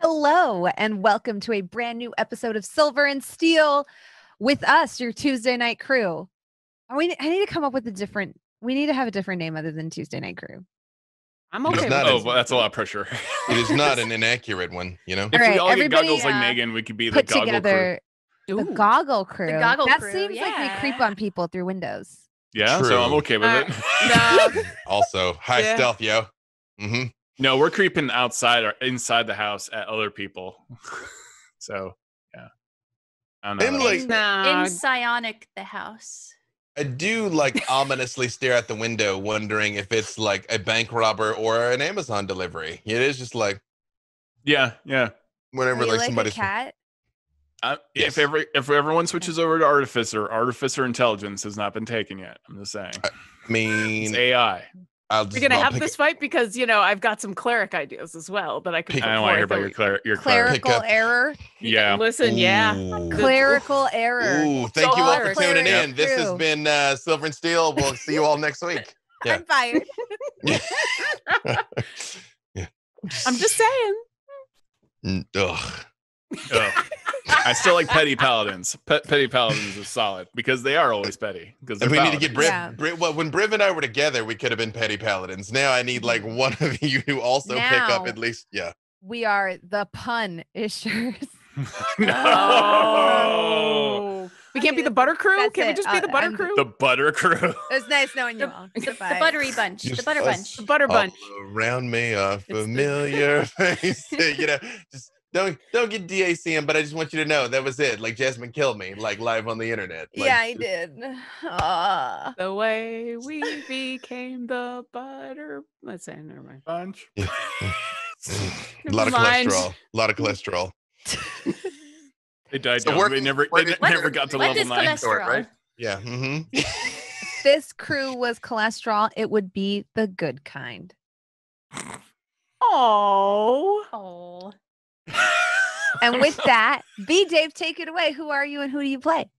Hello, and welcome to a brand new episode of Silver and Steel with us, your Tuesday night crew. I need to come up with we need to have a different name other than Tuesday night crew. I'm okay with well, that's a lot of pressure. It is not an inaccurate one, you know? If All right, we all get everybody, goggles like Meagan, we could be the Put goggle together crew. the goggle crew. The goggle that crew, seems like we creep on people through windows. Yeah, True. so I'm okay with it. No. Also, high stealth, yo. Mm-hmm. No, we're creeping outside or inside the house at other people. So, yeah. I don't know. And like, No. In Psionic, the house. I do like ominously stare out the window, wondering if it's like a bank robber or an Amazon delivery. It is just like, Yeah. whenever Are you like like somebody's a cat? Yes. If everyone switches over to Artificer intelligence has not been taken yet. I'm just saying. I mean, It's AI. I'll We're just gonna about have pick this fight because I've got some cleric ideas as well that I could. Pick- I don't want to hear about your Clerical Pick up- error. Yeah. Listen, yeah. Ooh. Clerical error. Ooh, thank you all for Cleric tuning in. This has crew. been Silver and Steel. We'll see you all next week. Yeah. I'm fired. I'm just saying. Ugh. Ugh. I still like petty paladins. Petty paladins is solid because they are always petty. Because If we need to get Briv, Yeah. well, when Briv and I were together, we could have been petty paladins. Now I need like one of you to also pick up Now- at least, yeah. We are the pun ishers. No. Oh. We can't be the butter crew? That's Can we it. just be the butter I'm- crew? The butter crew. It was nice knowing you all. The Goodbye. buttery bunch. The Just butter us. bunch. The butter bunch. All around me, a the- familiar face. You know, just don't get DACM, but I just want you to know that was it. Like Jasmine killed me, like live on the internet. Like, Yeah, I did. Ah. The way we became the butter. Let's say, never mind. Bunch. a lot of Never mind. cholesterol. A lot of cholesterol. They died So young. we're- They never we're- never got to What level is 9. cholesterol? right? Yeah. Mm-hmm. If this crew was cholesterol, it would be the good kind. Oh. Oh. And with that, B Dave, take it away. Who are you and who do you play?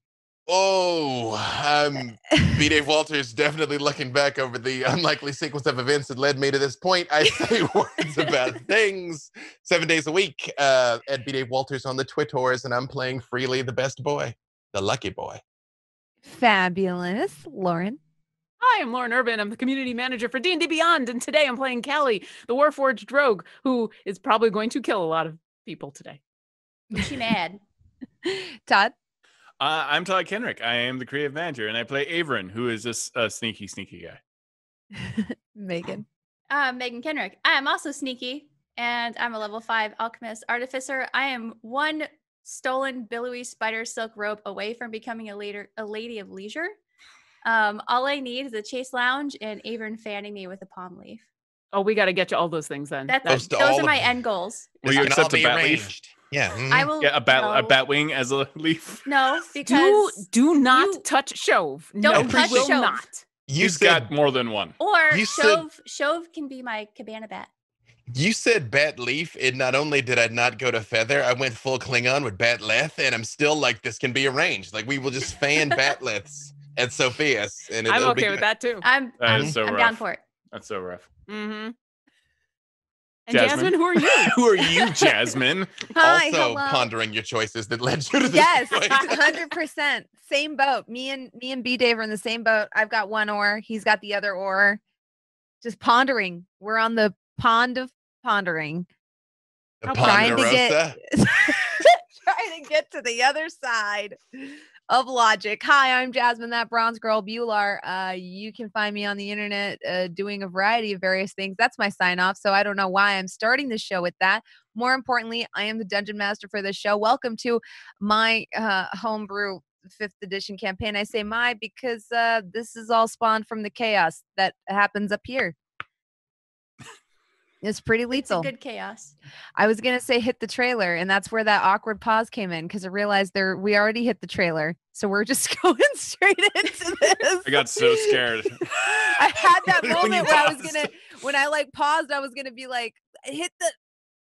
Oh, I'm B. Dave Walters, definitely looking back over the unlikely sequence of events that led me to this point. I say words about things 7 days a week at B. Dave Walters on the Twitters, and I'm playing Freely the best boy, the lucky boy. Fabulous. Lauren. Hi, I'm Lauren Urban. I'm the community manager for D&D Beyond, and today I'm playing Callie, the Warforged rogue, who is probably going to kill a lot of people today. She mad. Todd. I'm Todd Kenreck. I am the creative manager, and I play Avren, who is this sneaky guy. Meagan. Meagan Kenreck. I am also sneaky, and I'm a level 5 alchemist artificer. I am one stolen billowy spider silk robe away from becoming a lady of leisure. All I need is a chase lounge and Avren fanning me with a palm leaf. Oh, we got to get you all those things then. Those to all are of my them. end goals. Will you This can accept all a be bat leaf? arranged. Yeah. mhm. I will. Yeah, a no, batwing as a leaf. No, because do not you- touch Shove. Don't No, touch we will Shove. not. You He's said got more than one. or You said- Shove can be my cabana bat. you said bat leaf, and not only did I not go to feather, I went full Klingon with bat leth, and I'm still like, this can be arranged. Like we will just fan bat leths at Sofieus, and I'm it'll be okay with good. that too. I'm That is so I'm rough. down for it. That's so rough. Mm-hmm. And Jasmine, who are you? Who are you, Jasmine? Hi, Also hello. pondering your choices that led you to this Yes, point. 100%. Same boat. Me and B Dave are in the same boat. I've got one oar. He's got the other oar. Just pondering. We're on the pond of pondering. The Trying to Ponderosa. trying to get to the other side of logic. Hi, I'm Jasmine, that bronze girl Bhullar. You can find me on the internet doing a variety of various things. That's my sign off. So I don't know why I'm starting the show with that. More importantly, I am the dungeon master for this show. Welcome to my homebrew 5th edition campaign. I say my because this is all spawned from the chaos that happens up here. It's pretty It's a lethal. good chaos. I was gonna say hit the trailer, and that's where that awkward pause came in because I realized we already hit the trailer, so we're just going straight into this. I got so scared. I had that When you moment where I was paused. gonna, when I like paused, I was gonna be like, hit the.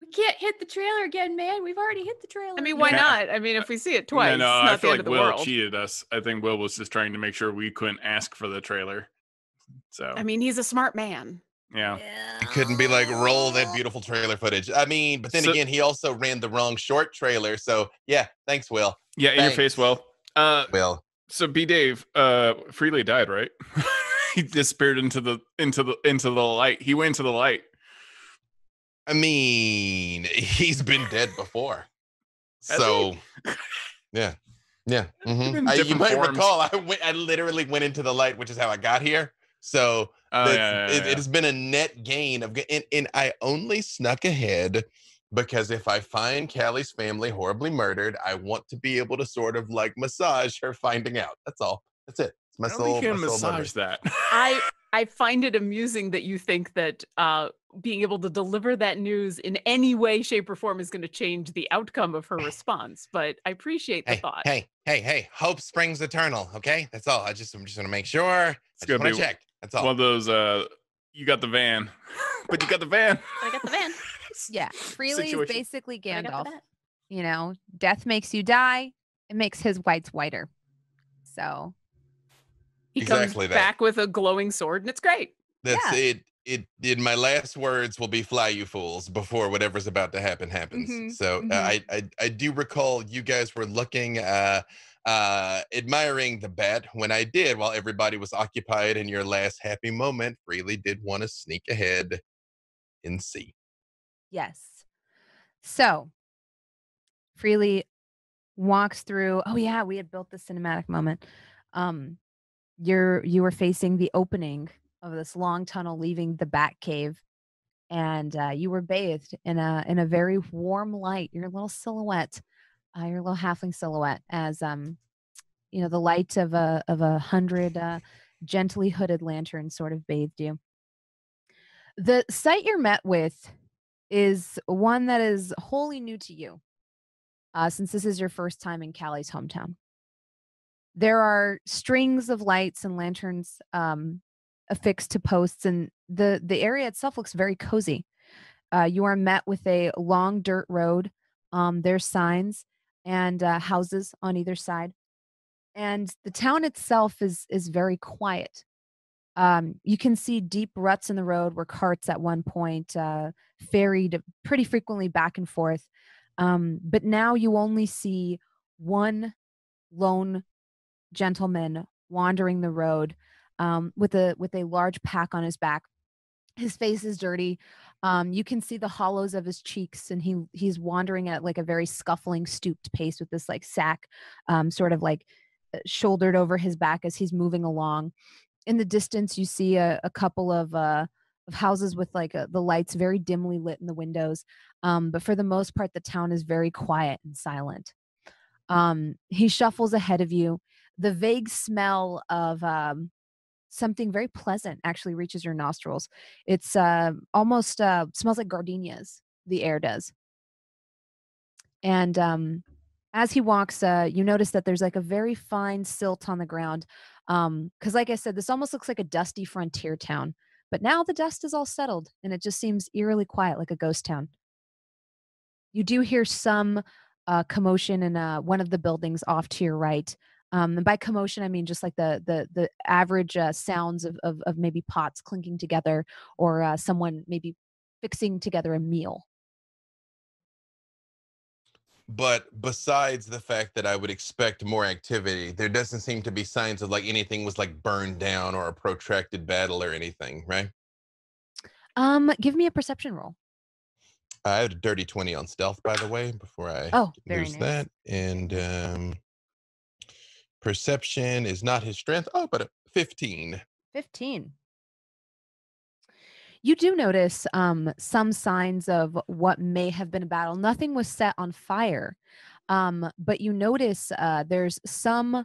We can't hit the trailer again, man. We've already hit the trailer. I mean, why Yeah. not? I mean, if we see it twice, no, it's not I feel the end like of the Will world. cheated us. I think Will was just trying to make sure we couldn't ask for the trailer. So I mean, he's a smart man. Yeah. I couldn't be like, roll that beautiful trailer footage. I mean, but then So- again, he also ran the wrong short trailer. So yeah, thanks, Will. Yeah, in your face, Thanks. Will. Will. So B Dave, Freely died, right? He disappeared into the light. He went into the light. I mean, he's been dead before. Has So yeah. Yeah. In You different might forms. recall I literally went into the light, which is how I got here. So Oh, yeah. it has been a net gain of and I only snuck ahead because if I find Callie's family horribly murdered, I want to be able to sort of like massage her finding out. That's all. That's it. It's my I don't soul. think you My can soul massage motivates. that. I find it amusing that you think that being able to deliver that news in any way, shape, or form is going to change the outcome of her response. But I appreciate the thought. Hey, hope springs eternal. Okay, that's all. I'm just want to make sure. I just gonna want to be check. That's all. One of those. You got the van, but you got the van. I got the van. Yeah, Freely is Situation. basically But I got Gandalf. the van. You know, death makes you die. It makes his whites whiter. So He Exactly comes that. back with a glowing sword, and it's great. That's yeah. it. In my last words will be "fly, you fools!" before whatever's about to happen happens. Mhm, So mhm. I do recall you guys were looking admiring the bat when I did while everybody was occupied in your last happy moment. Freely did want to sneak ahead and see. Yes. So Freely walks through. Oh yeah, we had built the cinematic moment. Um, you were facing the opening of this long tunnel leaving the Bat Cave, and you were bathed in a very warm light. Your little silhouette, your little halfling silhouette, as you know, the light of a hundred gently hooded lanterns sort of bathed you. The sight you're met with is one that is wholly new to you, since this is your first time in Callie's hometown. There are strings of lights and lanterns affixed to posts, and the area itself looks very cozy. You are met with a long dirt road. There's signs and houses on either side, and the town itself is very quiet. You can see deep ruts in the road where carts at one point ferried pretty frequently back and forth. But now you only see one lone gentleman wandering the road with a large pack on his back. His face is dirty. You can see the hollows of his cheeks, and he's wandering at like a very scuffling, stooped pace with this like sack, sort of like shouldered over his back as he's moving along. In the distance, you see a couple of houses with like the lights very dimly lit in the windows. But for the most part, the town is very quiet and silent. He shuffles ahead of you. The vague smell of something very pleasant actually reaches your nostrils. It's almost smells like gardenias. The air does. And as he walks, you notice that there's like a very fine silt on the ground. Because, like I said, this almost looks like a dusty frontier town. But now the dust is all settled, and it just seems eerily quiet, like a ghost town. You do hear some commotion in one of the buildings off to your right. And by commotion, I mean just like the average sounds of maybe pots clinking together, or someone maybe fixing together a meal. But besides the fact that I would expect more activity, there doesn't seem to be signs of like anything was like burned down or a protracted battle or anything, right? Give me a perception roll. I had a dirty 20 on stealth, by the way, before I Oh, very lose nice. that. And perception is not his strength. Oh, but a 15. 15. You do notice some signs of what may have been a battle. Nothing was set on fire, but you notice there's some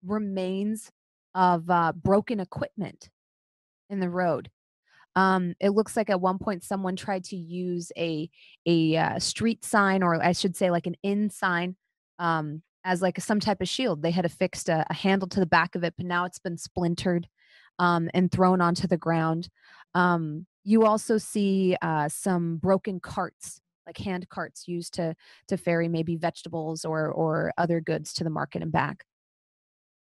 remains of broken equipment in the road. It looks like at one point someone tried to use a street sign, or I should say like an inn sign, as like some type of shield. They had affixed a handle to the back of it, but now it's been splintered and thrown onto the ground. You also see some broken carts, like hand carts used to ferry maybe vegetables or other goods to the market and back.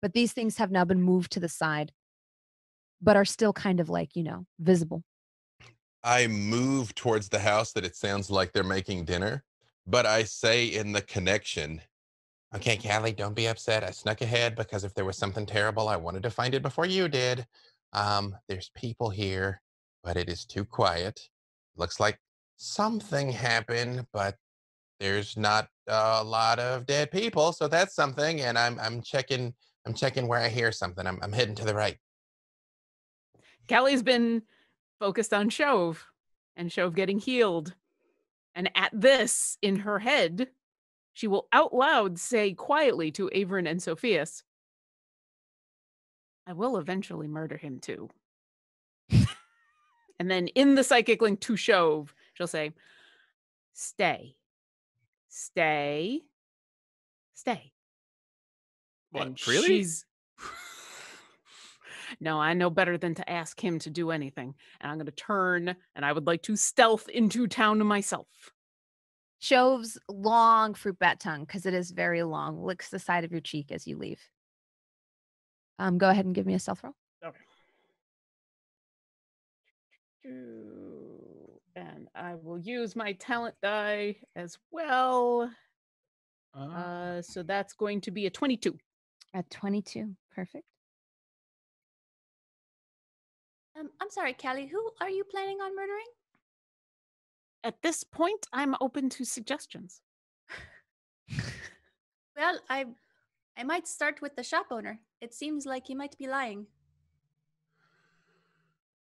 But these things have now been moved to the side, but are still kind of like, you know, visible. I move towards the house that it sounds like they're making dinner, but I say in the connection, okay, Callie, don't be upset. I snuck ahead because if there was something terrible, I wanted to find it before you did. There's people here, but it is too quiet. Looks like something happened, but there's not a lot of dead people, so that's something. And I'm checking where I hear something. I'm heading to the right. Callie's been focused on Shove and Shove getting healed. And at this, in her head, she will out loud say quietly to Avren and Sofieus, I will eventually murder him too. And then in the psychic link to Shove, she'll say, stay, stay, stay. What? And Really? she's no, I know better than to ask him to do anything. And I'm going to turn and I would like to stealth into town myself. Shove's long fruit bat tongue, because it is very long, licks the side of your cheek as you leave. Go ahead and give me a stealth roll. Okay. And I will use my talent die as well. So that's going to be a 22. At 22. Perfect. I'm sorry, Callie. Who are you planning on murdering? At this point, I'm open to suggestions. Well, I might start with the shop owner. It seems like he might be lying.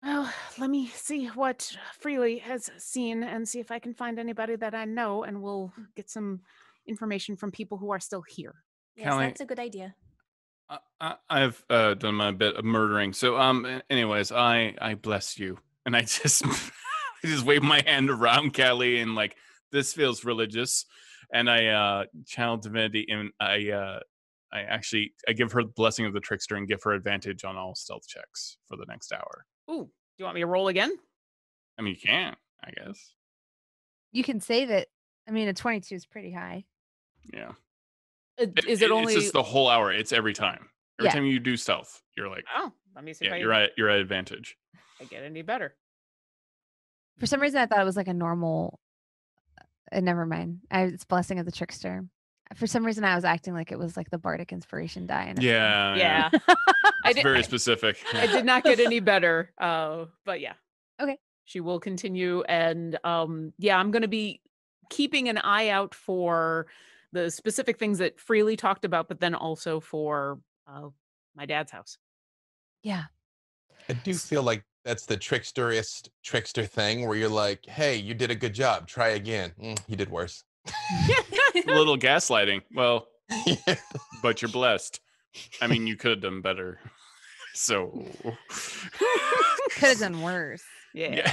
Well, let me see what Freely has seen and see if I can find anybody that I know, and we'll get some information from people who are still here. Yes, Callie, that's a good idea. I've done my bit of murdering. So, anyways, I bless you, and I just I just wave my hand around Callie, and like this feels religious, and I channel divinity, and I give her the blessing of the trickster and give her advantage on all stealth checks for the next hour. Ooh, do you want me to roll again? I mean, you can, I guess. You can save it. I mean, a 22 is pretty high. Yeah. Is it only? It's just the whole hour. It's every time. Every Yeah. time you do stealth, you're like, Oh, let me see yeah, if you're at advantage. I get any better. For some reason, I thought it was like a normal. Never mind. It's blessing of the trickster. For some reason, I was acting like it was like the bardic inspiration die. And Yeah. It's very specific. I did not get any better. But yeah. Okay. She will continue, and yeah, I'm going to be keeping an eye out for the specific things that Freely talked about, but then also for my dad's house. Yeah. I do feel like that's the trickster thing where you're like, hey, you did a good job. Try again. You did worse. A little gaslighting. Well, Yeah. but you're blessed. I mean, you could have done better. So Could have done worse. Yeah.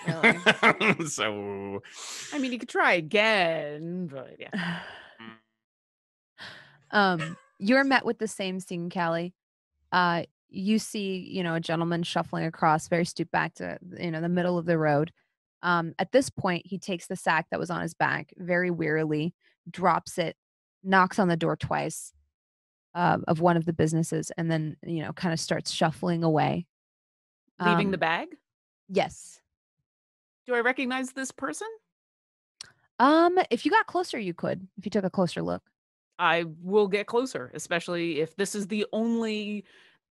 Really. So I mean, you could try again, but yeah. You're met with the same scene, Callie. You see, a gentleman shuffling across, very stooped back to, the middle of the road. At this point, he takes the sack that was on his back very wearily, drops it, knocks on the door twice of one of the businesses, and then, kind of starts shuffling away. Leaving the bag? Yes. Do I recognize this person? If you got closer, you could, if you took a closer look. I will get closer, especially if this is the only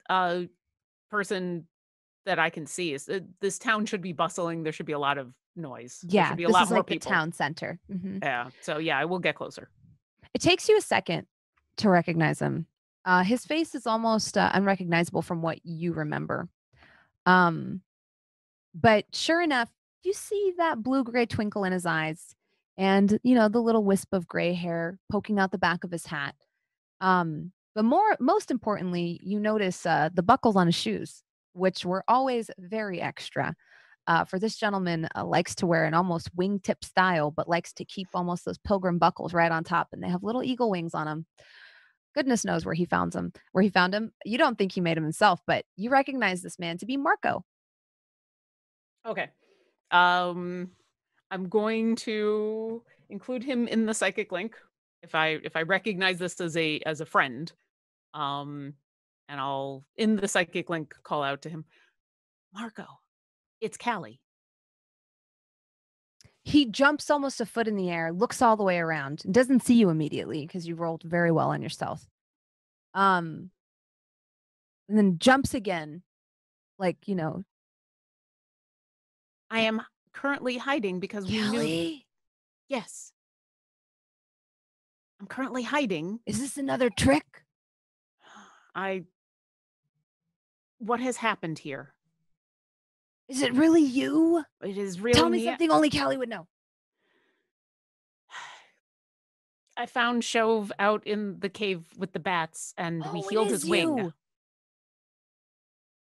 person that I can see. This town should be bustling. There should be a lot of noise. There Yeah, should be a this lot is more like people. the town center. Mhm. Yeah. So yeah, I will get closer. It takes you a second to recognize him. His face is almost unrecognizable from what you remember. But sure enough, you see that blue-gray twinkle in his eyes and, the little wisp of gray hair poking out the back of his hat. But most importantly, you notice the buckles on his shoes, which were always very extra. For this gentleman likes to wear an almost wingtip style, but likes to keep almost those pilgrim buckles right on top, and they have little eagle wings on them. Goodness knows where he found them. You don't think he made them himself, but you recognize this man to be Marco. Okay. I'm going to include him in the psychic link if I recognize this as a friend. And I'll in the psychic link call out to him, Marco, it's Callie. He jumps almost a foot in the air, looks all the way around, and doesn't see you immediately because you rolled very well on your stealth. And then jumps again, like, I am currently hiding because we knew. Kelly, Yes. I'm currently hiding. is this another trick? What has happened here? Is it really you? It is really Tell me something only Kelly would know. I found Shove out in the cave with the bats, and we healed his wing.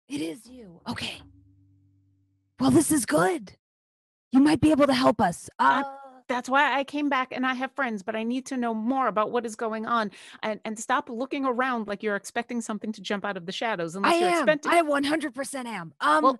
It is you. Okay. Well, this is good. You might be able to help us. That's why I came back, and I have friends, but I need to know more about what is going on, and stop looking around like you're expecting something to jump out of the shadows. Unless you're expecting. I 100% am. Well,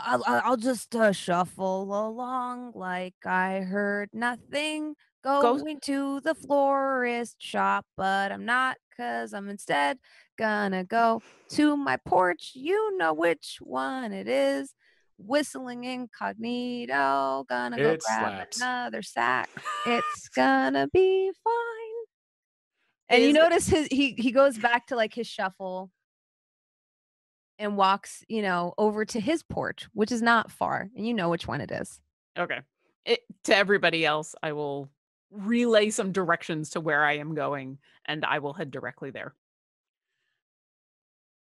I'll just shuffle along like I heard nothing. Going to the florist shop, but I'm not, 'cause I'm instead gonna go to my porch. You know which one it is. Whistling incognito, gonna go grab another sack. It's gonna be fine. And you notice he goes back to like his shuffle and walks, over to his porch, which is not far, and you know which one it is. Okay. To everybody else, I will relay some directions to where I am going, and I will head directly there.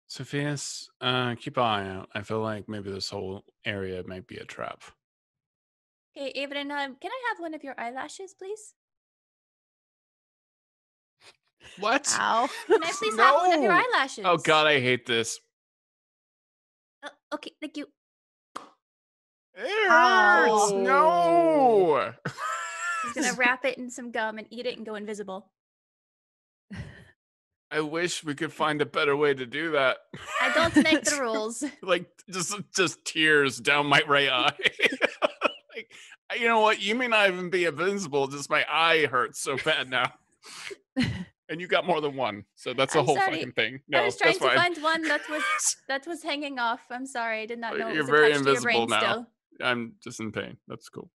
Sofieus, keep an eye out. I feel like maybe this whole area might be a trap. Okay, Avren, can I have one of your eyelashes, please? What? Ow. Can I please have one of your eyelashes? Oh God, I hate this. Okay, thank you. It hurts. No. He's gonna wrap it in some gum and eat it and go invisible. I wish we could find a better way to do that. I don't make the rules. Like just tears down my right eye. Like, you know what? You may not even be invincible. Just my eye hurts so bad now. And you got more than one, so that's a whole fucking thing. No, I was trying to fine. find one that was hanging off. I'm sorry, I did not know it You're was very attached to your invisible brain now. still. I'm just in pain. That's cool.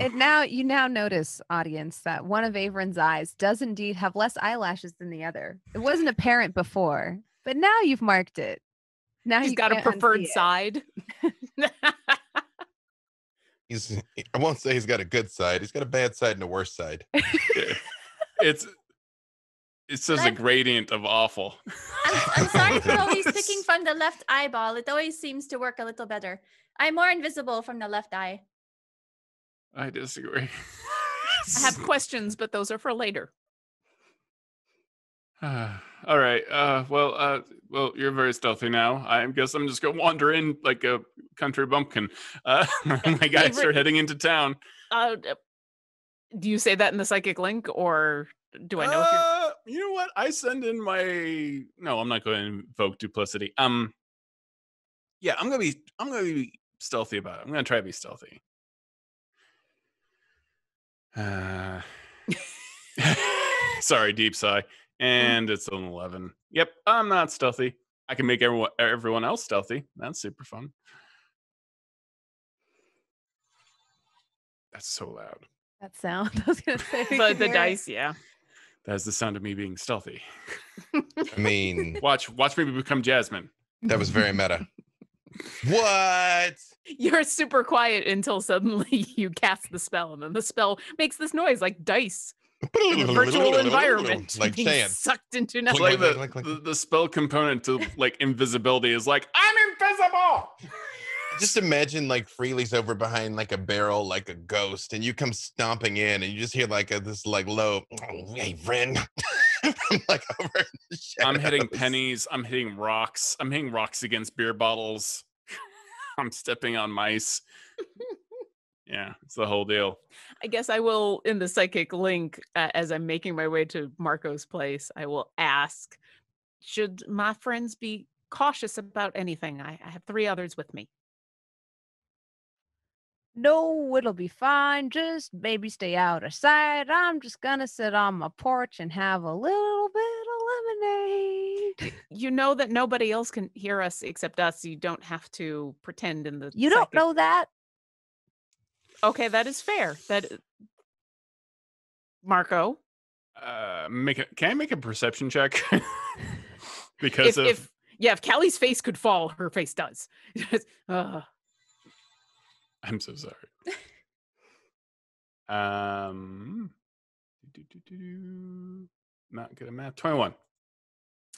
And you now notice, audience, that one of Avren's eyes does indeed have less eyelashes than the other. It wasn't apparent before, but now you've marked it. Now he's got a preferred side. I won't say he's got a good side. He's got a bad side and a worse side. It's just a gradient of awful. I'm sorry for always picking from the left eyeball. It always seems to work a little better. I'm more invisible from the left eye. I disagree. I have questions, but those are for later. All right. Well, you're very stealthy now. I guess I'm just gonna wander in like a country bumpkin. My guys are heading into town. Do you say that in the psychic link, or do I know if you're... You know what? I send in my... No, I'm not going to invoke duplicity. Yeah, I'm gonna be stealthy about it. I'm gonna try to be stealthy. Sorry, deep sigh. And it's an 11. Yep, I'm not stealthy. I can make everyone else stealthy. That's super fun. That's so loud. That sound. I was gonna say the dice, yeah. That's the sound of me being stealthy. I mean, watch me become Jasmine. That was very meta. What? You're super quiet until suddenly you cast the spell, and then the spell makes this noise like dice in a virtual environment, like being sand. sucked into nothing. Like the spell component to like invisibility is like, I'm invisible. Just imagine like Freely's over behind like a barrel, like a ghost, and you come stomping in, and you just hear like this like low, oh, hey, friend. I'm like over in the shadows. I'm hitting pennies. I'm hitting rocks. I'm hitting rocks against beer bottles. I'm stepping on mice. Yeah, it's the whole deal. I guess I will, in the psychic link, as I'm making my way to Marco's place, I will ask, should my friends be cautious about anything? I have 3 others with me. No, it'll be fine. Just maybe stay out of sight. I'm just gonna sit on my porch and have a little bit of lemonade. You know that nobody else can hear us except us. You don't have to pretend in the... You don't know that? Okay, that is fair. Marco, Can I make a perception check? Because if Callie's face could fall, her face does. Ugh. I'm so sorry. Not good at math. 21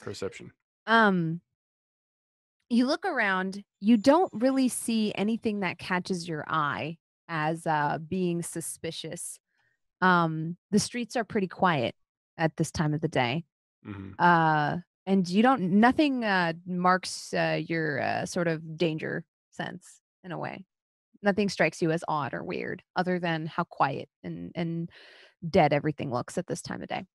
perception. You look around, you don't really see anything that catches your eye as being suspicious. The streets are pretty quiet at this time of the day. And nothing marks your sort of danger sense in a way. Nothing strikes you as odd or weird other than how quiet and dead everything looks at this time of day.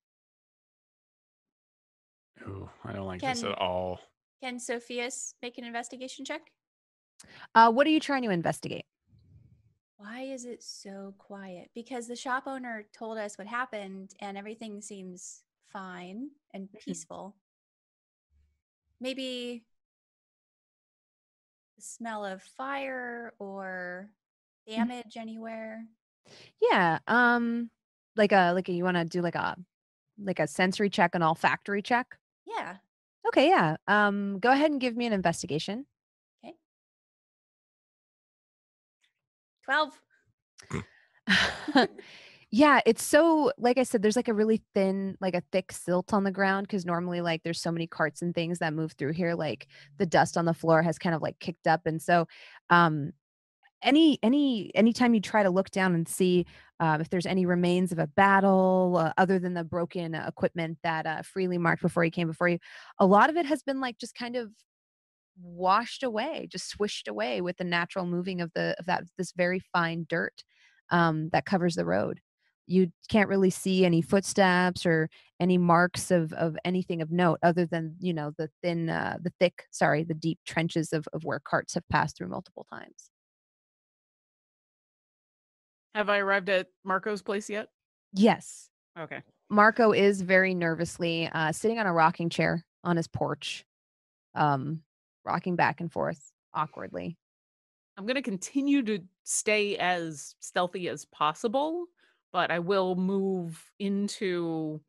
Ooh, I don't like this at all. Can Sofieus make an investigation check? What are you trying to investigate? Why is it so quiet? Because the shop owner told us what happened and everything seems fine and peaceful. Maybe the smell of fire or damage anywhere. Yeah. You want to do like a sensory check, an olfactory check? Yeah. Okay, yeah. Go ahead and give me an investigation. Okay. 12. Yeah, it's so, like I said, there's like a really thin, like a thick silt on the ground because normally like there's so many carts and things that move through here, like the dust on the floor has kind of like kicked up. And so anytime you try to look down and see if there's any remains of a battle other than the broken equipment that Freely marked before he came before you, a lot of it has been like just kind of washed away, just swished away with the natural moving of this very fine dirt that covers the road. You can't really see any footsteps or any marks of anything of note other than, the deep trenches of where carts have passed through multiple times. Have I arrived at Marco's place yet? Yes. Okay. Marco is very nervously sitting on a rocking chair on his porch, rocking back and forth awkwardly. I'm going to continue to stay as stealthy as possible, but I will move into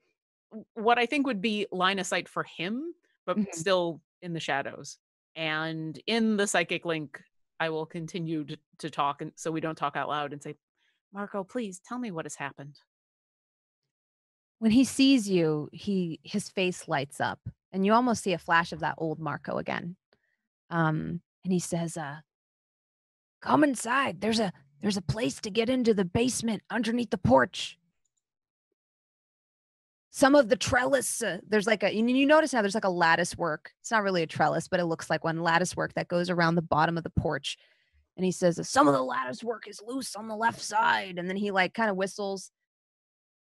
what I think would be line of sight for him, but still in the shadows. And in the psychic link, I will continue to talk, and so we don't talk out loud, and say, Marco, please tell me what has happened. When he sees you, his face lights up, and you almost see a flash of that old Marco again. And he says, "Come inside. There's a place to get into the basement underneath the porch. Some of the trellis, there's like you notice now there's like a lattice work. It's not really a trellis, but it looks like one lattice work that goes around the bottom of the porch." And he says, "Some of the lattice work is loose on the left side." And then he like kind of whistles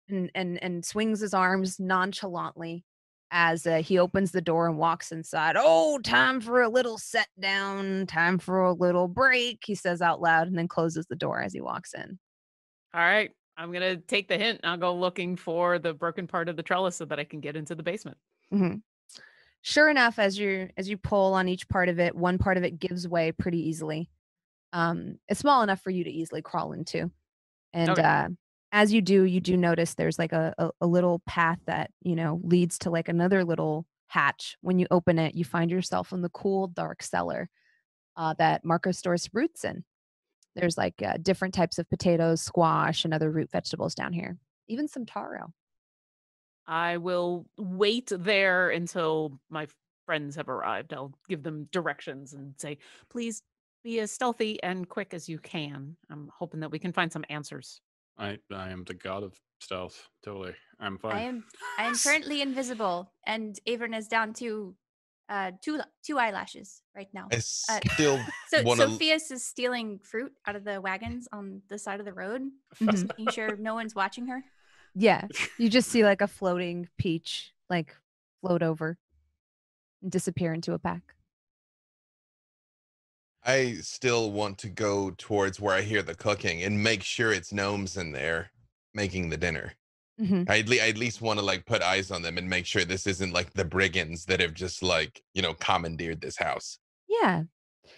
and swings his arms nonchalantly as he opens the door and walks inside. "Oh, time for a little set down, time for a little break," he says out loud, and then closes the door as he walks in. All right. I'm going to take the hint. I'll go looking for the broken part of the trellis so that I can get into the basement. Mm-hmm. Sure enough, as you pull on each part of it, one part of it gives way pretty easily. It's small enough for you to easily crawl into. And Okay. as you do notice there's like a little path that, leads to like another little hatch. When you open it, you find yourself in the cool, dark cellar that Marco stores roots in. There's like different types of potatoes, squash, and other root vegetables down here. Even some taro. I will wait there until my friends have arrived. I'll give them directions and say, please be as stealthy and quick as you can. I'm hoping that we can find some answers. I am the god of stealth. Totally. I'm fine. I am currently invisible, and Avren is down to two eyelashes right now. I still So want to. Sofieus is stealing fruit out of the wagons on the side of the road, just making sure no one's watching her. Yeah, you just see like a floating peach like float over and disappear into a pack. I still want to go towards where I hear the cooking and make sure it's gnomes in there making the dinner. I at least want to like put eyes on them and make sure this isn't like the brigands that have just like, commandeered this house. Yeah.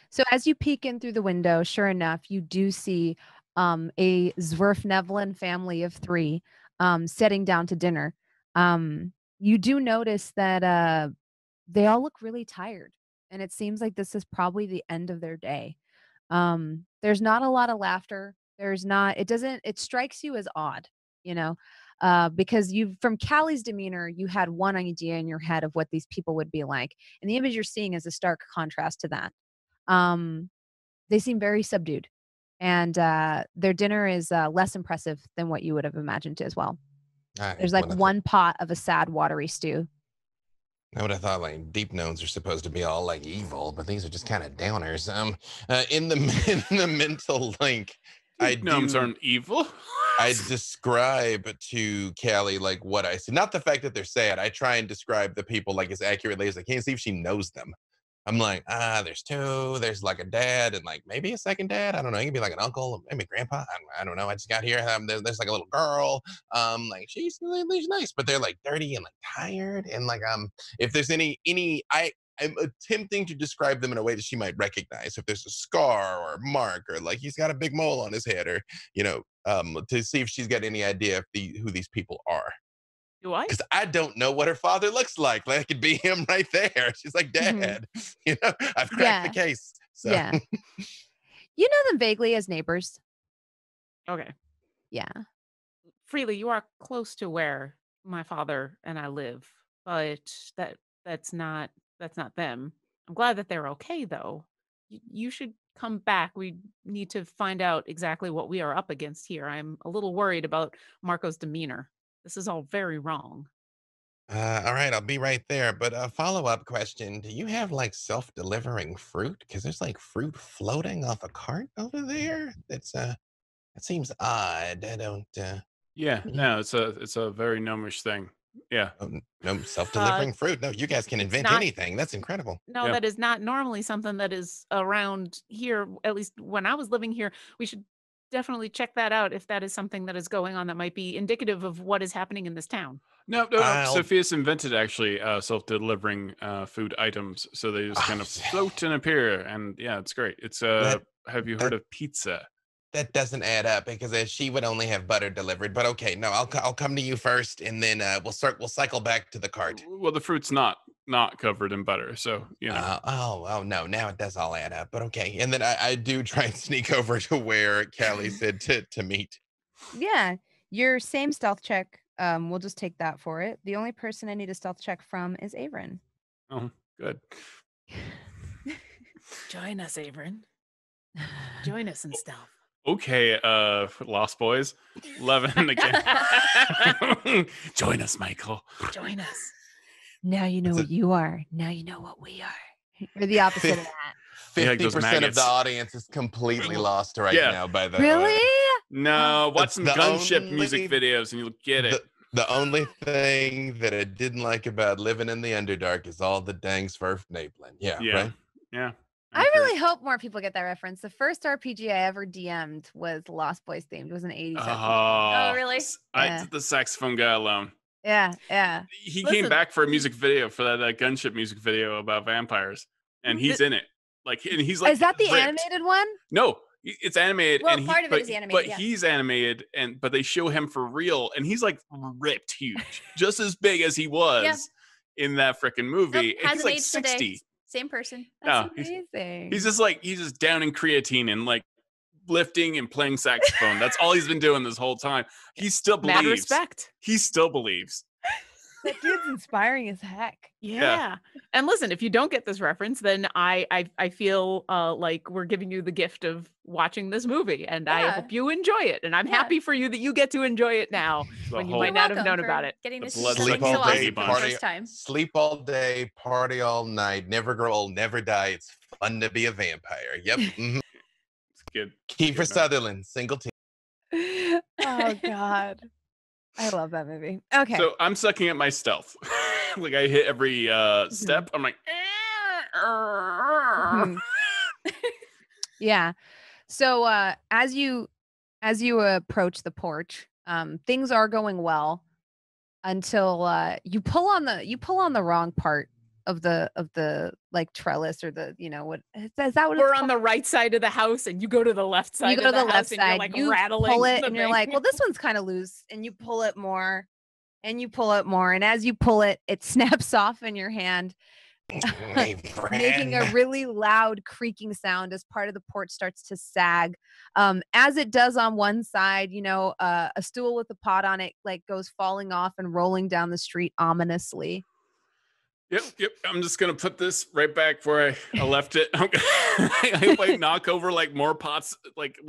So as you peek in through the window, sure enough, you do see a Zwerfnevlin family of 3 sitting down to dinner. You do notice that they all look really tired, and it seems like this is probably the end of their day. There's not a lot of laughter. It strikes you as odd, you know, because from Callie's demeanor, you had one idea in your head of what these people would be like. And the image you're seeing is a stark contrast to that. They seem very subdued, and their dinner is less impressive than what you would have imagined as well. There's like one pot of a sad, watery stew. I would have thought like deep gnomes are supposed to be all like evil, but these are just kind of downers. In the mental link, Gnomes aren't evil. I describe to Callie like what I see. Not the fact that they're sad. I try and describe the people like as accurately as I can, see if she knows them. I'm like, there's 2. There's like a dad and like maybe a second dad. I don't know. He could be like an uncle, maybe a grandpa. I don't know. I just got here. There's like a little girl. Like she's nice, but they're like dirty and like tired. And like if there's any I'm attempting to describe them in a way that she might recognize. If there's a scar or a mark or like he's got a big mole on his head or to see if she's got any idea of who these people are. Do I? Because I don't know what her father looks like. Like it could be him right there. She's like, Dad. I've cracked the case. So. Yeah. You know them vaguely as neighbors. Okay. Yeah. Freely, you are close to where my father and I live, but that's not them. I'm glad that they're okay, though. You should come back. We need to find out exactly what we are up against here. I'm a little worried about Marco's demeanor. This is all very wrong. All right, I'll be right there. But a follow-up question. Do you have like self-delivering fruit? Because there's like fruit floating off a cart over there. That seems odd. I don't Yeah, no, it's a very gnomish thing. Yeah. No self-delivering fruit. No, you guys can invent anything. That's incredible. No, that is not normally something that is around here. At least when I was living here, we should definitely check that out if that is something that is going on that might be indicative of what is happening in this town. No. Sofieus invented actually self-delivering food items, so they just kind of float and appear, and yeah, it's great. It's have you heard of pizza? That doesn't add up because she would only have butter delivered. But okay, no, I'll come to you first, and then we'll cycle back to the cart. Well, the fruit's not covered in butter, so you know. Oh no, now it does all add up. But okay, and then I do try and sneak over to where Callie said to meet. Yeah, your same stealth check. We'll just take that for it. The only person I need a stealth check from is Avren. Oh, good. Join us, Avren. Join us in stealth. Okay, Lost Boys. 11 again. Join us, Michael. Join us. Now you know what you are. Now you know what we are. We're the opposite of that. 50% of the audience is completely lost right now by the Really? No, watch some gunship music videos and you'll get it. The only thing that I didn't like about living in the Underdark is all the dang Zwerfnevlin. Yeah, right? Yeah. I really hope more people get that reference. The first RPG I ever DM'd was Lost Boys themed. It was an 80s RPG. Oh, really? I the saxophone guy alone. Yeah. He came back for a music video for that gunship music video about vampires, and he's in it. And he's like, is that the ripped. animated one? No, it's animated. Well, and part of it is animated, but he's animated, but they show him for real, and he's like ripped huge, just as big as he was in that freaking movie. And he's like 60. Today. Same person. That's amazing. He's just down in creatine and like lifting and playing saxophone. That's all he's been doing this whole time. He still believes. Mad respect. He still believes. That dude's inspiring as heck. Yeah. And listen, if you don't get this reference, then I feel like we're giving you the gift of watching this movie, and I hope you enjoy it. And I'm happy for you that you get to enjoy it now when you might not have known about it. Getting this sleep all day, first time. Sleep all day, party all night, never grow old, never die. It's fun to be a vampire. Yep. Mm-hmm. It's good. Kiefer Sutherland, single team. Oh God. I love that movie. Okay. So I'm sucking at my stealth. Like I hit every step. I'm like, yeah. So as you approach the porch, things are going well until you pull on the wrong part the like trellis or the what is that what We're it's on called? the right side of the house, and you go to the left side. You go of to the house left and side, You're like you rattling pull it, the and you're thing. like, well, this one's kind of loose, and you pull it more, and you pull it more, and as you pull it, it snaps off in your hand, Hey, making a friend. really loud creaking sound as part of the porch starts to sag. As it does on one side, a stool with a pot on it like goes falling off and rolling down the street ominously. Yep. I'm just gonna put this right back where I left it. I like knock over like more pots, like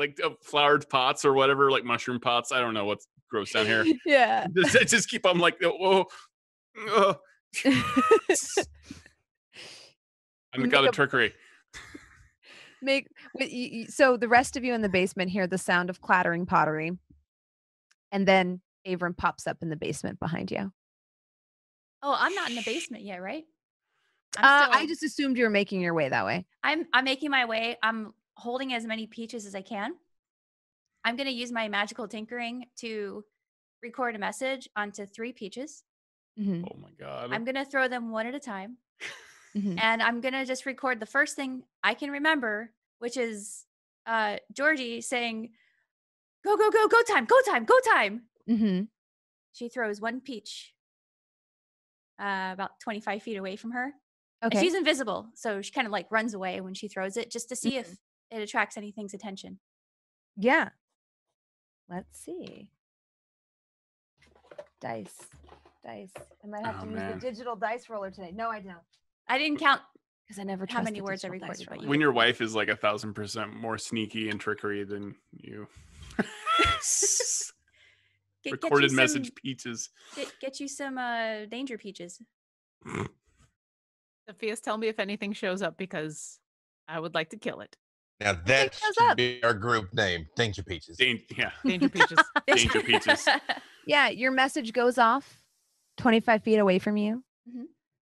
flowered pots or whatever, like mushroom pots. I don't know what's gross down here. Yeah. Just keep on like, whoa. I'm got a trickery. So the rest of you in the basement hear the sound of clattering pottery, and then Avren pops up in the basement behind you. Oh, I'm not in the basement yet, right? I just assumed you were making your way that way. I'm making my way. I'm holding as many peaches as I can. I'm going to use my magical tinkering to record a message onto 3 peaches. Mm-hmm. Oh my god! I'm going to throw them one at a time. Mm-hmm. And I'm going to just record the first thing I can remember, which is Georgie saying, go, go, go, go time, go time, go time. Mm-hmm. She throws 1 peach about 25 feet away from her. Okay. And she's invisible, so she kind of like runs away when she throws it just to see if it attracts anything's attention. Yeah. Let's see. Dice. I might have to use the digital dice roller today. No, I don't. I didn't count because I never how trust many the words I digital dice recorded, but roller. When your wife is like 1,000% more sneaky and trickery than you. Recorded message peaches. Get you some danger peaches. Sophia's, tell me if anything shows up because I would like to kill it. Now that should be our group name, Danger Peaches. Danger Peaches. Danger Peaches. Yeah, your message goes off 25 feet away from you. Mm-hmm.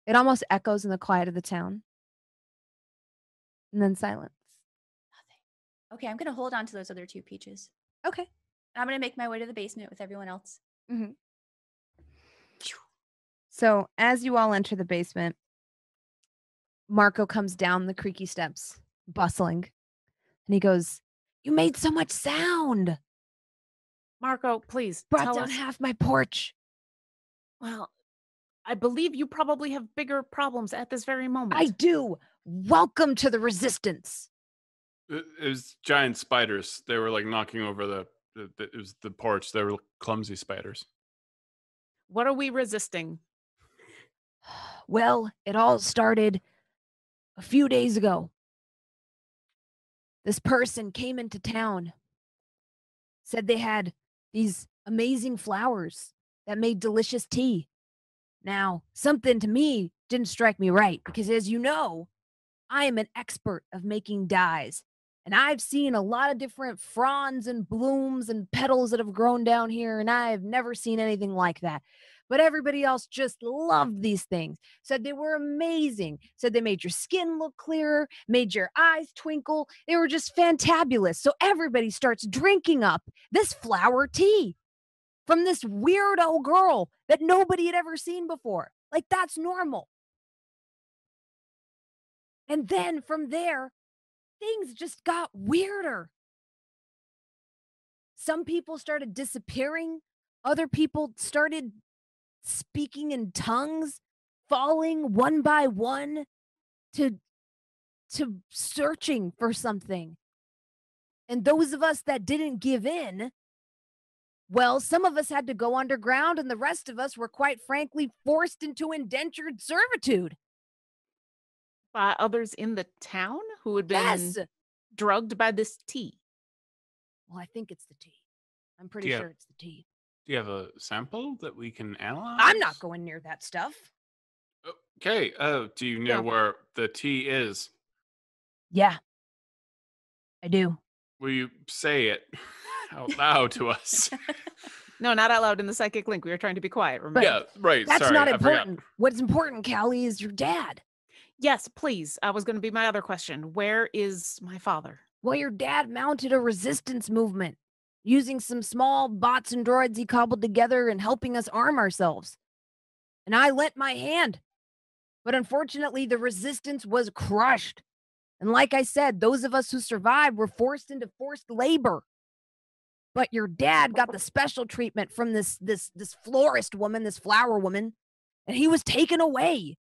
It almost echoes in the quiet of the town. And then silence. Nothing. Okay, I'm going to hold on to those other 2 peaches. Okay. I'm going to make my way to the basement with everyone else. Mm-hmm. So as you all enter the basement, Marco comes down the creaky steps, bustling. And he goes, "You made so much sound. Marco, please Brought tell down us. half my porch." Well, I believe you probably have bigger problems at this very moment. I do. Welcome to the resistance. It was giant spiders. They were like knocking over it was the porch. They were clumsy spiders. What are we resisting? Well, it all started a few days ago. This person came into town, said they had these amazing flowers that made delicious tea. Now, something to me didn't strike me right because, as you know, I am an expert of making dyes. And I've seen a lot of different fronds and blooms and petals that have grown down here, and I have never seen anything like that. But everybody else just loved these things, said they were amazing, said they made your skin look clearer, made your eyes twinkle. They were just fantabulous. So everybody starts drinking up this flower tea from this weirdo girl that nobody had ever seen before. Like, that's normal. And then from there, things just got weirder. Some people started disappearing. Other people started speaking in tongues, falling one by one to searching for something. And those of us that didn't give in, well, some of us had to go underground, and the rest of us were quite frankly forced into indentured servitude. By others in the town who had been drugged by this tea. Well, I think it's the tea. I'm pretty sure it's the tea. Do you have a sample that we can analyze? I'm not going near that stuff. Okay. Do you know where the tea is? Yeah, I do. Will you say it out loud to us? No, not out loud in the psychic link. We were trying to be quiet. Remember? Yeah, right. That's Sorry, not I forgot. important. What's important, Callie, is your dad. Yes, please. I was going to be my other question. Where is my father? Well, your dad mounted a resistance movement using some small bots and droids he cobbled together and helping us arm ourselves. And I lent my hand. But unfortunately, the resistance was crushed. And like I said, those of us who survived were forced into forced labor. But your dad got the special treatment from this florist woman, this flower woman, and he was taken away.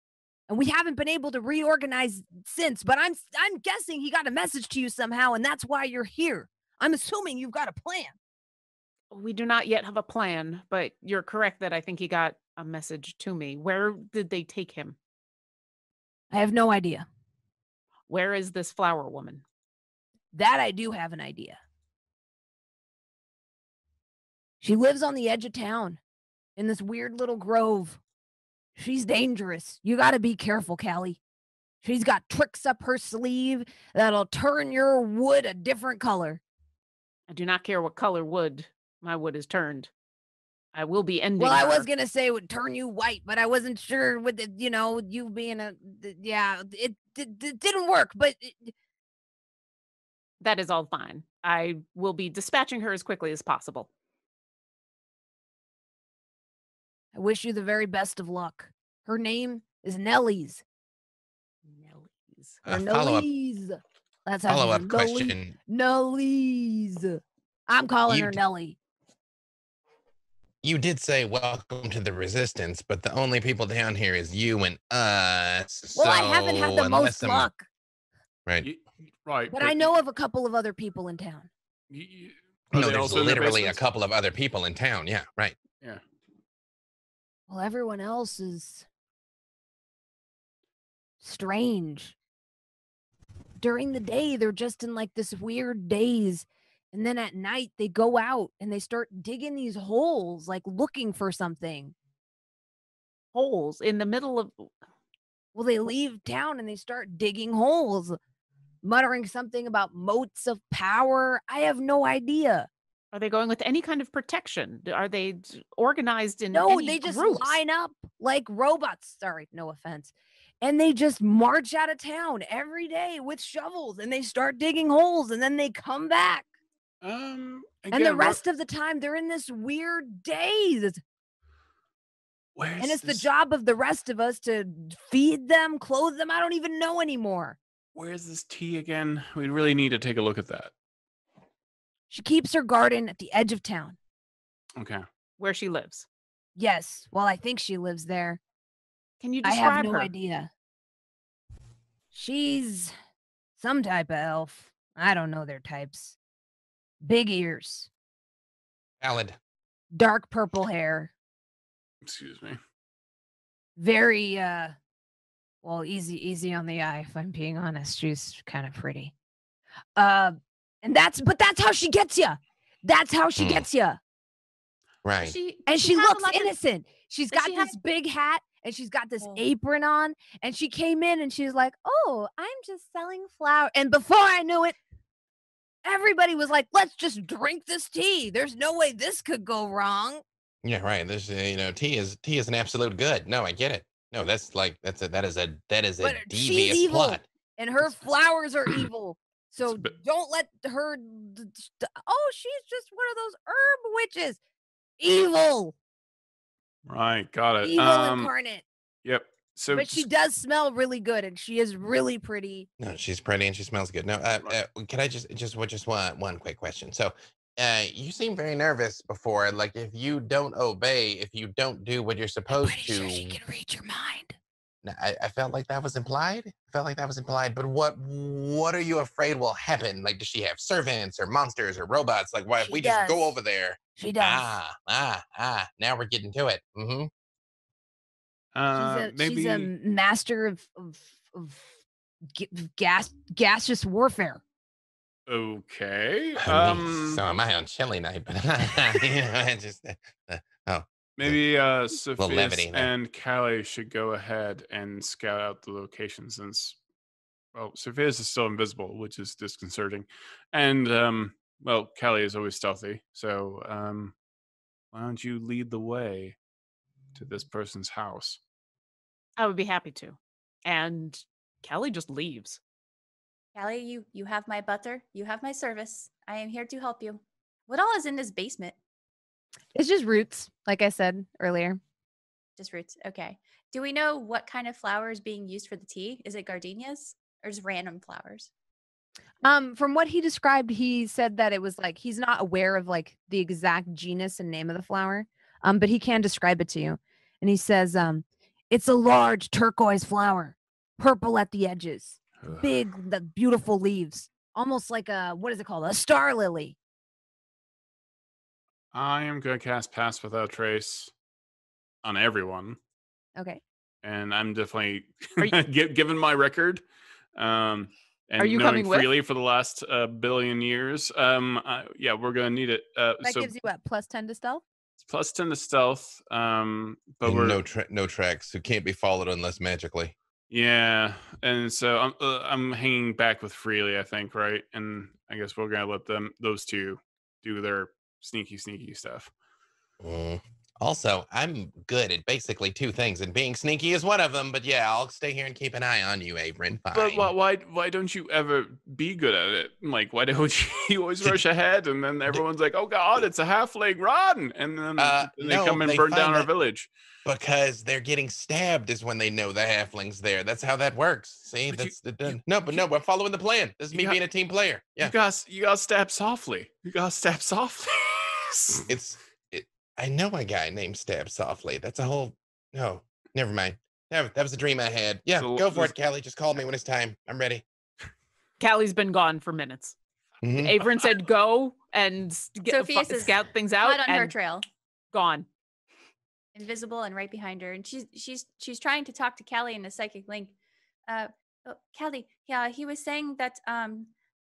And we haven't been able to reorganize since, but I'm guessing he got a message to you somehow, and that's why you're here. I'm assuming you've got a plan. We do not yet have a plan, but you're correct that I think he got a message to me. Where did they take him? I have no idea. Where is this flower woman? That I do have an idea. She lives on the edge of town in this weird little grove. She's dangerous. You got to be careful, Callie. She's got tricks up her sleeve that'll turn your wood a different color. I do not care what color wood my wood is turned. I will be ending Well, I her. was going to say it would turn you white, but I wasn't sure with it, you being it didn't work, but That is all fine. I will be dispatching her as quickly as possible. I wish you the very best of luck. Her name is Nellie's. Or Follow-up Nellie's. That's how she says, question. Nellie's. I'm calling her Nellie. You did say welcome to the resistance, but the only people down here is you and us. Well, I haven't had the most luck. Right. Right. But I know of a couple of other people in town. No, there's literally a couple of other people in town. Yeah, right. Yeah. Well, everyone else is strange. During the day, they're just in like this weird daze. And then at night, they go out and they start digging these holes, like looking for something. Holes in the middle of... Well, they leave town and they start digging holes, muttering something about moats of power. I have no idea. Are they going with any kind of protection? Are they organized in No, any they just groups? line up like robots. Sorry, no offense. And they just march out of town every day with shovels and they start digging holes and then they come back. Again, And the rest of the time they're in this weird daze. And it's the job of the rest of us to feed them, clothe them. I don't even know anymore. Where's this tea again? We really need to take a look at that. She keeps her garden at the edge of town. Okay. Where she lives. Yes. Well, I think she lives there. Can you I describe have no her? idea. She's some type of elf. I don't know their types. Big ears. Valid. Dark purple hair. Excuse me. Very well, easy on the eye, if I'm being honest. She's kind of pretty. And that's how she gets you. That's how she gets you. Right. She looks innocent. She's got this big hat and she's got this apron on, and she came in and she's like, "Oh, I'm just selling flowers." And before I knew it, everybody was like, "Let's just drink this tea. There's no way this could go wrong." Yeah, right. There's tea is an absolute good. No, I get it. No, that is a But she's devious evil, plot. and her flowers are evil. So don't let her. Oh, she's just one of those herb witches. Evil. Right, got it. Evil incarnate. Yep. So, but she does smell really good, and she is really pretty. No, she's pretty and she smells good. No, can I just one quick question? So, you seem very nervous before. Like, if you don't obey, if you don't do what you're supposed to, sure she can read your mind. I felt like that was implied. But what are you afraid will happen? Like, does she have servants or monsters or robots? Like, why if we just go over there? She does. Now we're getting to it. maybe she's a master of gaseous warfare. Okay. So am I on chilly night, but I just maybe Sofieus levity there. and Callie should go ahead and scout out the location, since, well, Sofieus is still invisible, which is disconcerting, and well, Callie is always stealthy. So why don't you lead the way to this person's house? I would be happy to. And Kelly just leaves. Callie, you have my butter. You have my service. I am here to help you. What all is in this basement? It's just roots, like I said earlier. Just roots. Okay. Do we know what kind of flower is being used for the tea? Is it gardenias or just random flowers? From what he described, he said that it was like he's not aware of like the exact genus and name of the flower. But he can describe it to you. And he says, it's a large turquoise flower, purple at the edges, big, the beautiful leaves, almost like what is it called? A star lily. I am going to cast Pass Without Trace on everyone. Okay. And I'm definitely, Are given my record, and Are you knowing coming with? freely for the last billion years, yeah, we're going to need it. That So gives you what, +10 to stealth? it's +10 to stealth, but And we're no tracks who can't be followed unless magically. yeah, and so I'm hanging back with freely, I think, right? And I guess we're gonna let those two do their sneaky stuff. Also, I'm good at basically two things, and being sneaky is one of them. But yeah, I'll stay here and keep an eye on you, Avren. Fine. But why don't you ever be good at it? Like, why don't you always rush ahead, and then everyone's like, "Oh God, it's a halfling, run!" And then they come and burn down our village. Because they're getting stabbed is when they know the halfling's there. That's how that works. See, But that's no, we're following the plan. This is me being a team player. Yeah, you got stabbed softly. You got stabbed softly. I know a guy named Stab Softly. That's a whole. No, never mind. That was a dream I had. Yeah, So go for it, Callie. Just call me when it's time. I'm ready. Callie's been gone for minutes. Mhm. Avren said go and Sofieus is scout things out. Blood on her and trail, gone. invisible and right behind her, and she's trying to talk to Callie in a psychic link. Callie, yeah, he was saying that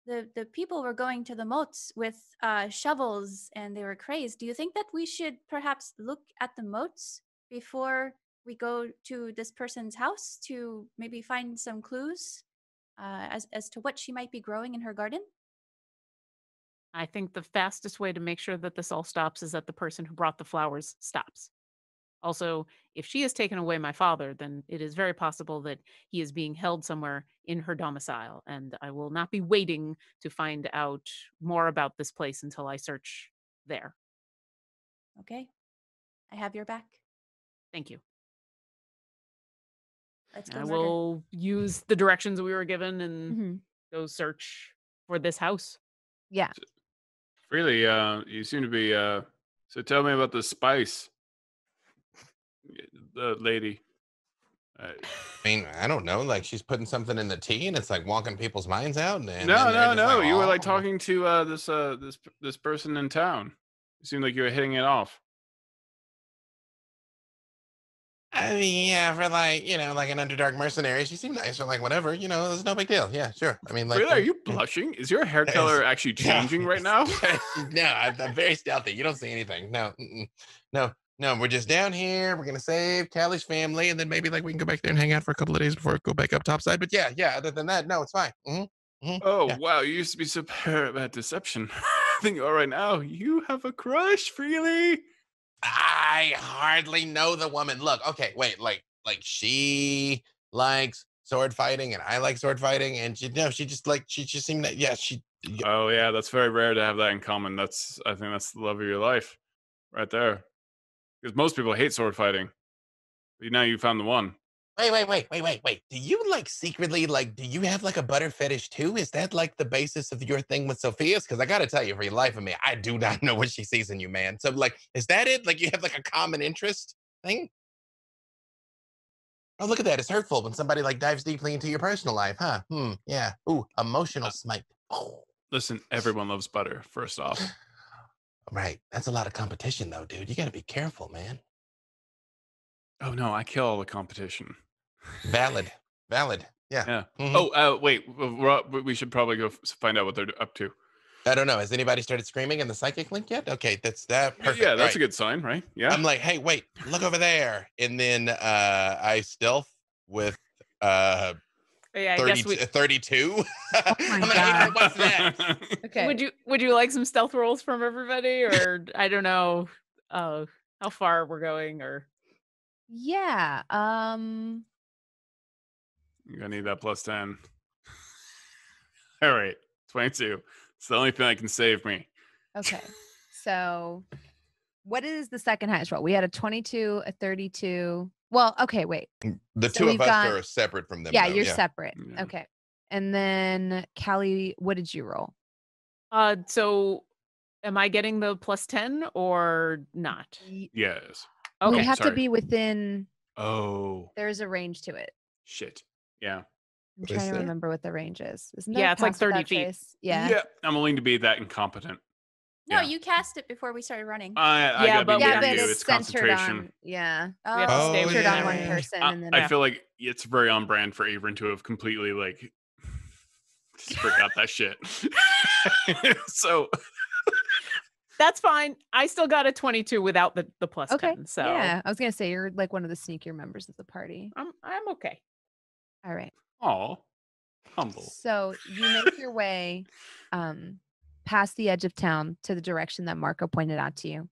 the people were going to the moats with shovels and they were crazed. Do you think that we should perhaps look at the moats before we go to this person's house to maybe find some clues as to what she might be growing in her garden? I think the fastest way to make sure that this all stops is that the person who brought the flowers stops. Also, if she has taken away my father, then it is very possible that he is being held somewhere in her domicile, and I will not be waiting to find out more about this place until I search there. Okay, I have your back. Thank you. Let's go I murder. will use the directions we were given and Mhm. go search for this house. Yeah. Freely, you seem to be. So tell me about the spice, the lady. I mean, I don't know. Like she's putting something in the tea, and it's like walking people's minds out. And No. then they're just like, You were like "Oh." talking to this person in town. It seemed like you were hitting it off. I mean, yeah, for like like an Underdark mercenary, she seemed nice. Or like whatever, there's no big deal. Yeah, sure. I mean, like, Really, are you blushing? Is your hair color actually changing right now? No, I'm very stealthy. You don't see anything. No, no. We're just down here. We're gonna save Callie's family, and then maybe like we can go back there and hang out for a couple of days before we go back up topside. But yeah. Other than that, no, it's fine. Oh Yeah. wow, you used to be so bad at deception. I think right now you have a crush, Freely. I hardly know the woman. Look, okay, wait, like she likes sword fighting, and I like sword fighting, and she just seemed that Oh yeah, that's very rare to have that in common. I think that's the love of your life, right there. Because most people hate sword fighting. But now you found the one. Wait. Do you secretly do you have a butter fetish too? Is that the basis of your thing with Sofieus? Because I gotta tell you, for the life of me, I do not know what she sees in you, man. So is that it? You have a common interest thing? Oh, look at that. It's hurtful when somebody dives deeply into your personal life, huh? Yeah. Ooh, emotional smite. Oh. Listen, everyone loves butter, first off. Right. That's a lot of competition though, dude. You gotta be careful, man. Oh no, I kill all the competition. Valid. Yeah. Yeah. Mhm. Oh, wait. We should probably go find out what they're up to. I don't know. Has anybody started screaming in the psychic link yet? Okay, that's that. Perfect. Yeah, that's All a good sign, right? Yeah. I'm like, hey, wait, look over there. And then I stealth with Yeah, I 30, guess we 32. my I'm like, God. hey, what's that? Okay. would you like some stealth rolls from everybody, or I don't know how far we're going, or Yeah. You're gonna need that +10. All right, 22. It's the only thing that can save me. Okay. So what is the second highest roll? We had a 22, a 32. Well, okay, wait. The So two we've of us got- are separate from them. Yeah, though, you're separate. Yeah. Okay. And then Callie, what did you roll? So am I getting the +10 or not? Yes. Well, Okay. you have sorry. to be within. Oh, There's a range to it. shit. Yeah. I'm What trying is to there? remember what the range is. Isn't there Yeah, a it's like pass 30 without feet. trace? Yeah. I'm willing to be that incompetent. No, Yeah. you cast it before we started running. I Yeah, gotta but be we Yeah, near but you. it's It's centered concentration. on. Yeah. We have to Oh, stay Centered within on that one range. person, and then I feel like it's very on brand for Avren to have completely just forgot that shit. So That's fine. I still got a 22 without the +10. okay. So Yeah, I was gonna say you're like one of the sneakier members of the party. I'm okay. All right. aw, humble. So you make your way past the edge of town to the direction that Marco pointed out to you.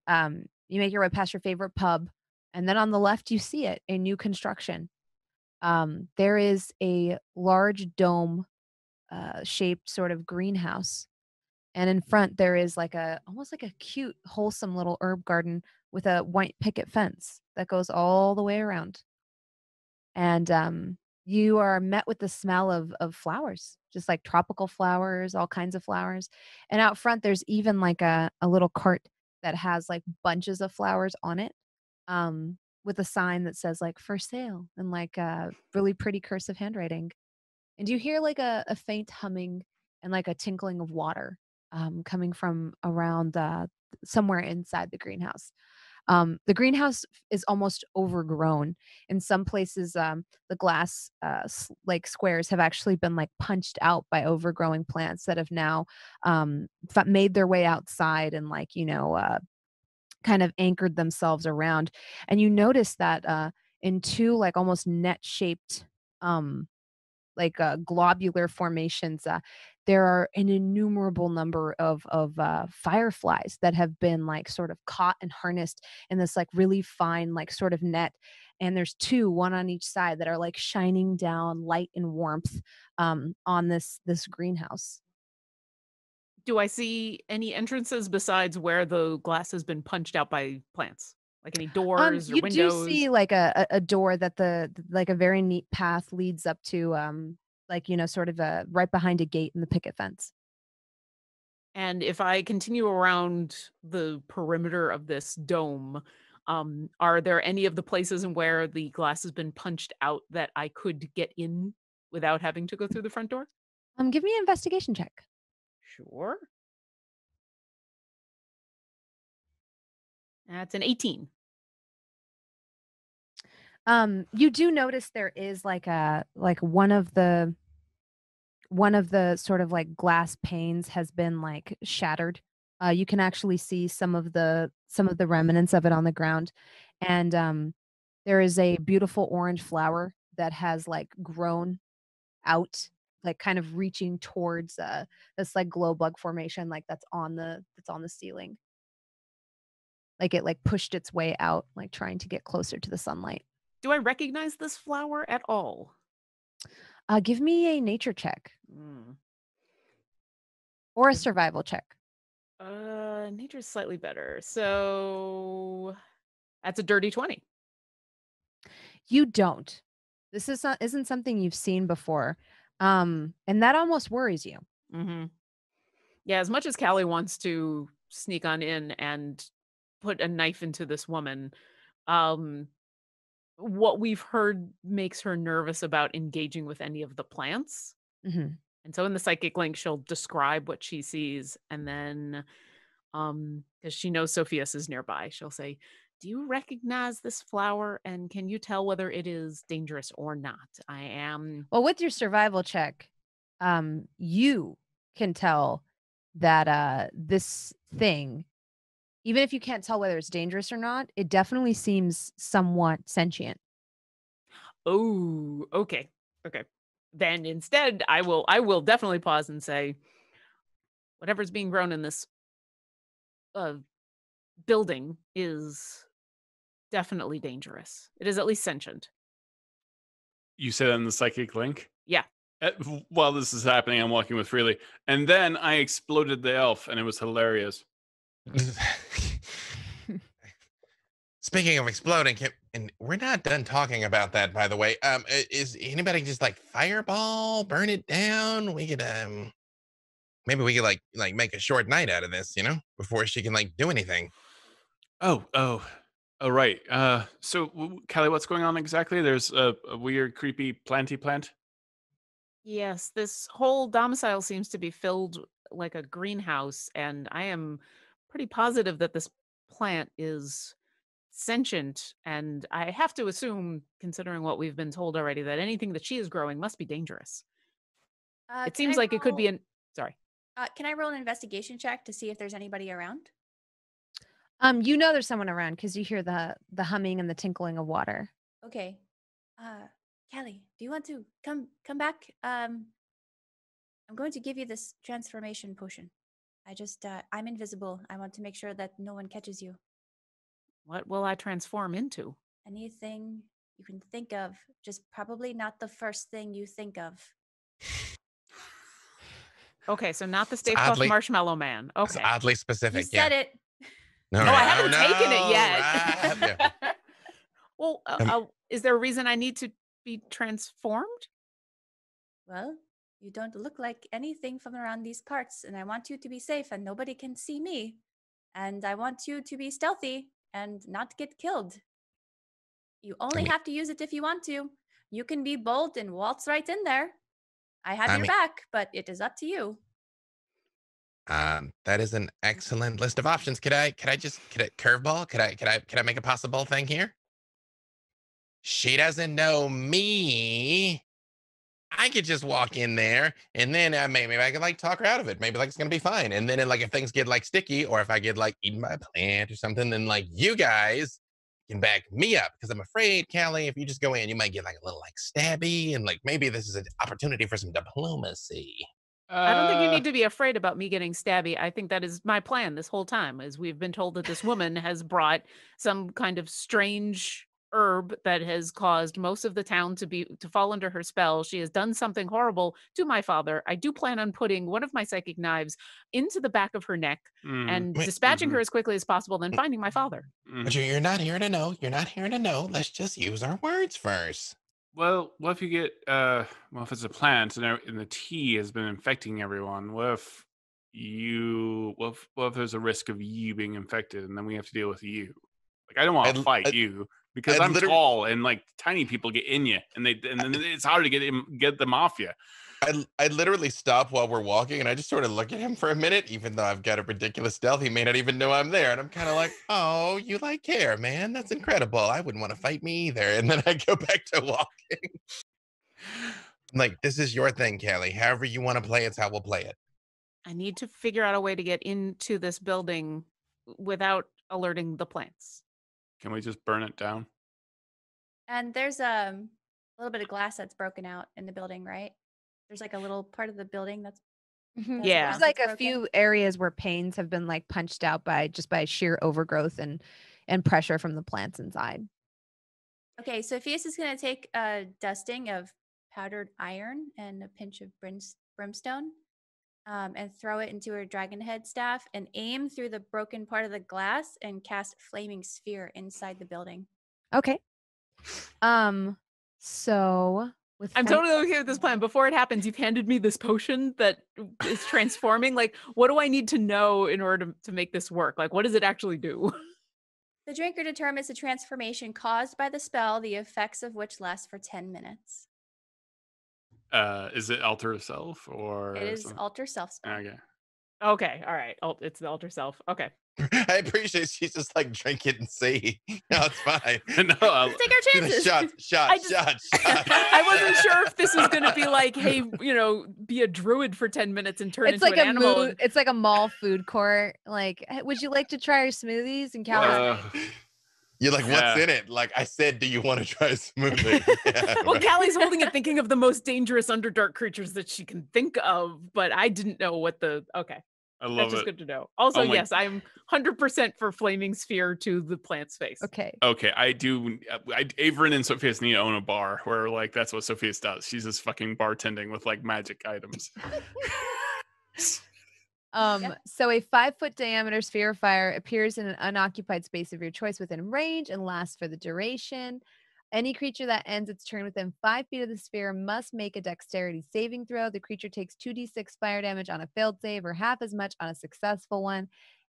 You make your way past your favorite pub, and then on the left you see it, a new construction. There is a large dome shaped sort of greenhouse, and in front there is like almost like a cute, wholesome little herb garden with a white picket fence that goes all the way around. And you are met with the smell of flowers, just like tropical flowers, all kinds of flowers. And out front, there's even like a little cart that has like bunches of flowers on it, with a sign that says like for sale and like really pretty cursive handwriting. And you hear like a faint humming and like a tinkling of water coming from around somewhere inside the greenhouse. The greenhouse is almost overgrown. In some places, the glass like squares have actually been like punched out by overgrowing plants that have now made their way outside and like kind of anchored themselves around. And you notice that in two like almost net shaped globular formations. There are an innumerable number of fireflies that have been like sort of caught and harnessed in this like really fine like sort of net. And there's two, one on each side, that are like shining down light and warmth on this greenhouse. Do I see any entrances besides where the glass has been punched out by plants? Like any doors or You windows? do see like a door that like a very neat path leads up to sort of right behind a gate in the picket fence. And if I continue around the perimeter of this dome, are there any of the places in where the glass has been punched out that I could get in without having to go through the front door? Give me an investigation check. Sure. That's an 18. You do notice there is like one of the sort of like glass panes has been like shattered. You can actually see some of the remnants of it on the ground, and there is a beautiful orange flower that has like grown out, like kind of reaching towards this like glow bug formation, like that's on the ceiling. Like it like pushed its way out, like trying to get closer to the sunlight. Do I recognize this flower at all? Give me a nature check Mm. or a survival check. Nature's slightly better. So that's a dirty 20. You don't. This isn't something you've seen before. And that almost worries you. Mm-hmm. Yeah, as much as Callie wants to sneak on in and put a knife into this woman, what we've heard makes her nervous about engaging with any of the plants. Mm-hmm. And so in the psychic link, she'll describe what she sees, and then because she knows Sofieus is nearby, she'll say, "Do you recognize this flower, and can you tell whether it is dangerous or not?" I am Well, with your survival check, you can tell that this thing, even if you can't tell whether it's dangerous or not, it definitely seems somewhat sentient. Oh, okay. Okay. Then instead, I will definitely pause and say, whatever's being grown in this building is definitely dangerous. It is at least sentient. You said in the psychic link? Yeah. While this is happening, I'm walking with Freely. And then I exploded the elf, and it was hilarious. Speaking of exploding, and we're not done talking about that, by the way. Is anybody just like fireball, burn it down? We could maybe we could like make a short night out of this, before she can like do anything. Oh, right. So, Callie, what's going on exactly? There's a weird, creepy planty plant. Yes, this whole domicile seems to be filled like a greenhouse, and I am pretty positive that this plant is sentient. And I have to assume, considering what we've been told already, that anything that she is growing must be dangerous. It Can I seems like it could be roll- an. Sorry. Can I roll an investigation check to see if there's anybody around? You know there's someone around because you hear the humming and the tinkling of water. Okay. Callie, do you want to come back? I'm going to give you this transformation potion. I'm invisible. I want to make sure that no one catches you. What will I transform into? Anything you can think of, just probably not the first thing you think of. Okay, so not the Stay It's Puft oddly- Marshmallow Man. It's Okay. oddly You specific. said it. No, Oh, I haven't taken it no, yet. yeah. Well, is there a reason I need to be transformed? Well, you don't look like anything from around these parts, and I want you to be safe and nobody can see me. And I want you to be stealthy and not get killed. You only have to use it if you want to. You can be bold and waltz right in there. I have your back, but it is up to you. That is an excellent list of options. Could I curveball? Could I make a possible thing here? She doesn't know me. I could just walk in there, and then maybe I could like talk her out of it. Maybe like it's gonna be fine. And then like if things get like sticky, or if I get like eaten by a plant or something, then like you guys can back me up, because I'm afraid, Callie, if you just go in, you might get like a little like stabby, and like maybe this is an opportunity for some diplomacy. I don't think you need to be afraid about me getting stabby. I think that is my plan this whole time, is we've been told that this woman has brought some kind of strange herb that has caused most of the town to fall under her spell. She has done something horrible to my father. I do plan on putting one of my psychic knives into the back of her neck and dispatching her as quickly as possible, then finding my father. But you're not here to know. You're not here to know. Let's just use our words first. Well, what if you get if it's a plant and the tea has been infecting everyone? What if there's a risk of you being infected, and then we have to deal with you? Like, I don't want to fight you because I'm tall, and like tiny people get in you, and then it's hard to get them off you. I literally stop while we're walking, and I just sort of look at him for a minute. Even though I've got a ridiculous stealth, he may not even know I'm there, and I'm kind of like, "Oh, you like care, man? That's incredible. I wouldn't want to fight me either." And then I go back to walking. Like, this is your thing, Callie. However you want to play it's how we'll play it. I need to figure out a way to get into this building without alerting the plants. Can we just burn it down? And there's a little bit of glass that's broken out in the building, right? There's like a little part of the building that's Yeah. There's like a few areas where panes have been like punched out by sheer overgrowth and pressure from the plants inside. Okay, Sofieus is going to take a dusting of powdered iron and a pinch of brimstone and throw it into her dragon head staff and aim through the broken part of the glass and cast flaming sphere inside the building. Okay. So I'm totally okay with this plan. Before it happens, you've handed me this potion that is transforming. Like, what do I need to know in order to make this work? Like, what does it actually do? The drinker determines the transformation caused by the spell, the effects of which last for 10 minutes. Is it alter self or? It is alter self spell. Okay. All right. It's the alter self. Okay. I appreciate she's just like drink it and see. No, it's fine. Take our chances. Shot. I wasn't sure if this was going to be like, hey, be a druid for 10 minutes and turn into an animal. It's like a mall food court. Like, would you like to try our smoothies? And Callie's you're like, what's in it? Like I said, do you want to try a smoothie? Yeah, well, Callie's holding it, thinking of the most dangerous underdark creatures that she can think of, but I didn't know what okay. I love That's just good to know. Also, yes, I'm 100% for flaming sphere to the plant's face. Okay. I do. Avren and Sofieus need to own a bar where like that's what Sofieus does. She's just fucking bartending with like magic items. So a 5-foot diameter sphere of fire appears in an unoccupied space of your choice within range and lasts for the duration. Any creature that ends its turn within 5 feet of the sphere must make a dexterity saving throw. The creature takes 2d6 fire damage on a failed save or half as much on a successful one.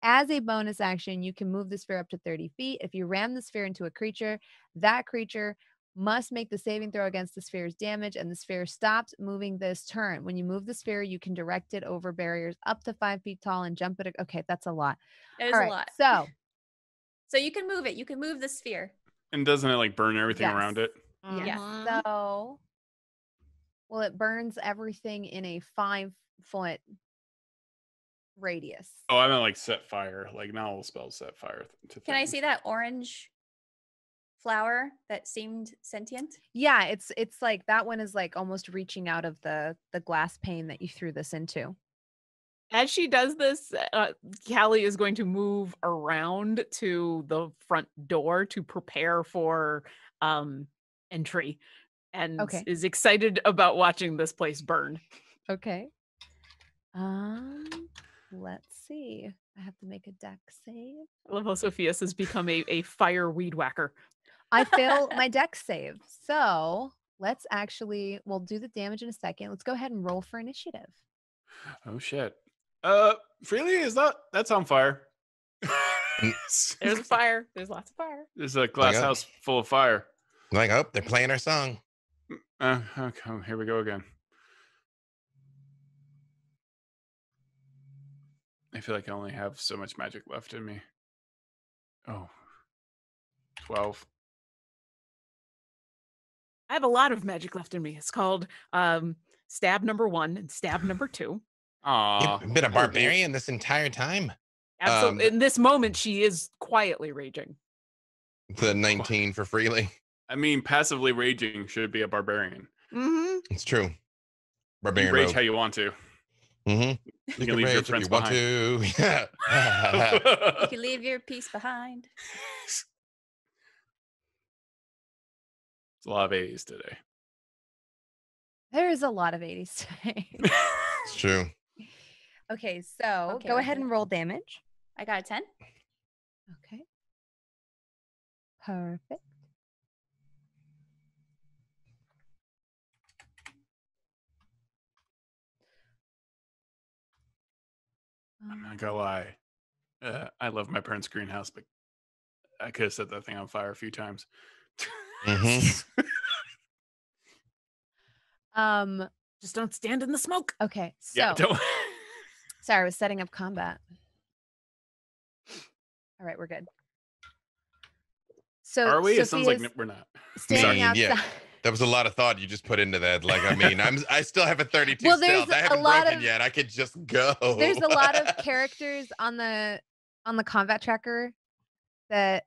As a bonus action, you can move the sphere up to 30 feet. If you ram the sphere into a creature, that creature must make the saving throw against the sphere's damage, and the sphere stops moving this turn. When you move the sphere, you can direct it over barriers up to 5 feet tall and jump it. Okay, that's a lot. It is All a right, lot. So you can move it. You can move the sphere. And doesn't it like burn everything Yes. around it? yes. Mhm. So, well, it burns everything in a 5-foot radius. Oh, I meant like set fire. Like now all spells set fire to Can I things. see that orange flower that seemed sentient? Yeah, it's like that one is like almost reaching out of the glass pane that you threw this into. As she does this, Callie is going to move around to the front door to prepare for entry, and Okay. is excited about watching this place burn. Okay. Let's see. I have to make a dex save. I love how Sofieus has become a fire weed whacker. I fail my dex save. So we'll do the damage in a second. Let's go ahead and roll for initiative. Oh shit. Freely, that's on fire. There's a fire. There's lots of fire. There's a glass up. house full of fire. Like, oh, they're playing our song. Okay, here we go again. I feel like I only have so much magic left in me. Oh. 12. I have a lot of magic left in me. It's called stab number 1 and stab number 2. Aw. You've been a barbarian this entire time. Absolutely. In this moment, she is quietly raging. The 19 for Freely. I mean, passively raging should be a barbarian. Mm-hmm. It's true. You Barbarian rage rogue. how you want to. Mm-hmm. You can leave your rage if friends you want behind. to. Yeah. You can leave your piece behind. It's a lot of 80s today. There is a lot of 80s today. It's true. Okay, so Okay, go right ahead here. and roll damage. I got a 10. Okay. Perfect. I'm not gonna lie. I love my parents' greenhouse, but I could have set that thing on fire a few times. Mm-hmm. Just don't stand in the smoke. Okay, so Yeah, don't. sorry, I was setting up combat. All right, we're good. So Are we? It sounds like Sophia's we're not. standing Sorry, yeah. outside. That was a lot of thought you just put into that. Like, I mean, I still have a 32 Well, there's stealth. I a haven't lot broken of- yet. I could just go. There's a lot of characters on the combat tracker that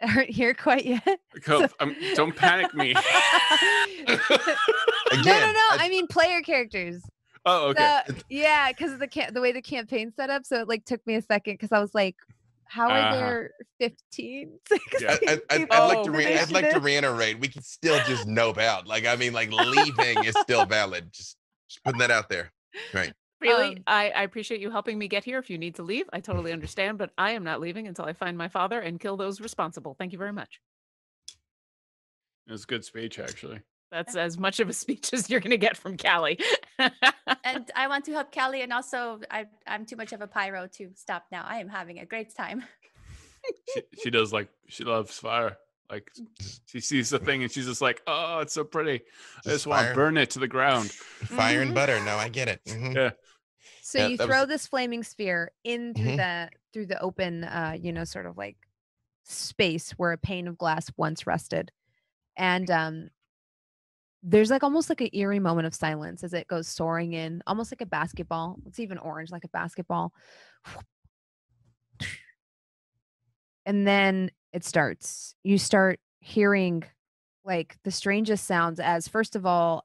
aren't here quite yet. Cope, don't panic me. No. Again, I mean player characters. Oh, okay. So, yeah, because of the way the campaign's set up. So it like took me a second because I was like, how are there 15, 16 Yeah. I'd people like to in I'd like to initiative? reiterate. We can still just nope out. Like, I mean, like leaving is still valid. Just putting that out there. Right. Really, I appreciate you helping me get here. If you need to leave, I totally understand, but I am not leaving until I find my father and kill those responsible. Thank you very much. It was a good speech, actually. That's as much of a speech as you're going to get from Callie. And I want to help Callie, and also I'm too much of a pyro to stop now. I am having a great time. She does she loves fire. Like she sees the thing and she's just like, oh, it's so pretty. I just want to fire. burn it to the ground. Fire and butter. No, I get it. Mhm. Yeah. So Yeah, you that throw was- this flaming sphere in through the open, sort of like space where a pane of glass once rested, and there's like almost like an eerie moment of silence as it goes soaring in, almost like a basketball. It's even orange, like a basketball. And then it starts. You start hearing like the strangest sounds as first of all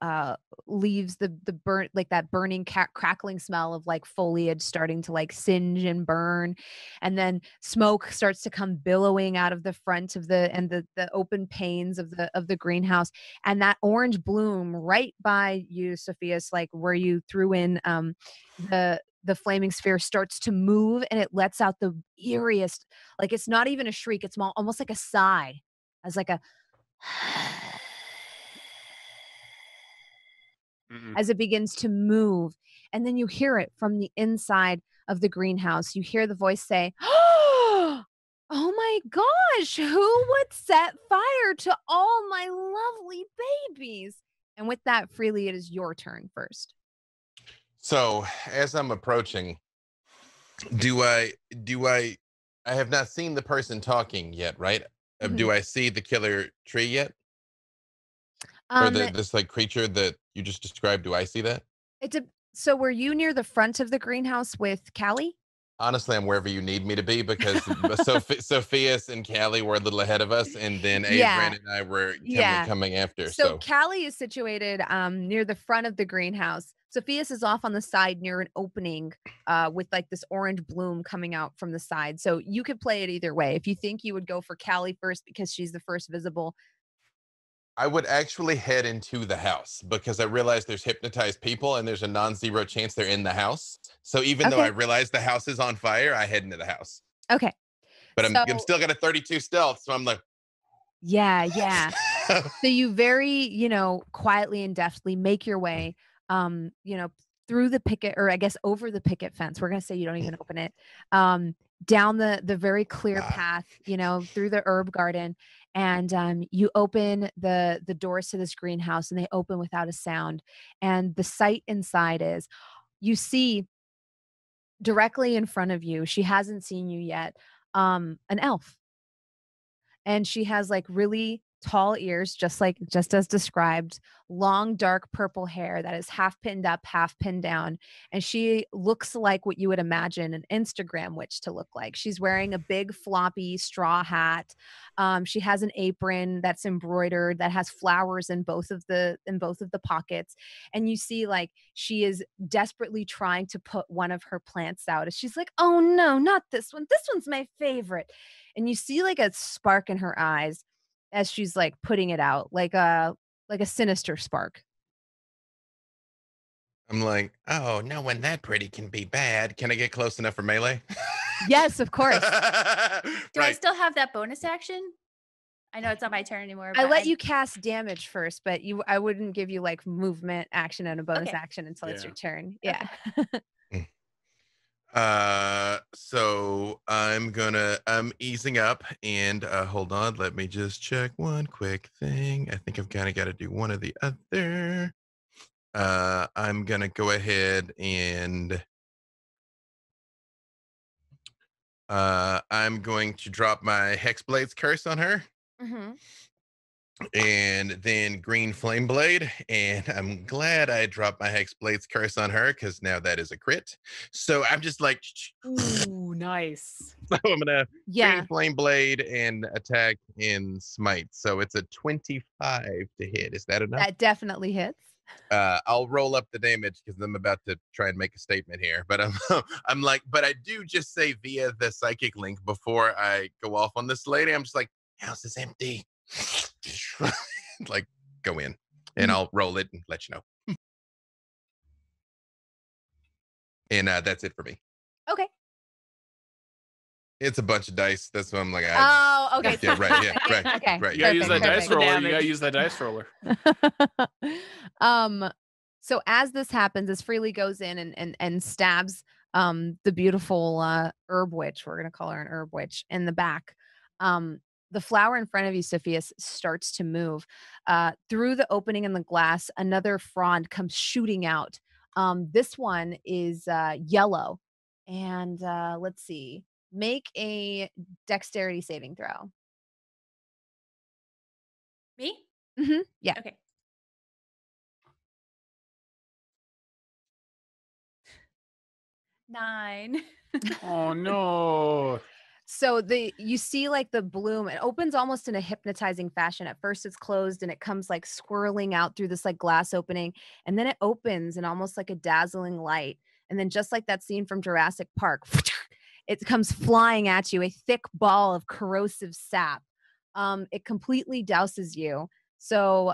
leaves the burnt, like that burning crackling smell of like foliage starting to like singe and burn, and then smoke starts to come billowing out of the front of the open panes of the greenhouse, and that orange bloom right by you, Sofieus, like where you threw in the the flaming sphere starts to move, and it lets out the eeriest, like it's not even a shriek, it's almost like a sigh, as like a as it begins to move. And then you hear it from the inside of the greenhouse. You hear the voice say, "Oh my gosh, who would set fire to all my lovely babies?" And with that, Freely, it is your turn first. So as I'm approaching, do I have not seen the person talking yet, right? Do I see the killer tree yet? Or this like creature that you just described? Do I see that? So were you near the front of the greenhouse with Callie? Honestly, I'm wherever you need me to be because Sofieus and Callie were a little ahead of us, and then Avren and I were coming after. So Callie is situated near the front of the greenhouse. Sofieus is off on the side near an opening with like this orange bloom coming out from the side. So you could play it either way. If you think you would go for Callie first because she's the first visible, I would actually head into the house because I realize there's hypnotized people and there's a non-zero chance they're in the house. So even though I realize the house is on fire, I head into the house. Okay. But I'm still got a 32 stealth, so I'm like, yeah. So you very, quietly and deftly make your way, through the picket, or I guess over the picket fence. We're going to say you don't even open it, down the very clear path, through the herb garden. And you open the doors to this greenhouse, and they open without a sound. And the sight inside is, you see directly in front of you, she hasn't seen you yet, an elf. And she has like really tall ears, just as described, long, dark purple hair that is half pinned up, half pinned down. And she looks like what you would imagine an Instagram witch to look like. She's wearing a big floppy straw hat. She has an apron that's embroidered that has flowers in both of the pockets. And you see like she is desperately trying to put one of her plants out. And she's like, "Oh no, not this one. This one's my favorite." And you see like a spark in her eyes as she's like putting it out, like a sinister spark. I'm like, "Oh, no one that pretty can be bad. Can I get close enough for melee?" Yes, of course. Do I still have that bonus action? I know it's not my turn anymore. I let you cast damage first, but I wouldn't give you like movement action and a bonus action until it's your turn. Yeah. So I'm easing up, and hold on, let me just check one quick thing. I think I've kind of got to do one or the other. I'm gonna go ahead and I'm going to drop my Hexblade's curse on her. And then Green Flame Blade, and I'm glad I dropped my Hexblade's curse on her because now that is a crit. So I'm just like, ooh, nice. So I'm gonna Green Flame Blade and attack in Smite. So it's a 25 to hit. Is that enough? That definitely hits. I'll roll up the damage because I'm about to try and make a statement here. But I'm like, but I do just say via the psychic link before I go off on this lady. I'm just like, house is empty. Like, go in, and I'll roll it and let you know. And that's it for me. Okay. It's a bunch of dice. That's what I'm like. Okay. Yeah, right. Yeah, right. Okay. Right. You gotta use that dice roller. You gotta use that dice roller. So as this happens, as Freely goes in and stabs the beautiful herb witch, we're gonna call her an herb witch, in the back. The flower in front of you, Sofieus, starts to move. Through the opening in the glass, another frond comes shooting out. This one is yellow. And let's see. Make a dexterity saving throw. Me? Mm-hmm. Yeah. Okay. Nine. Oh no. So you see like the bloom, it opens almost in a hypnotizing fashion. At first it's closed and it comes like swirling out through this like glass opening, and then it opens in almost like a dazzling light. And then just like that scene from Jurassic Park, it comes flying at you, a thick ball of corrosive sap. It completely douses you. So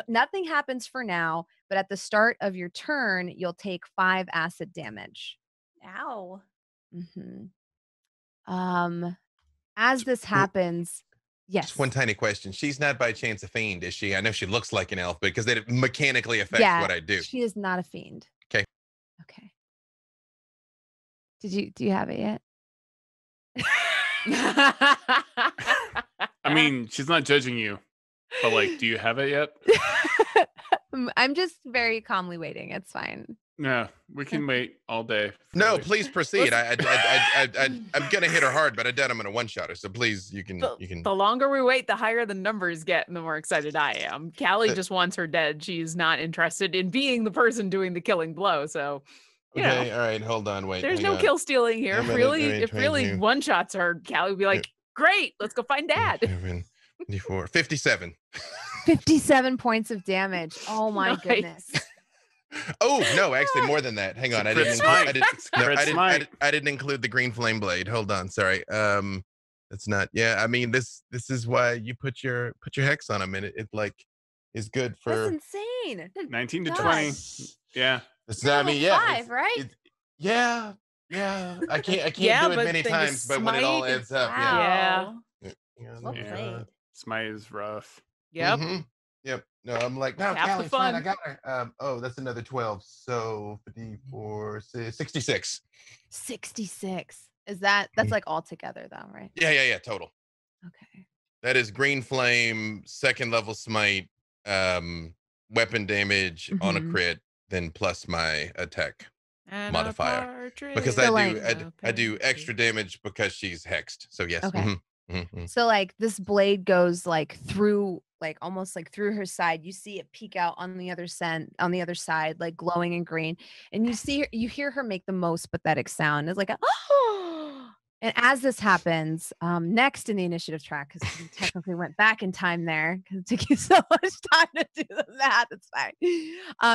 nothing happens for now, but at the start of your turn, you'll take 5 acid damage. Ow. As this happens, yes. Just one tiny question. She's not by chance a fiend, is she? I know she looks like an elf, because that mechanically affects what I do. She is not a fiend. Okay. Okay. Do you have it yet? I mean, she's not judging you, but like, do you have it yet? I'm just very calmly waiting. It's fine. No, we can wait all day. No, please proceed. I'm gonna hit her hard, but I doubt I'm gonna one-shot her. So please, you can. The longer we wait, the higher the numbers get, and the more excited I am. Callie just wants her dead. She's not interested in being the person doing the killing blow. So, okay, all right, hold on, wait. There's no kill stealing here. If really one shots her, Callie would be like, "Great, let's go find Dad." 54, 57. 57 points of damage. Oh my goodness. Oh no, actually more than that. Hang on, I didn't include the green flame blade. Hold on, sorry. It's not. Yeah, I mean this is why you put your hex on them, and it like is good for. That's insane. 19 to 20. Yeah. I mean, yeah. 5, right? Yeah. I can't do it many times, but when it all adds up, Wow. Well played. Smite is rough. Yep. Yep. No, I'm like, no, Half the Callie's fine. fun. I got her. Oh, that's another 12. So 54, 66. 66. That's like all together though, right? Yeah. Total. Okay. That is green flame, 2nd level smite, weapon damage on a crit, then plus my attack modifier. Because I do extra damage because she's hexed. So yes. Okay. So like this blade goes like through, like almost like through her side. You see it peek out on the other side, like glowing in green, and you hear her make the most pathetic sound. It's like a oh. And as this happens, next in the initiative track, because we technically went back in time there because it took you so much time to do the math. It's fine.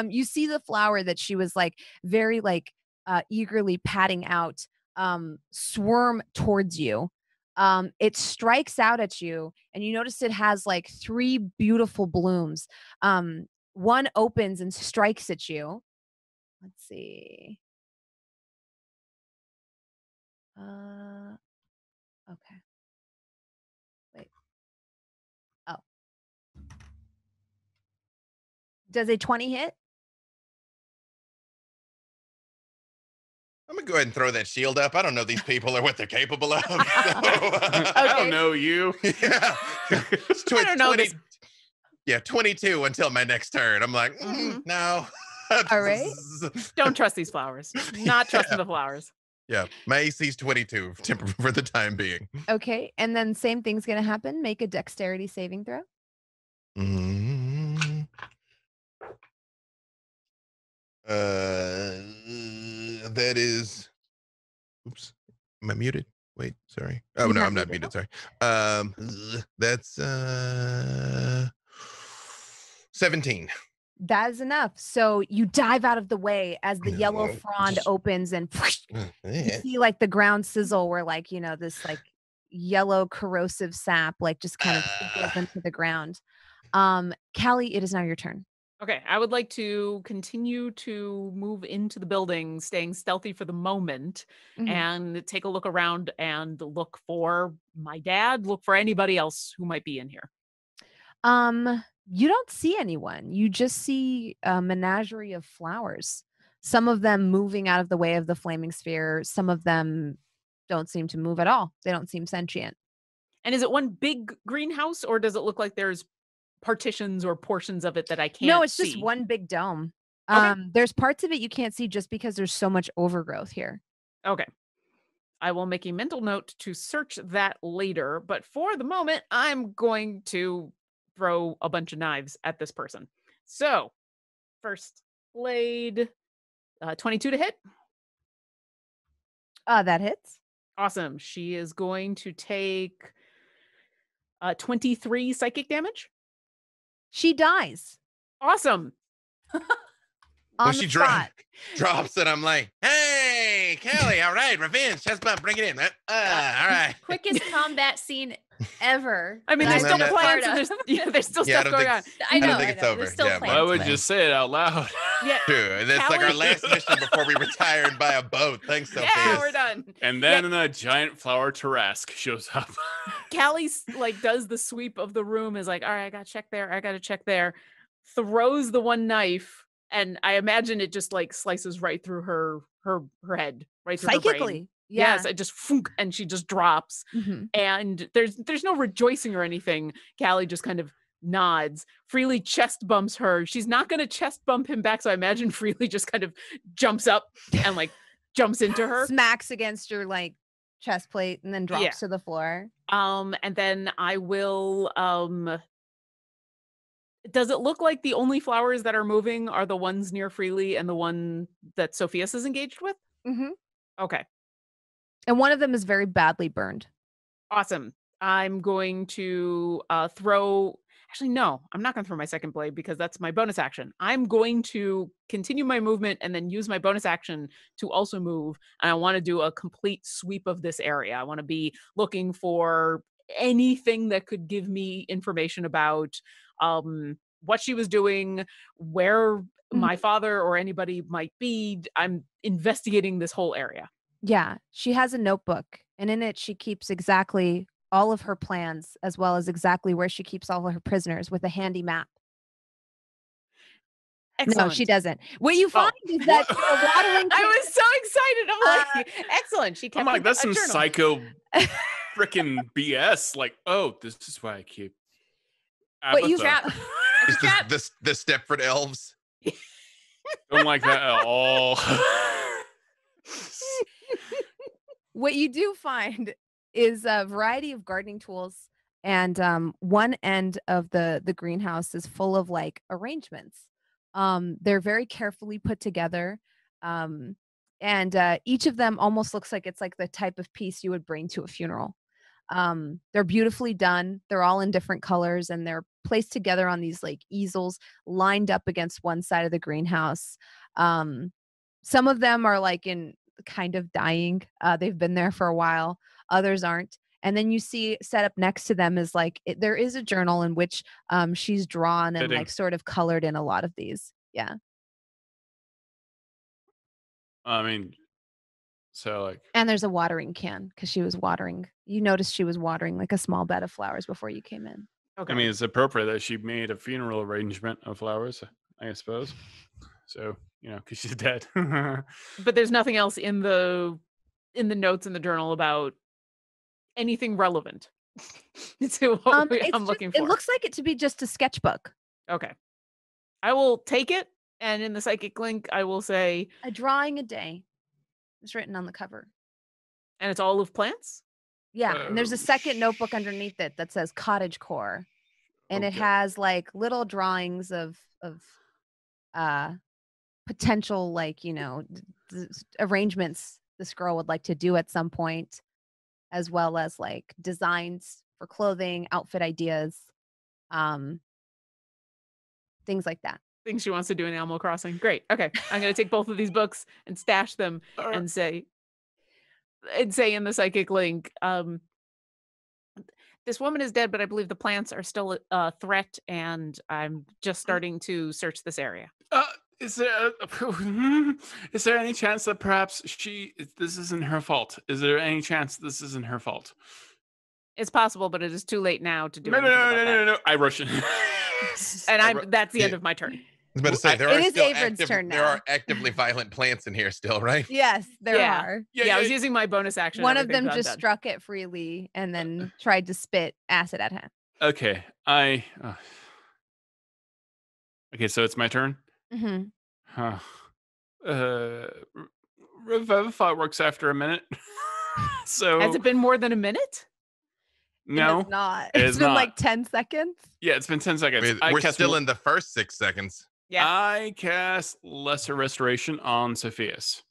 You see the flower that she was like very like eagerly patting out swarm towards you. It strikes out at you, and you notice it has like 3 beautiful blooms. One opens and strikes at you. Let's see. Okay. Wait. Oh. Does a 20 hit? I'm gonna go ahead and throw that shield up. I don't know these people or what they're capable of. So, I don't know you. Yeah. I don't know this. Yeah, 22 until my next turn. I'm like, no. All right. Don't trust these flowers. Not trusting the flowers. Yeah, my AC's 22 for the time being. Okay, and then same thing's gonna happen. Make a dexterity saving throw. That is. Oops, am I muted? Wait, sorry. Oh no, I'm not muted. Sorry. That's 17. That is enough. So you dive out of the way as the yellow frond opens, and you see like the ground sizzle where like, this like yellow corrosive sap like just kind of goes into the ground. Callie, it is now your turn. Okay, I would like to continue to move into the building, staying stealthy for the moment, and take a look around and look for my dad, look for anybody else who might be in here. You don't see anyone. You just see a menagerie of flowers. Some of them moving out of the way of the flaming sphere. Some of them don't seem to move at all. They don't seem sentient. And is it one big greenhouse, or does it look like there's partitions or portions of it that I can't see? No, it's just one big dome. Okay. There's parts of it you can't see just because there's so much overgrowth here. Okay. I will make a mental note to search that later, but for the moment, I'm going to throw a bunch of knives at this person. So, first blade, 22 to hit. That hits. Awesome. She is going to take 23 psychic damage. She dies. Awesome. On Well, the she spot. drops and I'm like, hey, Kelly, all right, revenge, chest bump, bring it in. All right. Quickest combat scene ever. I mean, that there's I've still been a part plans and of. there's still Yeah, stuff going on. I know. think it's over. There's still Yeah, plans. Why would but- you say it out loud? Yeah. True. And it's like our Kelly- last mission before we retire and buy a boat. Thanks, Sofieus. Yeah, we're done. And then a giant flower Tarrasque shows up. Callie like does the sweep of the room, is like, all right, I gotta check there, I gotta check there, throws the one knife, and I imagine it just like slices right through her head, right through her brain. Psychically. Yeah. Yes, it just funk, and she just drops. Mhm. And there's no rejoicing or anything. Callie just kind of nods. Freely chest bumps her. She's not gonna chest bump him back, so I imagine Freely just kind of jumps up and like jumps into her. Smacks against your like chest plate and then drops Yeah. to the floor. And then I will does it look like the only flowers that are moving are the ones near Freely and the one that Sofieus is engaged with? Mm-hmm. Okay. And one of them is very badly burned. Awesome. I'm going to throw. Actually, no, I'm not going to throw my second blade because that's my bonus action. I'm going to continue my movement and then use my bonus action to also move. And I want to do a complete sweep of this area. I want to be looking for anything that could give me information about what she was doing, where my father or anybody might be. I'm investigating this whole area. Yeah. She has a notebook, and in it she keeps exactly all of her plans, as well as exactly where she keeps all of her prisoners, with a handy map. Excellent. No, she doesn't. What you find is that a watering I was so excited. I'm like, excellent. She kept I'm like, that's a some journal. psycho freaking BS. Like, oh, this is why I keep. What you Abatha. Is the Stepford elves? Don't like that at all. What you do find is a variety of gardening tools, and one end of the greenhouse is full of like arrangements. They're very carefully put together, and each of them almost looks like it's like the type of piece you would bring to a funeral. They're beautifully done. They're all in different colors, and they're placed together on these like easels lined up against one side of the greenhouse. Some of them are like in kind of dying. They've been there for a while. Others aren't. And then you see set up next to them is like there is a journal in which she's drawn and Fitting. like sort of colored in a lot of these. Yeah. I mean, so like, And there's a watering can because she was watering. You noticed she was watering like a small bed of flowers before you came in. Okay. I mean, it's appropriate that she made a funeral arrangement of flowers, I suppose. So, because she's dead. But there's nothing else in the notes in the journal about anything relevant to what I'm looking for. It looks like it to be just a sketchbook. Okay. I will take it, and in the psychic link, I will say, A drawing a day is written on the cover. and it's all of plants? Yeah, and there's a Oh, second notebook underneath it that says cottage core, and it Okay. has like little drawings of potential like arrangements this girl would like to do at some point, as well as like designs for clothing, outfit ideas, things like that. Things she wants to do in Animal Crossing. Great. Okay. I'm going to take both of these books and stash them and say in the psychic link, this woman is dead, but I believe the plants are still a threat, and I'm just starting to search this area. Is there any chance that perhaps this isn't her fault? Is there any chance this isn't her fault? It's possible, but it is too late now to do No. anything about that. No. I rush in. And that's the end of my turn. I was about to say, there It are is still Avren's turn there now. are actively violent plants in here still, right? Yes, there Yeah. are. Yeah, I was using my bonus action. One of them everything's just undone. struck it freely and then tried to spit acid at him. Okay, okay, so it's my turn. Mm-hmm. Huh. Revivify works after a minute. So Has it been more than a minute? no, It's not. it It's is been not. like 10 seconds. Yeah, it's been 10 seconds. We're still in the first 6 seconds. Yeah. I cast Lesser Restoration on Sofieus.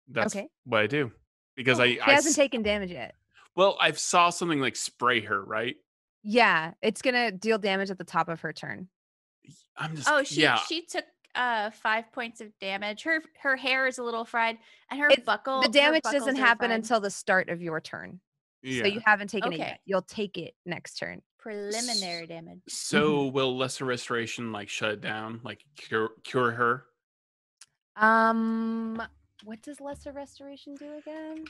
That's Okay. what I do because She hasn't taken damage yet. well, I saw something like spray her, right? Yeah, it's gonna deal damage at the top of her turn. I'm just Oh, yeah. she took 5 points of damage. Her hair is a little fried, and her The buckles doesn't are happen fried. until the start of your turn. Yeah. So you haven't taken it Okay. yet. You'll take it next turn. Preliminary damage. So will lesser restoration like shut it down, like cure her? What does lesser restoration do again?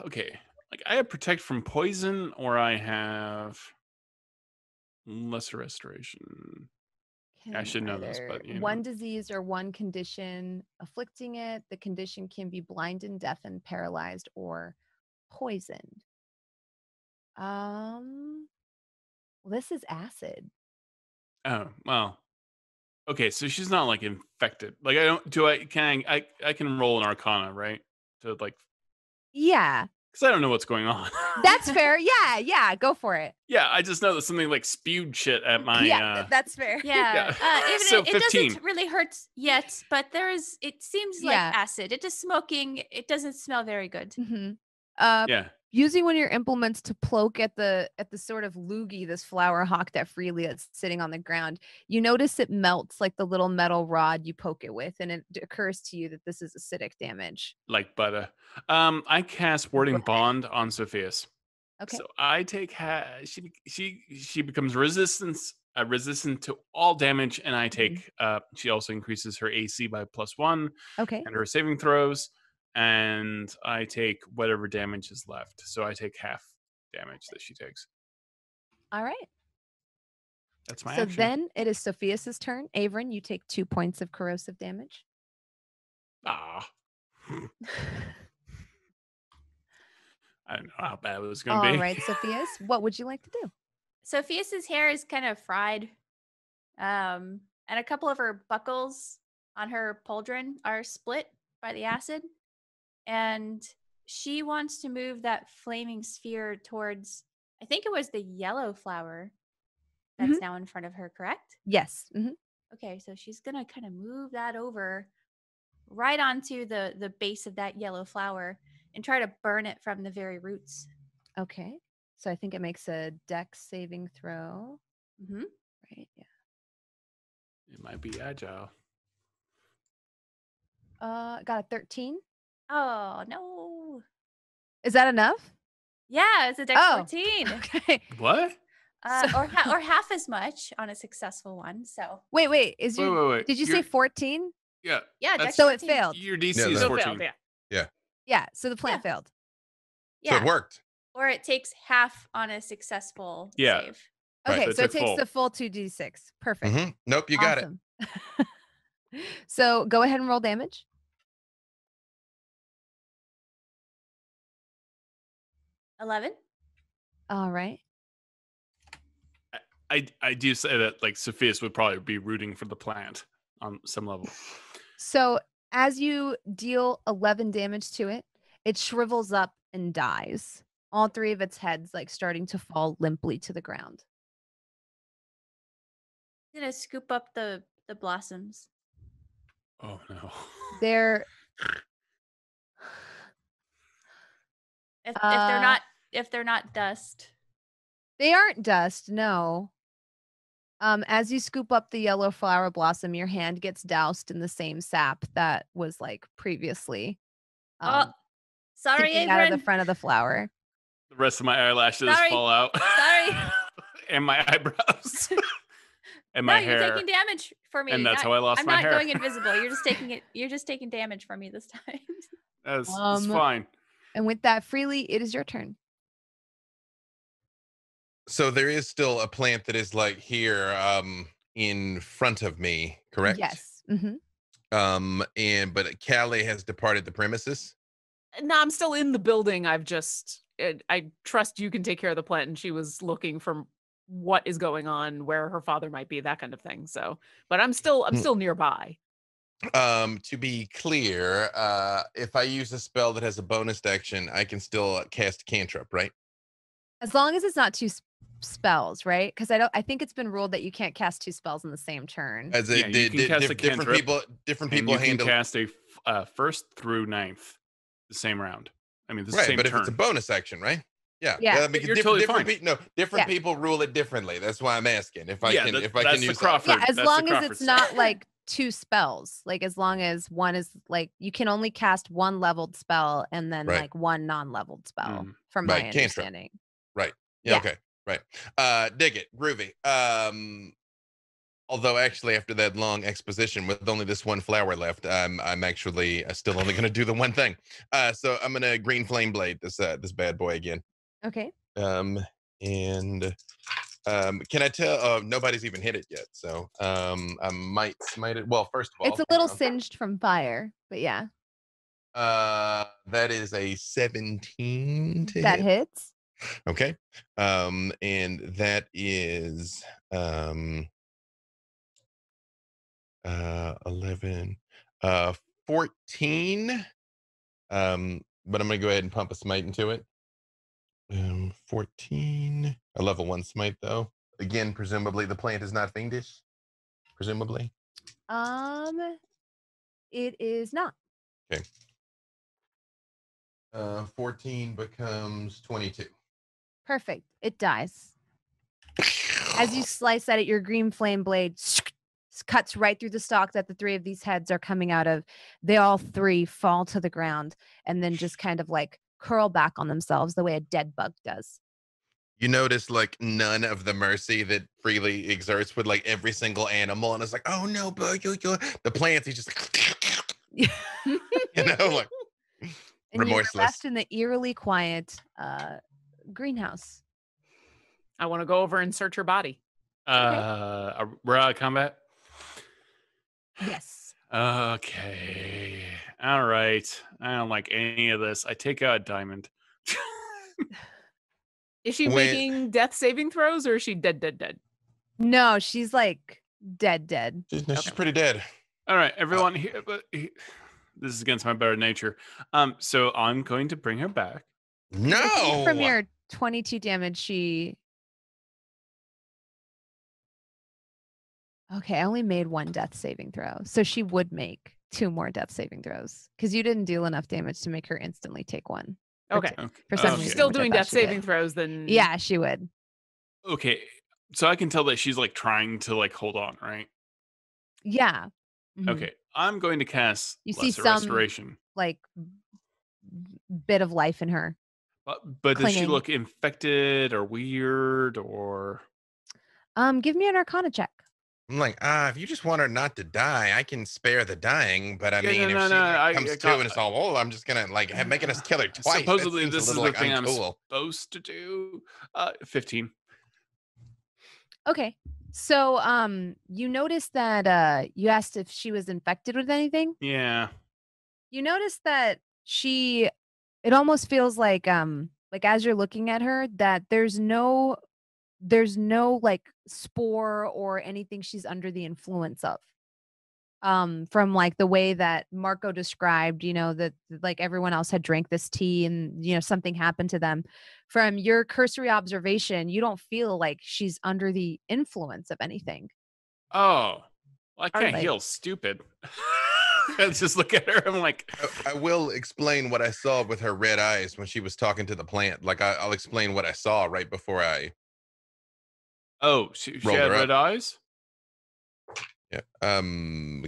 Okay. Like I have protect from poison, or I have lesser restoration. I should know this, but one disease or one condition afflicting it. The condition can be blinded, deafened, paralyzed, or poisoned. Well, this is acid. Oh well. Okay, so she's not like infected. Like I can roll an Arcana, right? To like, Yeah, because I don't know what's going on. that's fair. Yeah, go for it. Yeah, I just know that something like spewed shit at my. Yeah, that's fair. Yeah. Even So it 15. doesn't really hurt yet, but it seems like acid. It is smoking. It doesn't smell very good. Yeah. Using one of your implements to poke at the sort of loogie, this flower hawked at freely that's sitting on the ground, you notice it melts like the little metal rod you poke it with, and it occurs to you that this is acidic damage. Like butter. I cast Warding Bond on Sofieus. Okay. So I take she becomes resistant to all damage, and I take she also increases her AC by +1. Okay. And her saving throws, and I take whatever damage is left. So I take half damage that she takes. All right. That's my so action. Then it is Sophia's turn. Avren, you take 2 points of corrosive damage. I don't know how bad it was going to be. All right, Sophia's, what would you like to do? Sophia's hair is kind of fried, and a couple of her buckles on her pauldron are split by the acid, and she wants to move that flaming sphere towards, I think it was the yellow flower that's now in front of her, correct? Yes. Okay, so she's gonna kind of move that over right onto the base of that yellow flower and try to burn it from the very roots. Okay. So I think it makes a dex saving throw. Right, yeah. It might be agile. Got a 13. Oh, no. Is that enough? Yeah, it's a dex 14. Okay. What? Or half as much on a successful one. So Wait. Wait. Did you say 14? Yeah. Yeah, dex so 14. it failed. Your DC Yeah, is that 14. Failed, Yeah, so the plant failed. Yeah. So it worked. Or it takes half on a successful Yeah. save. Okay, Right, so it took takes full. the full 2d6. Perfect. Nope, you got it. Awesome. So go ahead and roll damage. $11. All right. I do say that like Sophia's would probably be rooting for the plant on some level. So as you deal 11 damage to it, it shrivels up and dies. All 3 of its heads like starting to fall limply to the ground. I'm gonna scoop up the blossoms. Oh no. They're if they're not dust. They aren't dust, no. As you scoop up the yellow flower blossom, your hand gets doused in the same sap that was like previously. Sorry, sticking out of the Avren. front of the flower. The rest of my eyelashes Sorry. fall out. Sorry. And my eyebrows. And my hair. You're taking damage for me. And that's how I lost my hair. I'm not going invisible. You're just taking damage from me this time. That's fine. And with that, freely, it is your turn. So there is still a plant that is like here in front of me, correct? Yes. But Callie has departed the premises. No, I'm still in the building. I trust you can take care of the plant, and she was looking for what is going on, where her father might be, that kind of thing. So, but I'm still nearby. To be clear, if I use a spell that has a bonus action, I can still cast cantrip, right? As long as it's not 2 spells, right? Because I think it's been ruled that you can't cast 2 spells in the same turn. As Yeah, you can cast a different cantrip, people And you can handle cast a first through 9th the same round. I mean, the right, same but turn. if it's a bonus action, right? Yeah. Yeah. You're totally fine. Different people rule it differently. That's why I'm asking if I can use Crawford. Yeah, as That's long the as Crawford it's not like 2 spells. Like as long as one is like you can only cast 1 leveled spell and then Right. like 1 non-leveled spell, from Right, my cantrip. understanding. Right. Yeah, Yeah. okay. Right. Dig it. Groovy. Although actually after that long exposition with only this one flower left, I'm actually still only going to do the one thing. So I'm going to green flame blade this bad boy again. Okay. And can I tell nobody's even hit it yet, so I might smite it. Well, first of all, It's a little singed from fire, but yeah. That is a 17 to That hit. hits. Okay. And that is 11 14. But I'm gonna go ahead and pump a smite into it. 14. A level 1 smite though. Again, presumably the plant is not fiendish. Presumably. It is not. Okay. 14 becomes 22. Perfect. It dies. As you slice at it, your green flame blade cuts right through the stalk that the 3 of these heads are coming out of. They all 3 fall to the ground and then just kind of like curl back on themselves the way a dead bug does. You notice like none of the mercy that Freely exerts with like every single animal, and it's like, oh no, bug, the plants, he's just you know, like and you're remorseless. left in the eerily quiet greenhouse. I want to go over and search her body. We're out of combat? Yes. Okay. All right. I don't like any of this. I take out a diamond. Is she making death saving throws, or is she dead? No, she's like dead. She's pretty dead. All right, everyone here. This is against my better nature. So I'm going to bring her back. No. I think from your 22 damage, she. Okay, I only made 1 death saving throw, so she would make 2 more death saving throws because you didn't deal enough damage to make her instantly take 1. Okay. For some She's reason, still which I doing thought death she did. saving throws, then Yeah, she would. Okay, so I can tell that she's like trying to like hold on, right? Yeah. Mhm. Okay, I'm going to cast You see Lesser some Restoration. like bit of life in her. But does she clinging. look infected or weird or? Give me an Arcana check. I'm like, if you just want her not to die, I can spare the dying. But I Yeah, mean, no, if no, she no, like, comes to and it's all, oh, I'm just gonna like making us kill her twice. Supposedly, that this seems is a the little thing like I'm uncool. supposed to do. 15. Okay. So you noticed that you asked if she was infected with anything. Yeah. You noticed that it almost feels like as you're looking at her that there's no like spore or anything she's under the influence of. From like the way that Marco described, that like everyone else had drank this tea and something happened to them. From your cursory observation, you don't feel like she's under the influence of anything. Oh, well, I can't like- heal stupid. Let's just look at her. I'm like, I will explain what I saw with her red eyes when she was talking to the plant. Like I'll explain what I saw right before I. Oh, she Rolled had her red eyes? Yeah.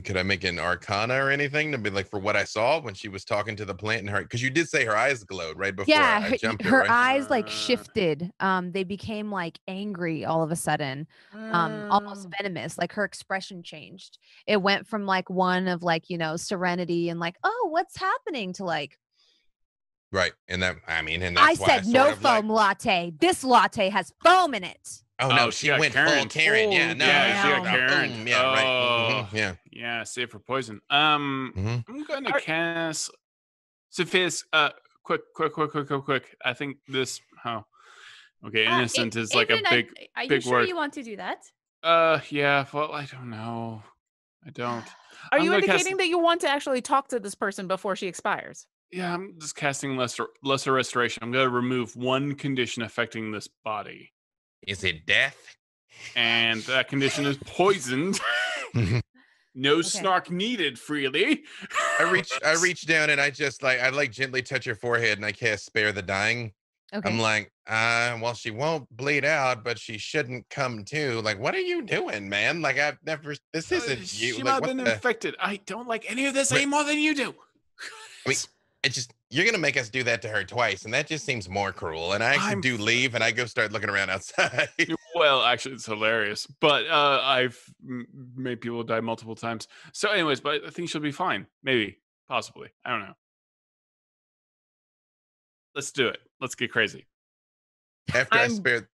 Could I make an Arcana or anything to be like for what I saw when she was talking to the plant and her? Because you did say her eyes glowed right before I jumped her right? eyes like shifted. They became like angry all of a sudden, almost venomous. Like her expression changed. It went from like one of like serenity and like, oh, what's happening, to like, Right. And that's I why said no foam latte. This latte has foam in it. Oh no, she she got went Karen. full Karen. Yeah, Oh, no, Yeah, she got damn. Karen. Yeah, right. Oh, Yeah. Yeah, save for poison. Mhm. I'm going to cast Sofieus. Quick. I think this. Oh, okay. Innocent is like a big. Are you big sure word. you want to do that? Yeah. Well, I don't know. I don't. Are I'm you gonna indicating cast- that you want to actually talk to this person before she expires? Yeah, I'm just casting lesser restoration. I'm going to remove one condition affecting this body, Is it death? and that condition is poisoned. No snark needed, Freely. I reach down and I just I gently touch her forehead and I cast spare the dying. Okay. I'm like, well, she won't bleed out, but she shouldn't come to. Like, what are you doing, man? Like, I've never, this isn't you. She Like, might have what been the, infected. I don't like any of this but, any more than you do. I mean, it just, you're going to make us do that to her twice. And that just seems more cruel. And I actually I'm do leave and I go start looking around outside. Well, actually, it's hilarious. But I've made people die multiple times. So, anyways, but I think she'll be fine. Maybe, possibly. I don't know. Let's do it. Let's get crazy. After I I'm- spared,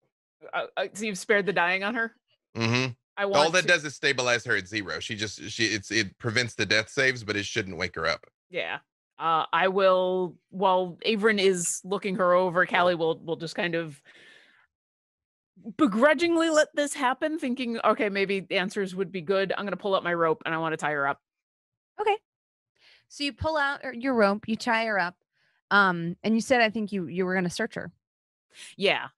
So you've spared the dying on her. mm-hmm. I want. All that does is stabilize her at 0. It prevents the death saves, but it shouldn't wake her up. Yeah. I will. While Avren is looking her over, Callie will just kind of begrudgingly let this happen, thinking, okay, maybe the answers would be good. I'm gonna pull up my rope and I want to tie her up. Okay. So you pull out your rope, you tie her up, and you said I think you were gonna search her. Yeah,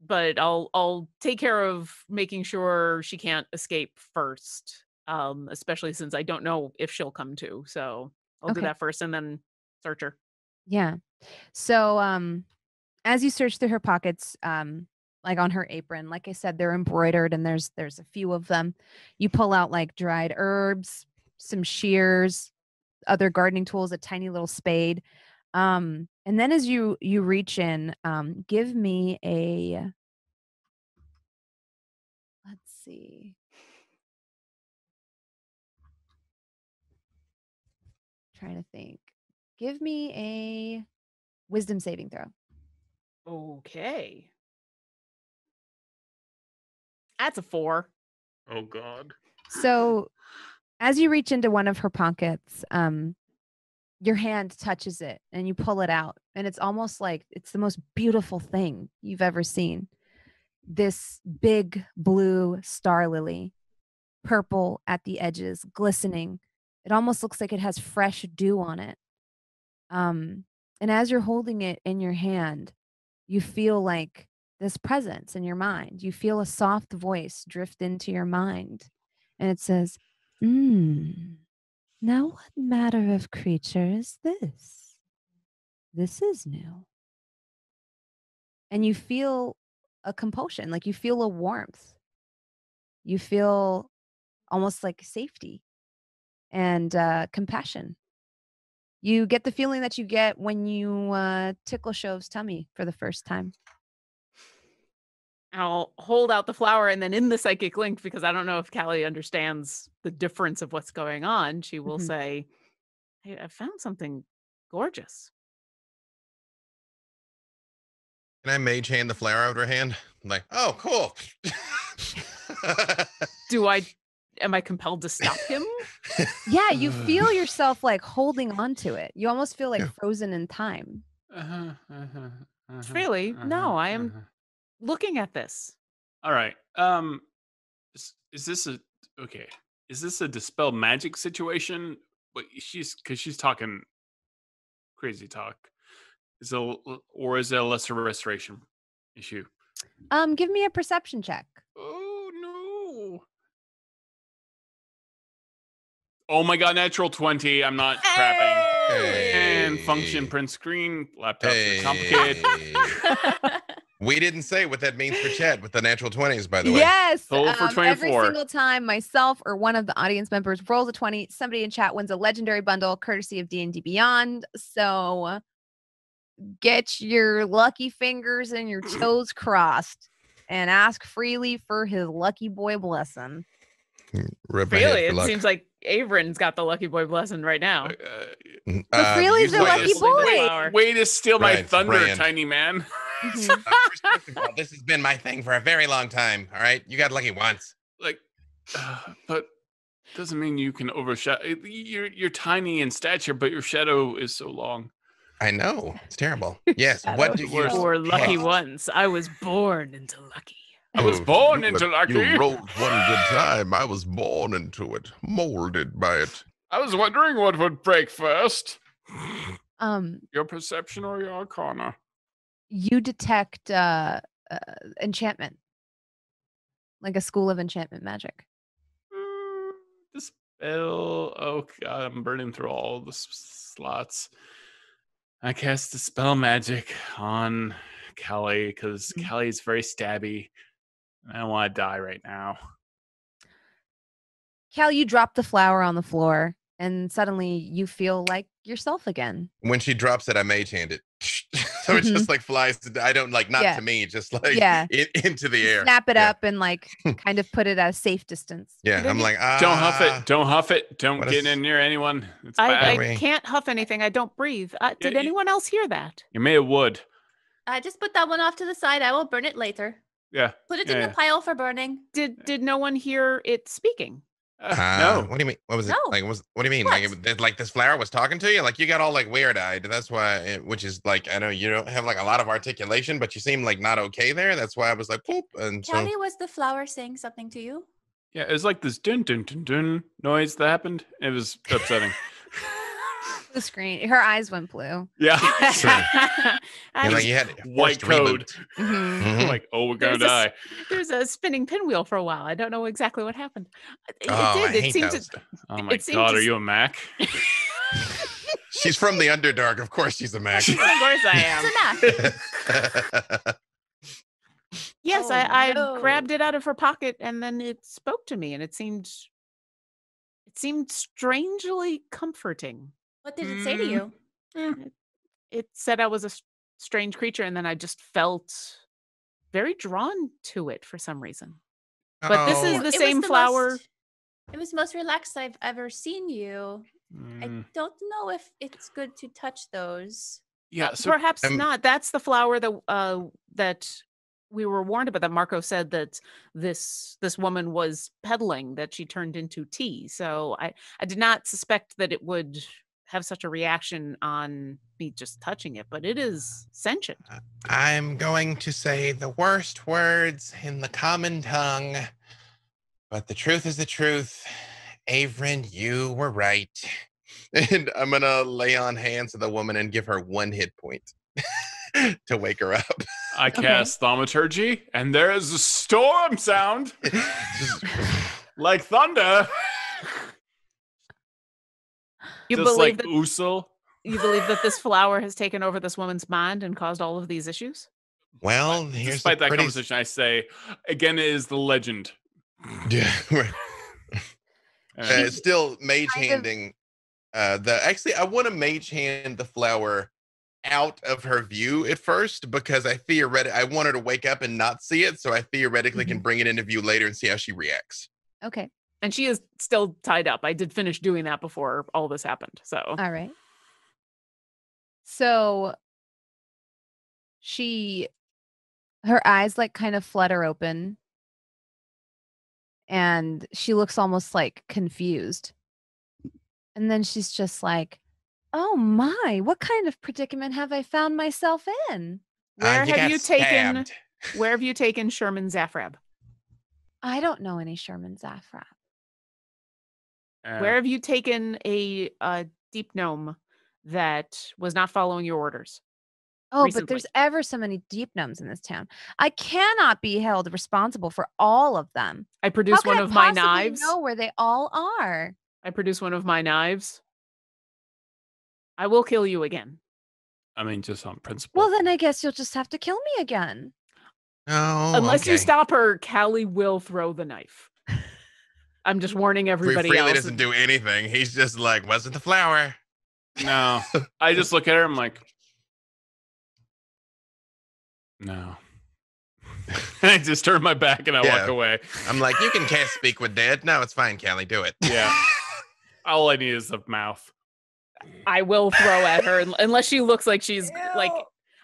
but I'll take care of making sure she can't escape first. Especially since I don't know if she'll come to. So I'll do Okay. that first and then search her. Yeah. So as you search through her pockets, like on her apron, like I said, they're embroidered and there's a few of them. You pull out like dried herbs, some shears, other gardening tools, a tiny little spade. And then as you reach in, give me a, let's see. Trying to think. Give me a wisdom saving throw. Okay. That's a 4. Oh, God. So as you reach into one of her pockets, your hand touches it and you pull it out. And it's almost like it's the most beautiful thing you've ever seen. This big blue star lily, purple at the edges, glistening. It almost looks like it has fresh dew on it. And as you're holding it in your hand, you feel like this presence in your mind. You feel a soft voice drift into your mind. And it says, now what matter of creature is this? This is new. And you feel a compulsion, like you feel a warmth. You feel almost like safety and compassion. You get the feeling that you get when you tickle Shove's tummy for the first time. I'll hold out the flower and then in the psychic link, because I don't know if Callie understands the difference of what's going on, she will Mhm. say, hey, I found something gorgeous. Can I mage hand the flower out of her hand? I'm like, oh, cool. Am I compelled to stop him? Yeah, you feel yourself like holding on to it. You almost feel like Yeah. frozen in time. Really? No, I am looking at this. All right. Is this a okay? Is this a dispel magic situation? But she's talking crazy talk. Or is it a lesser restoration issue? Give me a perception check. Oh no! Oh my god! Natural 20. I'm not crapping. And function print screen. Laptops are complicated. We didn't say what that means for chat with the natural 20s, by the way. Yes. Total for Every 24. single time myself or one of the audience members rolls a 20, somebody in chat wins a legendary bundle courtesy of D&D Beyond. So get your lucky fingers and your toes crossed and ask freely for his lucky boy blessing. Rub my head Really? for It luck. seems like Avren's got the lucky boy blessing right now. But Freely's usually the lucky it's- boy. Way to steal my Right, thunder, Brand. tiny man. Mhm. First of all, this has been my thing for a very long time. All right, you got lucky once. Like, but doesn't mean you can overshadow. You're tiny in stature, but your shadow is so long. I know it's terrible. Yes. Shadow What do you? worse. Or lucky pick? ones. I was born into lucky. I was born into lucky. You rolled one good time. I was born into it, molded by it. I was wondering what would break first. Um, Your perception or your arcana? you detect enchantment, like a school of enchantment magic. The spell. Oh god, I'm burning through all the slots. I cast the spell magic on Kelly, because Kelly's very stabby. I don't want to die right now. Cal, you drop the flower on the floor, and suddenly you feel like yourself again. When she drops it, I mage hand it. So it just like flies. I don't like, not Yeah. to me, just like Yeah. into the air. Snap it Yeah. up and like kind of put it at a safe distance. Yeah, I'm like, Don't huff it. Don't huff it. Don't what get is- in near anyone. It's bad. I can't huff anything. I don't breathe. Did you- anyone else hear that? You're made of wood. Just put that one off to the side. I will burn it later. Yeah. Put it Yeah, in yeah. the pile for burning. Did no one hear it speaking? No. What do you mean? What was it? No. Like, what do you mean? What? Like this flower was talking to you? Like you got all like weird eyed. That's why, which is like, I know you don't have like a lot of articulation, but you seem like not okay there. That's why I was like, poop. And so, Callie, was the flower saying something to you? Yeah, it was like this dun dun dun dun noise that happened. It was upsetting. The screen, her eyes went blue. Yeah. Sure. I- yeah, like you had White forced reboot. code. Mhm. Mhm. Like, oh, we're gonna There's die. There's a spinning pinwheel for a while. I don't know exactly what happened. It Oh, I did. It hate seemed those. to. Oh my It seemed god, to are s- you a Mac? She's from the Underdark. Of course she's a Mac. Of course I am. It's a Mac. Yes, Oh, I no. grabbed it out of her pocket and then it spoke to me and it seemed strangely comforting. What did it say to you? It said I was a strange creature and then I just felt very drawn to it for some reason. But this is Oh, the It same was flower. It was the most relaxed I've ever seen you. I don't know if it's good to touch those. Yeah, so Perhaps Um, not. That's the flower that we were warned about. That Marco said that this woman was peddling, that she turned into tea. So I did not suspect that it would have such a reaction on me just touching it, but it is sentient. I'm going to say the worst words in the common tongue, but the truth is the truth. Avren, you were right. And I'm gonna lay on hands of the woman and give her 1 hit point to wake her up. I cast thaumaturgy, and there is a storm sound Just- like thunder. You Just believe like that Usul. you believe that this flower has taken over this woman's mind and caused all of these issues? well, here's Despite the that pretty... conversation, I say, again, it is the legend. Yeah, right. And Still mage kind of- handing actually I want to mage hand the flower out of her view at first, because I want her to wake up and not see it, so I theoretically can bring it into view later and see how she reacts. Okay. And she is still tied up. I did finish doing that before all this happened. So All right. So her eyes like kind of flutter open and she looks almost like confused. And then she's just like, oh my, what kind of predicament have I found myself in? where have got you taken stabbed. where have you taken Sherman Zaffrab? I don't know any Sherman Zaffrab. Where have you taken a deep gnome that was not following your orders? Oh, Recently. but there's ever so many deep gnomes in this town. I cannot be held responsible for all of them. I How produced can one I of my possibly knives. know where they all are? I produced one of my knives. I will kill you again. I mean, just on principle. Well, then I guess you'll just have to kill me again. Oh, Unless you okay. stop her, Callie will throw the knife. I'm just warning everybody Freely else. doesn't do anything. He's just like, wasn't the flower? No. I just look at her, I'm like, no. I just turn my back and I Yeah. walk away. I'm like, you can cast Speak with Dead. No, it's fine, Callie. Do it. Yeah. All I need is the mouth. I will throw at her unless she looks like she's like.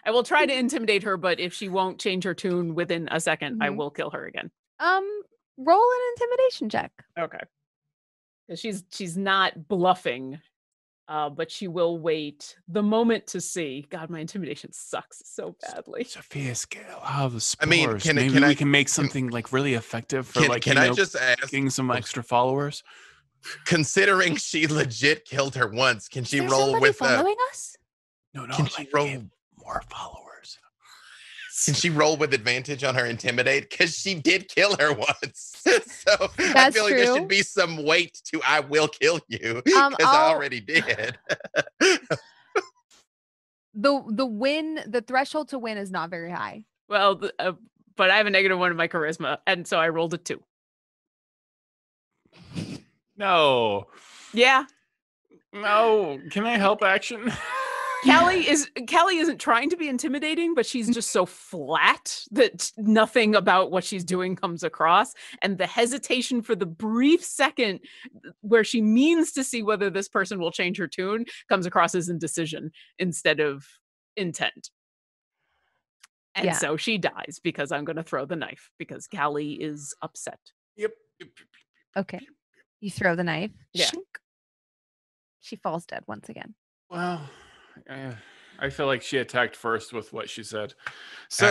I will try to intimidate her, but if she won't change her tune within a second, I Mhm. will kill her again. Roll an intimidation check. Okay. 'Cause she's not bluffing, but she will wait the moment to see. God, my intimidation sucks so badly. Sophia's the spores. I mean, can Maybe I- we can make something like really effective for like Can you I know, just ask, getting some extra followers. considering she legit killed her once, can she Is there roll somebody with following us? No, Can she like roll- get more followers. Can she roll with advantage on her intimidate? Because she did kill her once. So I That's feel like there true. should be some weight to I will kill you. Because I I'll- already did. the win, the threshold to win is not very high. Well, but I have a -1 in my charisma, and so I rolled a 2. No. Yeah. No. Can I help action? Callie isn't trying to be intimidating, but she's just so flat that nothing about what she's doing comes across. And the hesitation for the brief second where she means to see whether this person will change her tune comes across as indecision instead of intent. And so she dies because I'm going to throw the knife because Callie is upset. Yep. Okay. You throw the knife. Yeah. Shink. She falls dead once again. Well, I feel like she attacked first with what she said. So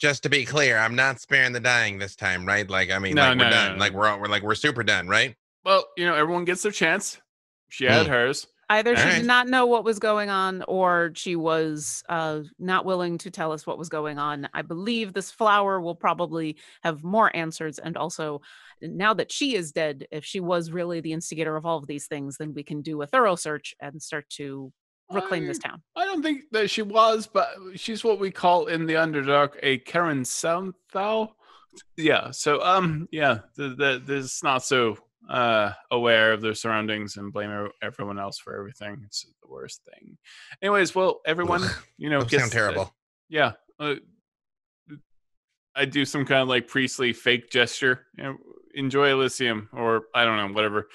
just to be clear, I'm not sparing the dying this time, right? Like, I mean, we're done. Like we're super done, right? Well, everyone gets their chance. She had hers. Either she did not know what was going on, or she was not willing to tell us what was going on. I believe this flower will probably have more answers. And also, now that she is dead, if she was really the instigator of all of these things, then we can do a thorough search and start to reclaim this town. I don't think that she was, but she's what we call in the Underdark a Karen Soundthal. Yeah. So, this is not so aware of their surroundings and blame everyone else for everything. It's the worst thing. Anyways, well, everyone, gets sound terrible. Yeah. I do some kind of like priestly fake gesture. Enjoy Elysium, or I don't know, whatever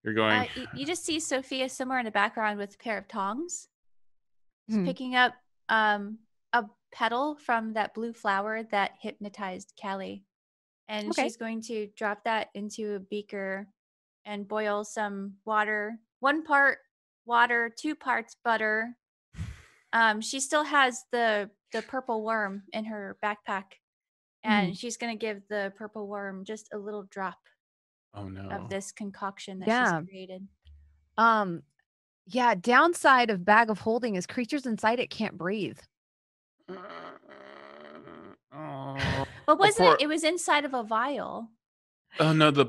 you're going. You just see Sophia somewhere in the background with a pair of tongs. She's picking up a petal from that blue flower that hypnotized Callie. And she's going to drop that into a beaker and boil some water. 1 part water, 2 parts butter. She still has the purple worm in her backpack. And she's going to give the purple worm just a little drop of this concoction that she's created. Yeah, downside of bag of holding is creatures inside it can't breathe. But wasn't it was inside of a vial? Oh no, the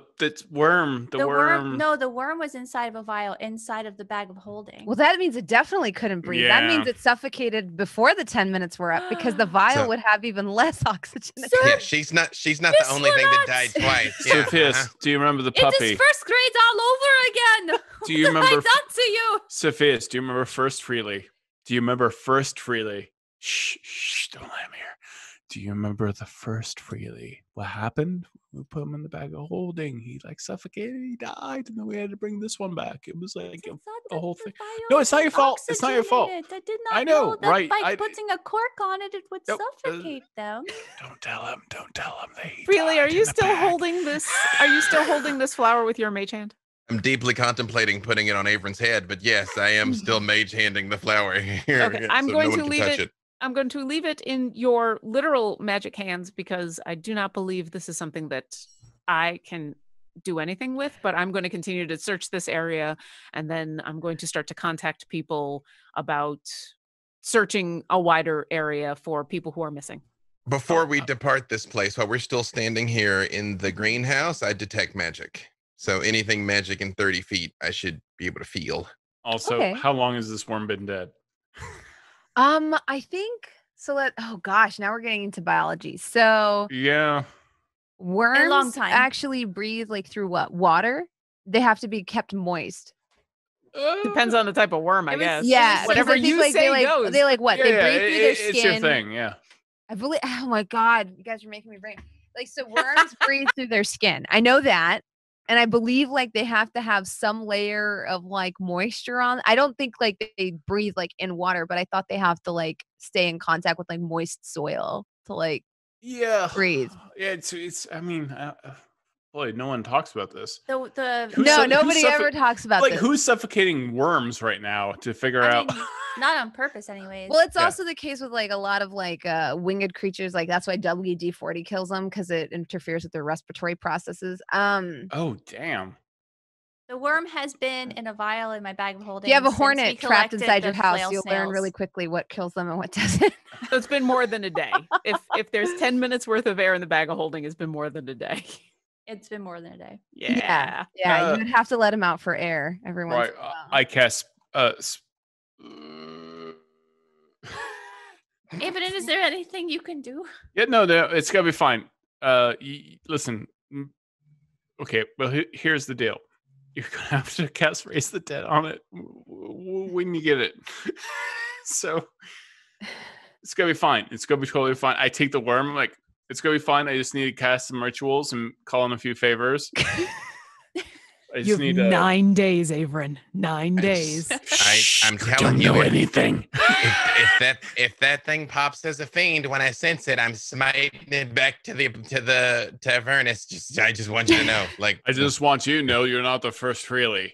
worm. The worm. No, the worm was inside of a vial inside of the bag of holding. Well, that means it definitely couldn't breathe. Yeah. That means it suffocated before the 10 minutes were up because the vial would have even less oxygen. Yeah, she's not the only thing that died twice. Sofieus, do you remember the puppy? It is first grade all over again. Do you remember? What have I done to you? Sofieus, do you remember First Freely? Shh, don't let him hear. Do you remember the first Freely? What happened? We put him in the bag of holding. He suffocated. He died, and then we had to bring this one back. It was like a whole thing. No, it's not your fault. It's not your fault. I did not I know, that right? by putting a cork on it, it would suffocate them. Don't tell him. Don't tell him. Freely, are you still holding this? Are you still holding this flower with your mage hand? I'm deeply contemplating putting it on Avren's head, but yes, I am still mage handing the flower here. Okay, I'm going to leave it. I'm going to leave it in your literal magic hands because I do not believe this is something that I can do anything with, but I'm going to continue to search this area, and then I'm going to start to contact people about searching a wider area for people who are missing. Before we depart this place, while we're still standing here in the greenhouse, I detect magic. So anything magic in 30 feet, I should be able to feel. Also, how long has this worm been dead? I think so. Oh gosh, now we're getting into biology. So yeah, worms a long time. actually breathe through what? Water. They have to be kept moist. Depends on the type of worm, I guess. Yeah, whatever you say goes. They what? Yeah, they breathe through their skin. It's your thing, yeah. I believe. Oh my god, you guys are making me brain. So worms breathe through their skin. I know that. And I believe they have to have some layer of moisture on. I don't think they breathe in water, but I thought they have to stay in contact with moist soil to breathe. Yeah, it's. I mean, boy, no one talks about this. Nobody ever talks about this. Who's suffocating worms right now to figure out? Not on purpose, anyways. Well, it's also the case with a lot of winged creatures. That's why WD-40 kills them because it interferes with their respiratory processes. Oh damn. The worm has been in a vial in my bag of holding. If you have a hornet trapped inside your house, you'll learn really quickly what kills them and what doesn't. So it's been more than a day. If there's 10 minutes worth of air in the bag of holding, it's been more than a day. It's been more than a day. Yeah. You would have to let them out for air every once in a while. I cast Avren, is there anything you can do? Yeah, no, it's gonna be fine. Listen. Okay, well, here's the deal. You're gonna have to cast Raise the Dead on it when you get it. So it's gonna be fine. It's gonna be totally fine. I take the worm. I'm like, it's gonna be fine. I just need to cast some rituals and call in a few favors. I just You have need 9 days, Avren. 9 days. I'm telling you, don't know anything. If that thing pops as a fiend when I sense it, I'm smiting it back to Avernus. I just want you to know, like, I just want you to know you're not the first, really.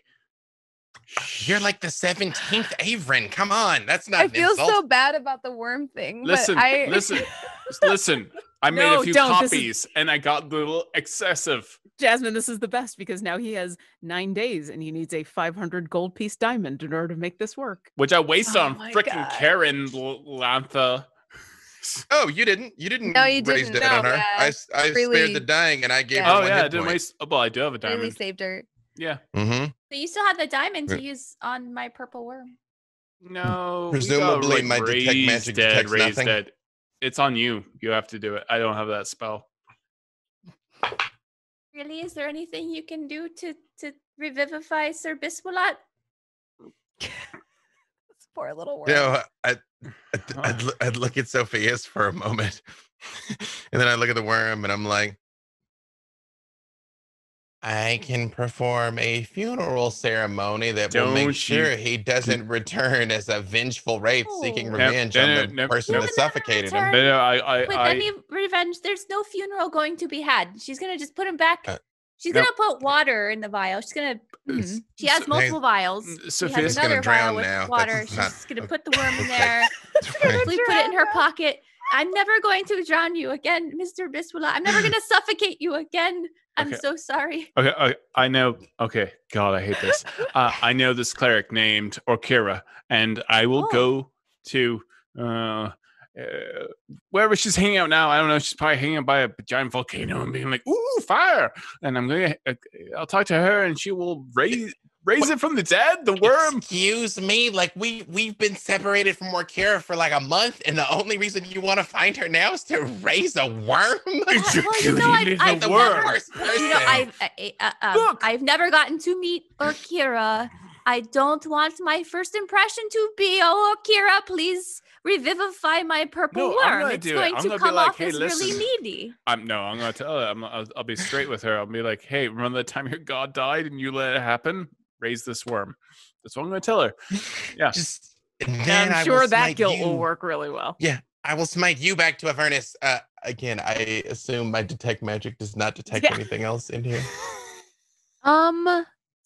you're like the 17th Avren. Come on, that's not. I an feel insult. so bad about the worm thing. Listen, but listen. I made No, a few don't. This copies, and I got a little excessive. Jasmine, this is the best because now he has 9 days and he needs a 500 gold piece diamond in order to make this work. Which I wasted Oh on my freaking God. Karen Lantha. Oh, you didn't. No, you raise didn't. dead on her. Yeah. I Freely- spared the dying, and I gave Yeah. her Oh one yeah, I hit didn't point. waste. Well, I do have a really diamond. saved her. Yeah. Mm-hmm. So you still have the diamond to use on my purple worm. No. we Presumably got, like, my detect raised magic dead, detects raised nothing. dead. It's on you. You have to do it. I don't have that spell. Really? Is there anything you can do to revivify Sir Biswalat? This poor little worm. You know, I'd look at Sophia's for a moment, and then I look at the worm, and I'm like, I can perform a funeral ceremony that will Don't make you- sure he doesn't return as a vengeful wraith seeking Oh. revenge No, on no, the no, person no. that suffocated him. Return. No, I With any revenge, there's no funeral going to be had. She's gonna just put him back. She's no. gonna put water in the vial. She's gonna. Mhm. She has So- multiple vials. She Sophia's has gonna another drown vial with now. water. That's She's not- just gonna put the worm in okay. there. Right. Please put it in her pocket. I'm never going to drown you again, Mr. Biswala. I'm never gonna suffocate you again. I'm Okay. so sorry. Okay, I know. Okay, God, I hate this. I know this cleric named Orkira, and I will Oh. go to wherever she's hanging out now. I don't know. She's probably hanging out by a giant volcano and being like, "Ooh, fire!" And I'll talk to her, and she will raise it from the dead. The worm. Excuse me, like we've been separated from Orkira for like a month, and the only reason you want to find her now is to raise a worm. It's a Well, you know, cutie little I've worm. never- Worst You know, person. Look. I've never gotten to meet Orkira. I don't want my first impression to be, "Oh, Orkira, please revivify my purple No, I'm worm." gonna It's do it. going I'm to gonna be come like, off "Hey, as really listen." needy. I'm gonna tell her. I'll be straight with her. I'll be like, "Hey, remember the time your god died and you let it happen? Raise this worm." That's what I'm gonna tell her. Yeah. Just and And then I I'm will sure that smite guilt you. will work really well. Yeah, I will smite you back to Avernus. Again, I assume my detect magic does not detect Yeah. anything else in here.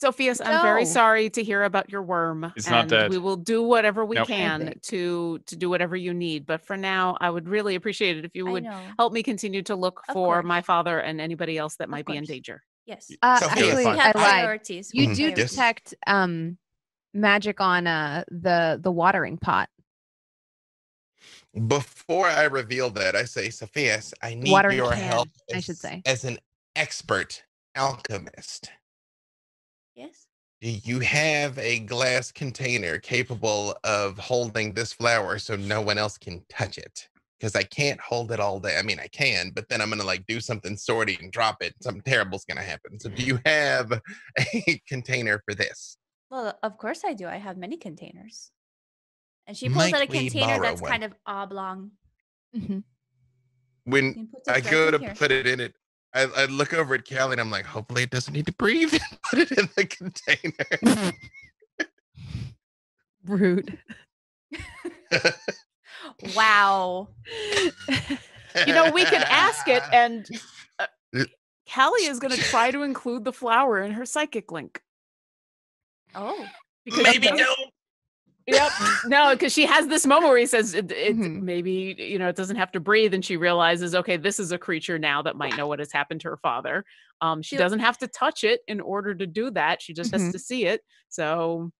Sophius, I'm very No. sorry to hear about your worm. It's not and dead. we will do whatever we Nope. can think. to do whatever you need. But for now, I would really appreciate it if you I would know. help me continue to look Of for course. my father and anybody else that might be in course. danger. Yes. Sophia, Actually, fine. We have I lied. priorities. You Mhm. do Yes. detect magic on the watering pot. Before I reveal that, I say, Sophius, I need Watering your can, help I should say. as an expert alchemist. Yes. Do you have a glass container capable of holding this flower so no one else can touch it? Because I can't hold it all day. I mean, I can, but then I'm gonna like do something sorty and drop it. Something terrible's gonna happen. So, do you have a container for this? Well, of course I do. I have many containers. And she pulls Might out a we container borrow that's one? kind of oblong. Mhm. When And puts it I right go in to here. put it in it, I look over at Callie and I'm like, hopefully it doesn't need to breathe. And put it in the container. Rude. Wow. You know, we could ask it, and Callie is going to try to include the flower in her psychic link. Oh. Because Maybe she- no. Yep. No, because she has this moment where he says it Mhm. maybe, it doesn't have to breathe. And she realizes, okay, this is a creature now that might know what has happened to her father. She Do- doesn't have to touch it in order to do that. She just has Mhm. to see it. So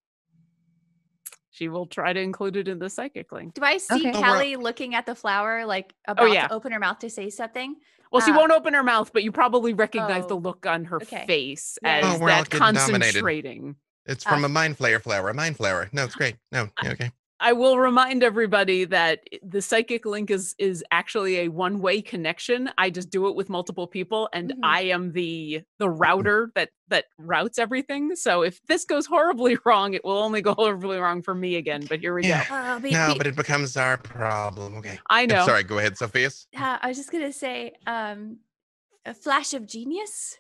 she will try to include it in the psychic link. Do I see Okay. Callie looking at the flower, like about yeah. to open her mouth to say something? Well, she Ah. won't open her mouth, but you probably recognize the Oh, look on her okay. face Yeah, as yeah. Oh, we're all that getting dominated. concentrating. It's from a mind flayer flower. A mind flower. No, it's great. No, yeah, okay. I will remind everybody that the psychic link is actually a one-way connection. I just do it with multiple people, and I am the router that routes everything. So if this goes horribly wrong, it will only go horribly wrong for me again. But here we go. But it becomes our problem. Okay. I know. I'm sorry. Go ahead, Sofieus. I was just gonna say, a flash of genius.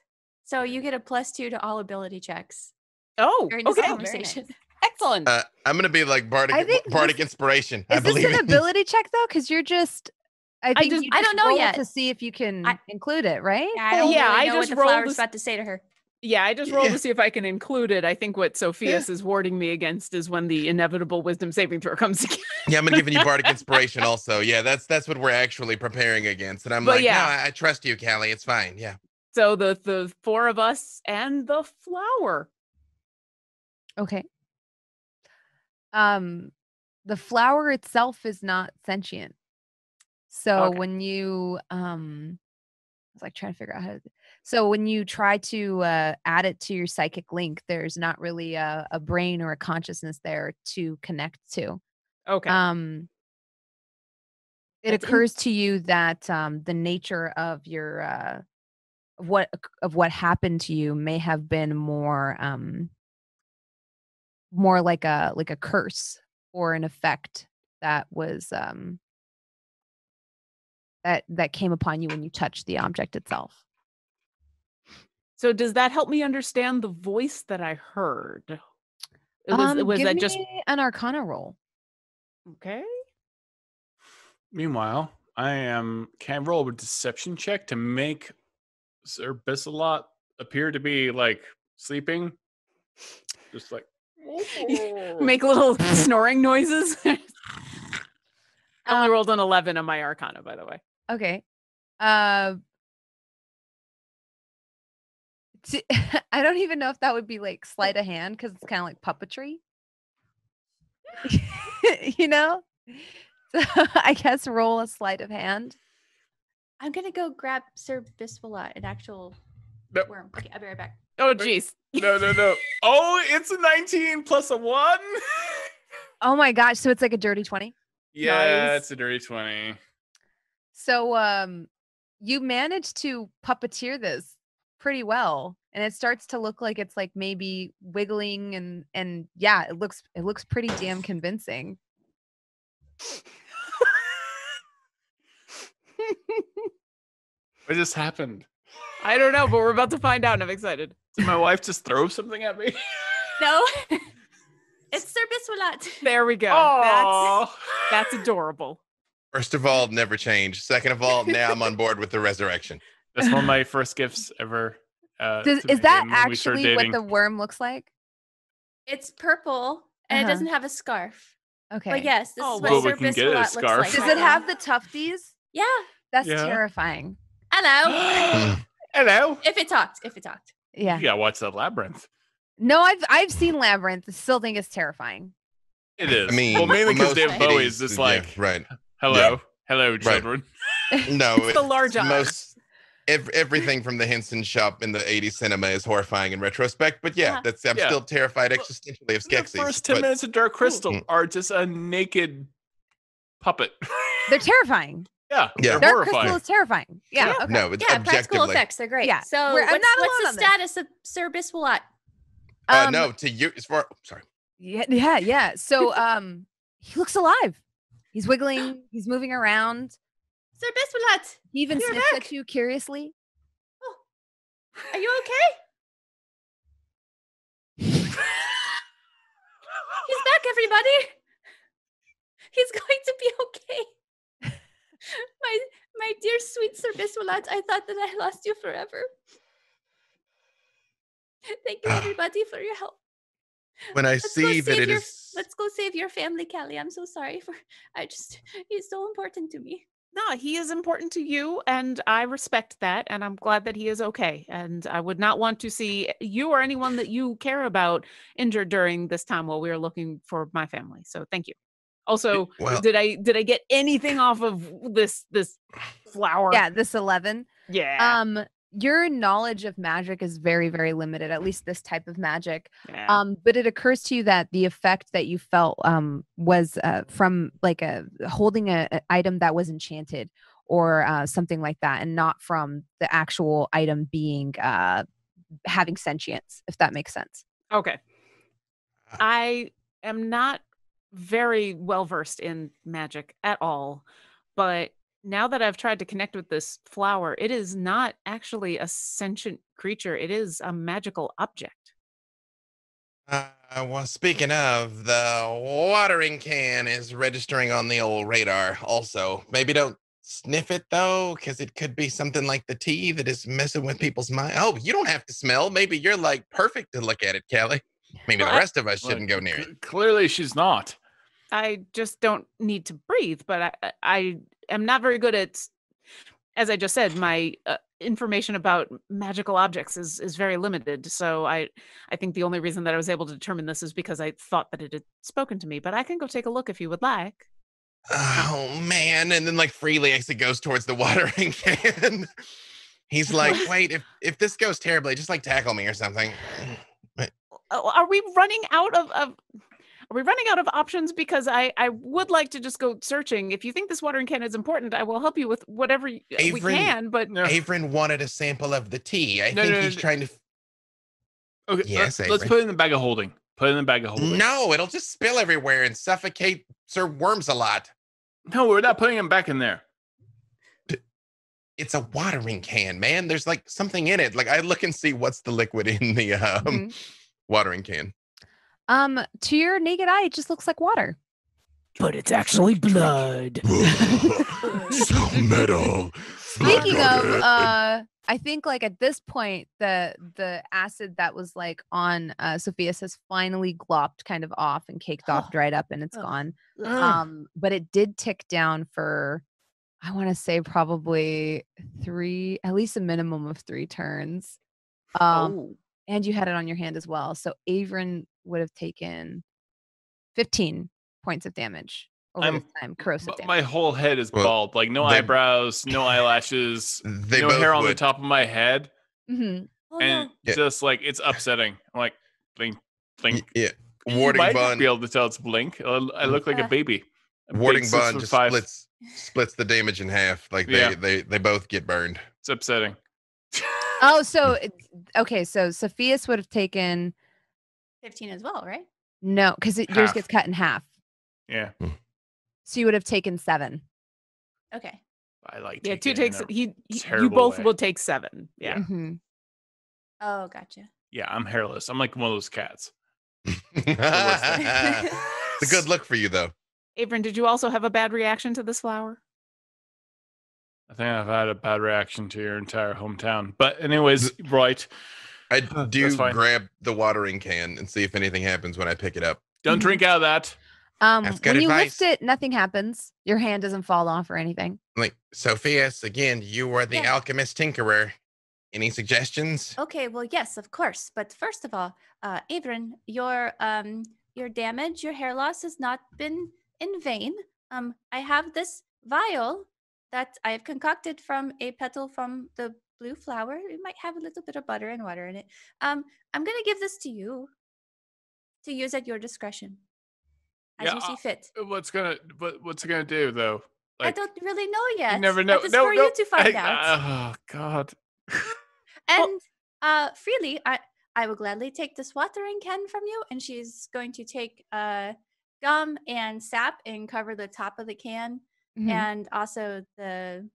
So you get a +2 to all ability checks Oh, during this okay. conversation. Excellent. I'm gonna be like bardic inspiration. I Is this believe an ability check though? Because you're just. I don't know roll yet. to see if you can include it, right? Yeah, I don't Yeah, really I know just what the rolled flower's this- about to say to her. Yeah, I just rolled to see if I can include it. I think what Sophia's is warding me against is when the inevitable wisdom saving throw comes again. Yeah, I'm gonna give you bardic inspiration also. Yeah, that's what we're actually preparing against. And I'm But like, yeah. no, I trust you, Callie. It's fine. Yeah. So the four of us and the flower. Okay. The flower itself is not sentient. So Okay. when you I was like trying to figure out how to. So when you try to add it to your psychic link, there's not really a brain or a consciousness there to connect to. Okay. It That's occurs to you that the nature of your what happened to you may have been more like a curse or an effect that was that came upon you when you touched the object itself. So does that help me understand the voice that I heard? Was Give that me just an Arcana roll? okay? Meanwhile, can I roll a deception check to make Sir Bissalot appear to be like sleeping? Just like Make little snoring noises. I only rolled an 11 on my Arcana, by the way. Okay. I don't even know if that would be like sleight of hand because it's kind of like puppetry. You know? So I guess roll a sleight of hand. I'm gonna go grab Sir Biswalot, an actual Nope. worm. Okay, I'll be right back. Oh, jeez. No. Oh, it's a 19 plus a 1. Oh my gosh. So it's like a dirty 20. Yeah, Nice. it's a dirty 20. So you managed to puppeteer this pretty well. And it starts to look like it's like maybe wiggling and yeah, it looks pretty damn convincing. What just happened? I don't know, but we're about to find out and I'm excited. Did my wife just throw something at me? No, it's Sir Biswalot. There we go. Oh, That's adorable. First of all, never change. Second of all, now I'm on board with the resurrection. that's one of my first gifts ever. Is to that Meagan when we started actually what dating. the worm looks like? It's purple and Uh-huh. it doesn't have a scarf. Okay. But yes, this Oh, is well, what we Sir can get it a Biswalot looks scarf. like. Does right it have now. the tufties? Yeah. That's Yeah. terrifying. Hello. Hello. If it talked. Yeah. You gotta watch that Labyrinth. No, I've seen Labyrinth. I still think it's terrifying. It is. I mean, well, mainly because most David Bowie is ladies- just yeah, like, right. hello, children. No, It's the large eyes. most everything from the Henson shop in the 80s cinema is horrifying in retrospect. But yeah, Yeah. I'm Yeah. still terrified existentially of The Skeksis. first 10 but minutes of Dark Crystal Mm. are just a naked puppet. They're terrifying. Yeah, Yeah. they're Dark horrifying. Crystal is terrifying. Yeah. Yeah. Okay. No, it's Yeah, practical objectively. effects are great. Yeah, So I'm what's not alone the on this. status of Sir Biswalot? No, to you, as far. Sorry. Yeah. So he looks alive. He's wiggling. He's moving around. Sir Biswalot, He even You're sniffs back. at you curiously. are you okay? He's back, everybody. He's going to be okay. My dear sweet Sir Biswalot, I thought that I lost you forever. Thank you, everybody, for your help. When I Let's go see that save it your- is. Let's go save your family, Callie. I'm so sorry for. He's so important to me. No, he is important to you, and I respect that, and I'm glad that he is okay. And I would not want to see you or anyone that you care about injured during this time while we are looking for my family. So thank you. Also, Well- did I get anything off of this flower? Yeah, this 11. Yeah. your knowledge of magic is very, very limited, at least this type of magic. Yeah. But it occurs to you that the effect that you felt was from like holding an item that was enchanted or something like that, and not from the actual item being having sentience, if that makes sense. Okay. I am not very well versed in magic at all, but now that I've tried to connect with this flower, it is not actually a sentient creature. It is a magical object. Well, speaking of, the watering can is registering on the old radar also. Maybe don't sniff it, though, because it could be something like the tea that is messing with people's mind. Oh, you don't have to smell. Maybe you're, like, perfect to look at it, Callie. Maybe Well, the rest of us shouldn't go near it. Clearly, she's not. I just don't need to breathe, but I am not very good at, as I just said, my information about magical objects is very limited. So I think the only reason that I was able to determine this is because I thought that it had spoken to me, but I can go take a look if you would like. Oh, man. And then, like, freely actually goes towards the watering can. He's like, wait, if this goes terribly, just, like, tackle me or something. Are we running out of Are we running out of options? Because I would like to just go searching. If you think this watering can is important, I will help you with whatever we can. But Avren wanted a sample of the tea. I think he's trying to. Okay, yes, let's put it in the bag of holding. Put it in the bag of holding. No, it'll just spill everywhere and suffocate Sir Worms a lot. No, we're not putting him back in there. It's a watering can, man. There's like something in it. Like I look and see what's the liquid in the watering can. To your naked eye, it just looks like water. But it's actually blood. So metal. Speaking of, I think like at this point, the acid that was like on Sofieus has finally glopped kind of off and caked off, dried up, and it's gone. But it did tick down for, I want to say probably at least a minimum of 3 turns. And you had it on your hand as well. So Avren would have taken 15 points of damage over this time. Corrosive damage. My whole head is bald. Like no eyebrows, no eyelashes, no hair on the top of my head. Mm-hmm. And just like, it's upsetting. I'm like, blink, blink. Yeah. Warding might Bond. Be able to tell it's blink. I look like a baby. Warding Bond just splits the damage in half. Like they both get burned. It's upsetting. Oh, so okay. So Sofieus would have taken 15 as well, right? No, because yours gets cut in half. Yeah. So you would have taken 7. Okay. I like. Yeah, 2 takes. You both will take 7. Yeah. Mm-hmm. Oh, gotcha. Yeah, I'm hairless. I'm like one of those cats. It's a good look for you, though. Avren, did you also have a bad reaction to this flower? I think I've had a bad reaction to your entire hometown. But anyways, right. I do grab the watering can and see if anything happens when I pick it up. Don't drink out of that. When you lift it, nothing happens. Your hand doesn't fall off or anything. Like, Sofieus, again, you are the alchemist tinkerer. Any suggestions? Okay, well, yes, of course. But first of all, Avren, your damage, your hair loss has not been in vain. I have this vial that I've concocted from a petal from the blue flower. It might have a little bit of butter and water in it. I'm going to give this to you to use at your discretion as you see fit. What's it gonna do though? Like, I don't really know yet. You never know. It's for you to find out. Oh God. And freely, I will gladly take this watering can from you. And she's going to take gum and sap and cover the top of the can. Mm-hmm. And also the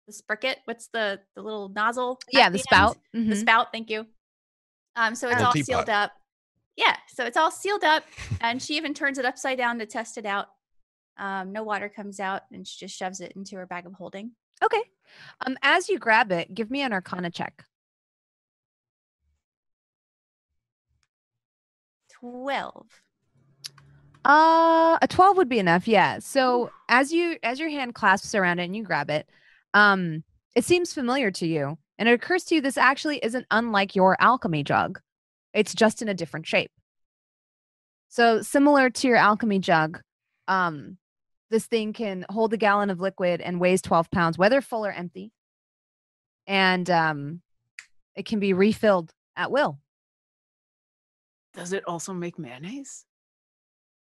sprocket. What's the little nozzle? Yeah, the spout. Mm-hmm. The spout. Thank you. So it's all sealed up. Yeah, so it's all sealed up, and she even turns it upside down to test it out. No water comes out, and she just shoves it into her bag of holding. Okay. As you grab it, give me an Arcana check. 12. A 12 would be enough, yeah. So as your hand clasps around it and you grab it, it seems familiar to you, and it occurs to you this actually isn't unlike your alchemy jug. It's just in a different shape. So similar to your alchemy jug, this thing can hold a gallon of liquid and weighs 12 pounds, whether full or empty. and it can be refilled at will. Does it also make mayonnaise?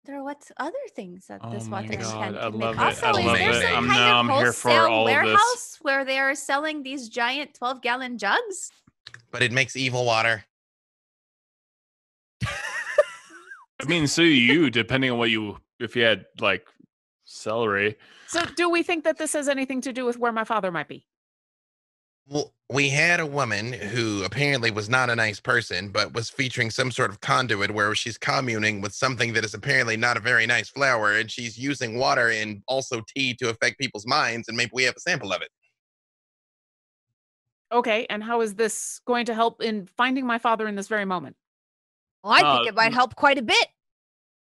There are what other things that Oh this my watering God, can I make? love it. Also, I is love there it. some Now kind I'm of here for wholesale all of this. warehouse where they are selling these giant 12-gallon jugs? But it makes evil water. I mean, so do you, depending on if you had like celery. So do we think that this has anything to do with where my father might be? Well, we had a woman who apparently was not a nice person, but was featuring some sort of conduit where she's communing with something that is apparently not a very nice flower, and she's using water and also tea to affect people's minds, and maybe we have a sample of it. Okay, and how is this going to help in finding my father in this very moment? Well, I think it might help quite a bit,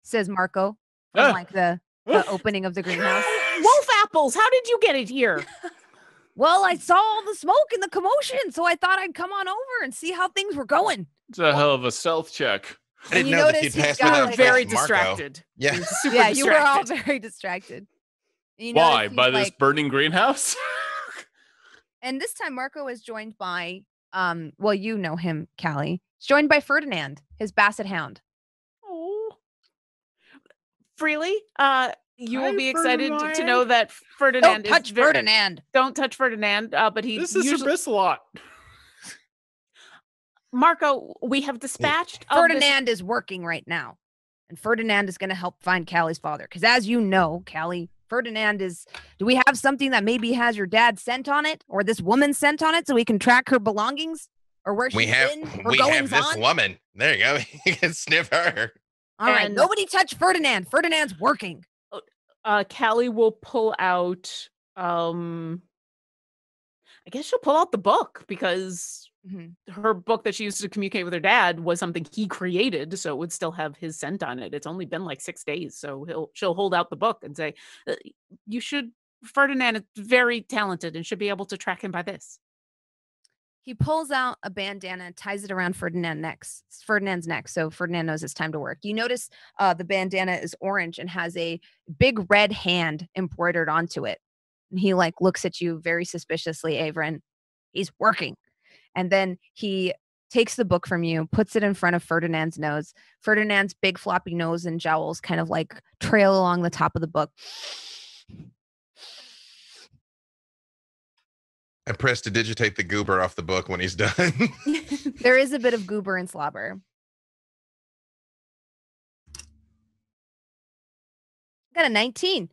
says Marco from like the opening of the greenhouse. Wolf apples, how did you get it here? Well, I saw all the smoke and the commotion, so I thought I'd come on over and see how things were going. It's a hell of a stealth check. I didn't you know that notice you'd he's pass got, without like, Very Marco. distracted. Yeah. He's super Yeah, you were all distracted. very distracted. You Why? notice he's, By this like- burning greenhouse? And this time Marco is joined by, well, you know him, Callie. He's joined by Ferdinand, his basset hound. Oh. Freely, you will Hi, be excited to Ferdinand. know that Ferdinand Don't touch is Ferdinand. Don't touch Ferdinand, but he This is usually... Sir Bissalot. Marco, we have dispatched of this- Ferdinand is working right now. And Ferdinand is going to help find Callie's father. Because as you know, Callie, Ferdinand is... Do we have something that maybe has your dad's scent on it? Or this woman's scent on it so we can track her belongings? Or where she's We have been? Or we have goings this on? woman. There you go. You can sniff her. All right, And- nobody touch Ferdinand. Ferdinand's working. Callie will pull out I guess she'll pull out the book because her book that she used to communicate with her dad was something he created, so it would still have his scent on it. It's only been like 6 days, so she'll hold out the book and say, Ferdinand is very talented and should be able to track him by this. He pulls out a bandana and ties it around Ferdinand's neck, so Ferdinand knows it's time to work. You notice the bandana is orange and has a big red hand embroidered onto it. And he like looks at you very suspiciously, Avren. He's working. And then he takes the book from you, puts it in front of Ferdinand's nose. Ferdinand's big floppy nose and jowls kind of like trail along the top of the book. I press to digitate the goober off the book when he's done. There is a bit of goober and slobber. Got a 19.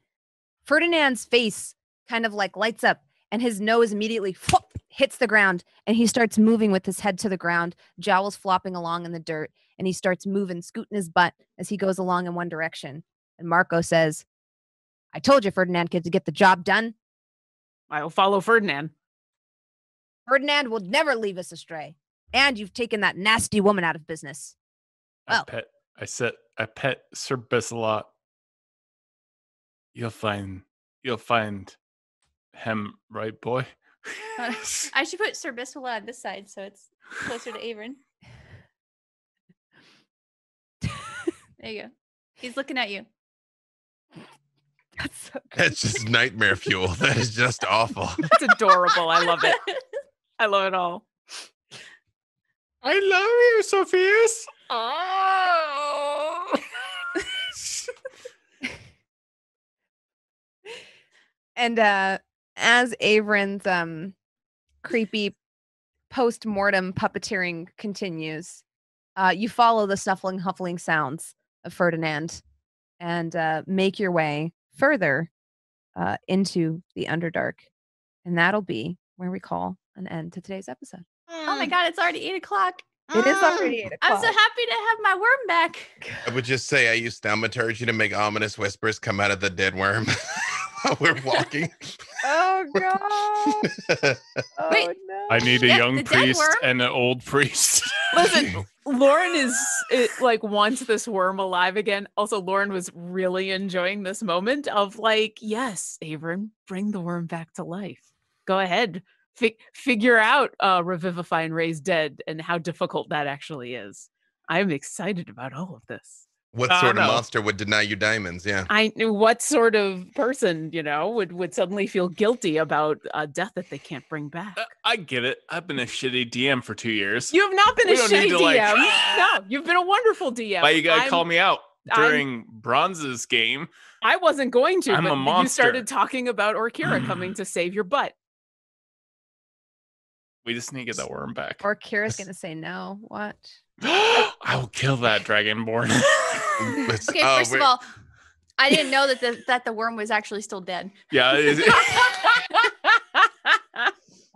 Ferdinand's face kind of like lights up and his nose immediately hits the ground and he starts moving with his head to the ground, jowls flopping along in the dirt, and he starts moving, scooting his butt as he goes along in one direction. And Marco says, I told you, Ferdinand, to get the job done. I'll follow Ferdinand. Ferdinand will never leave us astray. And you've taken that nasty woman out of business. Well. I pet Sir Bissalot. You'll find him, right, boy? I should put Sir Bisfala on this side so it's closer to Avren. There you go. He's looking at you. That's so good. That's just nightmare fuel. That is just awful. It's adorable. I love it. I love it all. I love you, Sofieus. Oh. And as Avren's creepy post-mortem puppeteering continues, you follow the snuffling, huffling sounds of Ferdinand and make your way further into the Underdark. And that'll be where we call an end to today's episode. Oh my god, it's already 8 o'clock. It is already 8 o'clock. I'm so happy to have my worm back. I would just say I use thaumaturgy to make ominous whispers come out of the dead worm while we're walking. Oh, God. Oh, Wait. no. I need a Yeah, young the dead priest worm? and an old priest. Listen, Lauren wants this worm alive again. Also, Lauren was really enjoying this moment of like, yes, Avren, bring the worm back to life. Go ahead. Figure out revivify and raise dead and how difficult that actually is. I'm excited about all of this. What sort of No. monster would deny you diamonds? Yeah. I knew what sort of person, would suddenly feel guilty about a death that they can't bring back. I get it. I've been a shitty DM for 2 years. You have not been a We don't need shitty to, like- DM. No, you've been a wonderful DM. Why you gotta I'm- call me out I'm- during Bronze's game? I wasn't going to, I'm a but you monster. started talking about Orkira coming to save your butt. We just need to get that worm back. Or Kira's gonna say no. What? I will kill that Dragonborn. Okay, first of all, I didn't know that the worm was actually still dead. Yeah.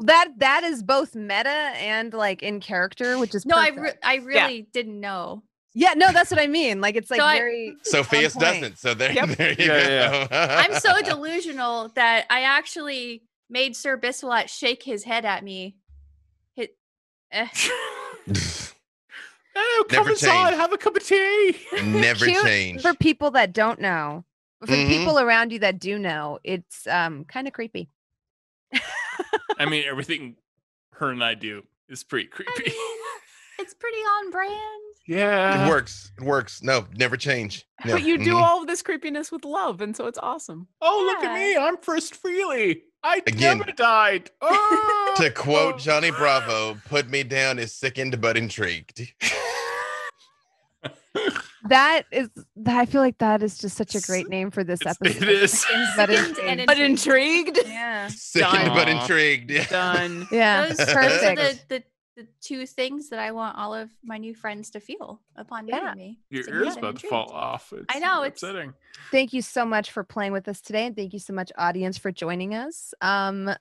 That is both meta and like in character, which is No, perfect. I really didn't know. Yeah, no, that's what I mean. Like it's like So very Sophia's on point. doesn't. So there, Yep. there you Yeah, go. I'm so delusional that I actually made Sir Biswalat shake his head at me. Oh, come Never inside, change. have a cup of tea. Never Cute change. for people that don't know. But for Mhm. people around you that do know, it's kind of creepy. I mean, everything her and I do is pretty creepy. It's pretty on brand. Yeah. It works. It works. No, never change. No. But you do Mhm. all of this creepiness with love, and so it's awesome. Oh, look at Yeah. me. I'm First Freely. I Again. never died. Oh! To quote Johnny Bravo, put me down as sickened but intrigued. I feel like that is just such a great name for this episode. It is. Sickened but Sickened and intrigued. But intrigued? Yeah. Sickened but Done. intrigued. Yeah. Done. Yeah. Those are Perfect. the two things that I want all of my new friends to feel upon Yeah. meeting me. Your Sickened ear's and about to intrigued. fall off. I know, it's- upsetting. Thank you so much for playing with us today, and thank you so much, audience, for joining us.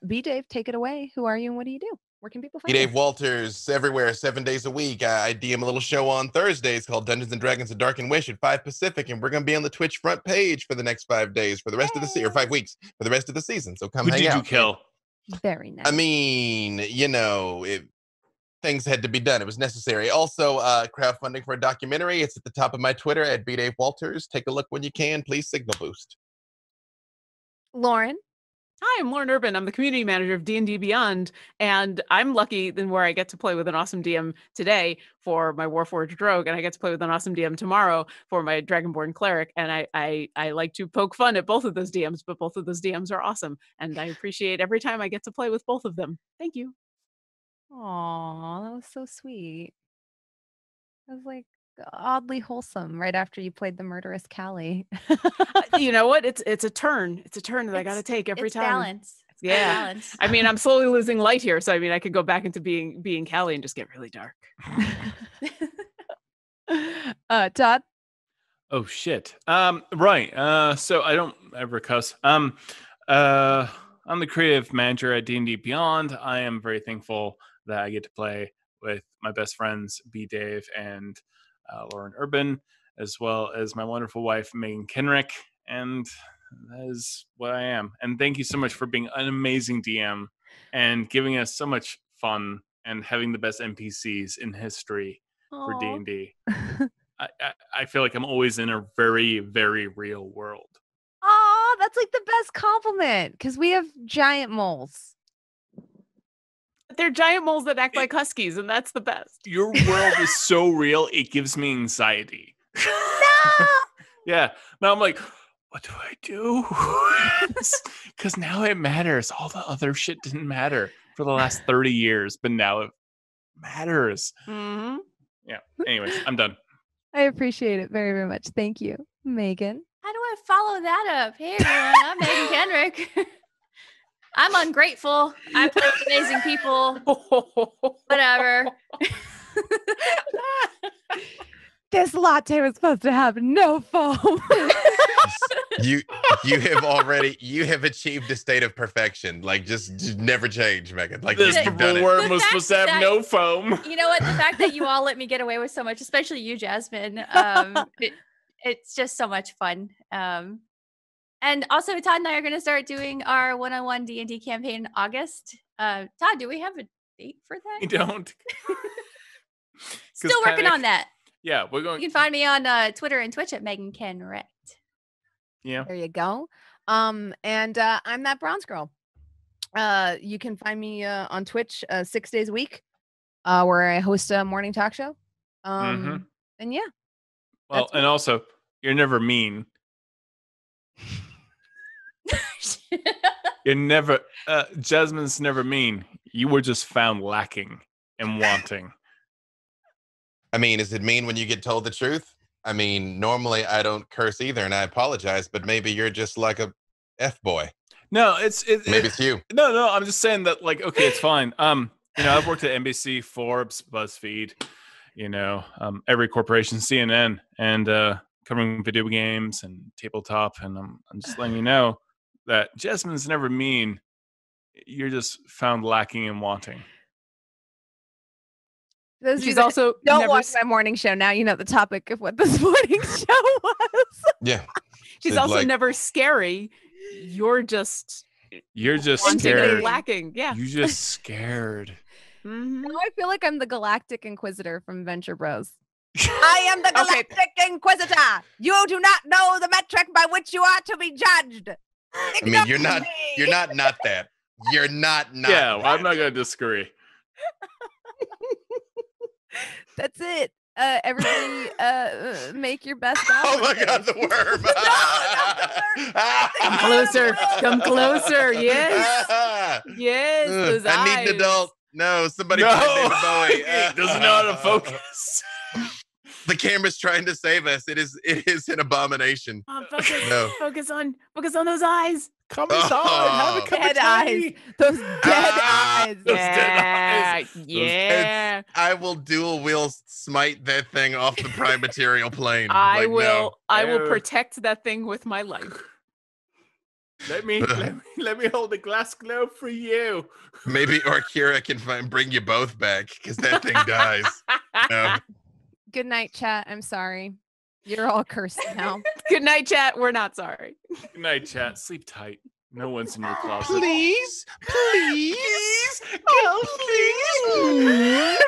B Dave, take it away. Who are you and what do you do? Where can people find Dave you? Walters everywhere, 7 days a week. I DM a little show on Thursdays called Dungeons and Dragons: A Dark and Wish at 5 Pacific, and we're gonna be on the Twitch front page for the next 5 days for the rest of the season, or 5 weeks for the rest of the season. So come Who hang did out. you kill? Very nice. I mean, things had to be done. It was necessary. Also, crowdfunding for a documentary. It's at the top of my Twitter at @BDaveWalters. Take a look when you can. Please signal boost. Lauren. Hi, I'm Lauren Urban. I'm the community manager of D&D Beyond, and I'm lucky in where I get to play with an awesome DM today for my Warforged Rogue, and I get to play with an awesome DM tomorrow for my Dragonborn Cleric, and I like to poke fun at both of those DMs, but both of those DMs are awesome, and I appreciate every time I get to play with both of them. Thank you. Aw, that was so sweet. That was like oddly wholesome right after you played the murderous Callie. You know what? It's a turn. It's a turn that I got to take every it's time. balance. It's Yeah. balance. I mean, I'm slowly losing light here, so I mean, I could go back into being Callie and just get really dark. Todd. Oh shit. Right. So I don't ever cuss. I'm the creative manager at D&D Beyond. I am very thankful that I get to play with my best friends B Dave and Lauren Urban, as well as my wonderful wife Meagan Kenreck, and that is what I am. And thank you so much for being an amazing DM and giving us so much fun and having the best NPCs in history for Aw. D&D. I feel like I'm always in a very, very real world. Oh, that's like the best compliment because we have giant moles. They're giant moles that act like huskies, and that's the best. Your world is so real, it gives me anxiety. No! Yeah. Now I'm like, what do I do? Because now it matters. All the other shit didn't matter for the last 30 years, but now it matters. Mm-hmm. Yeah. Anyways, I'm done. I appreciate it very, very much. Thank you, Meagan. How do I follow that up? Hey everyone, I'm Meagan Kenreck. I'm ungrateful. I play with amazing people. Whatever. This latte was supposed to have no foam. You have achieved a state of perfection. Like just never change, Megan. Like This you've done it. worm was The supposed to fact have that- no foam. You know what? The fact that you all let me get away with so much, especially you, Jasmine, it's just so much fun. And also, Todd and I are going to start doing our one-on-one D&D campaign in August. Todd, do we have a date for I that? don't. Still working on that. Yeah, we're You going. can find me on Twitter and Twitch at Meagan Kenreck. Yeah. There you go. And I'm that bronze girl. You can find me on Twitch 6 days a week, where I host a morning talk show. And yeah, Well, and also, you're never mean. You're never, Jasmine's never mean. You were just found lacking and wanting. I mean, is it mean when you get told the truth? I mean, normally I don't curse either, and I apologize, but maybe you're just like a F-boy. No, Maybe it's you. No, I'm just saying that, like, okay, it's fine. I've worked at NBC, Forbes, BuzzFeed, every corporation, CNN, and covering video games and tabletop, and I'm just letting you know that Jasmine's never mean. You're just found lacking and wanting. She's also don't watch my morning show. Now you know the topic of what this morning show was. Yeah. She's also never scary. You're just scared. Lacking. Yeah. You're just scared. Mm-hmm. Now I feel like I'm the Galactic Inquisitor from Venture Bros. I am the Galactic Inquisitor. You do not know the metric by which you are to be judged. I mean, you're not that. You're not. Yeah, well, I'm not going to disagree. That's it. Everybody, make your best. Oh my God, the worm! Come closer. Come closer. Yes. Yes. Those I need an adult. No, somebody find David Bowie. Doesn't know how to focus. The camera's trying to save us. It is an abomination. Focus on those eyes. Come inside. Have a cup dead of eyes. Those dead eyes. Those dead eyes. Yeah. I will dual wheel smite that thing off the prime material plane. I will protect that thing with my life. Let me hold the glass globe for you. Maybe Orkira can bring you both back because that thing dies. No. Good night, chat. I'm sorry. You're all cursed now. Good night, chat. We're not sorry. Good night, chat. Sleep tight. No one's in your closet. Please. Go, please.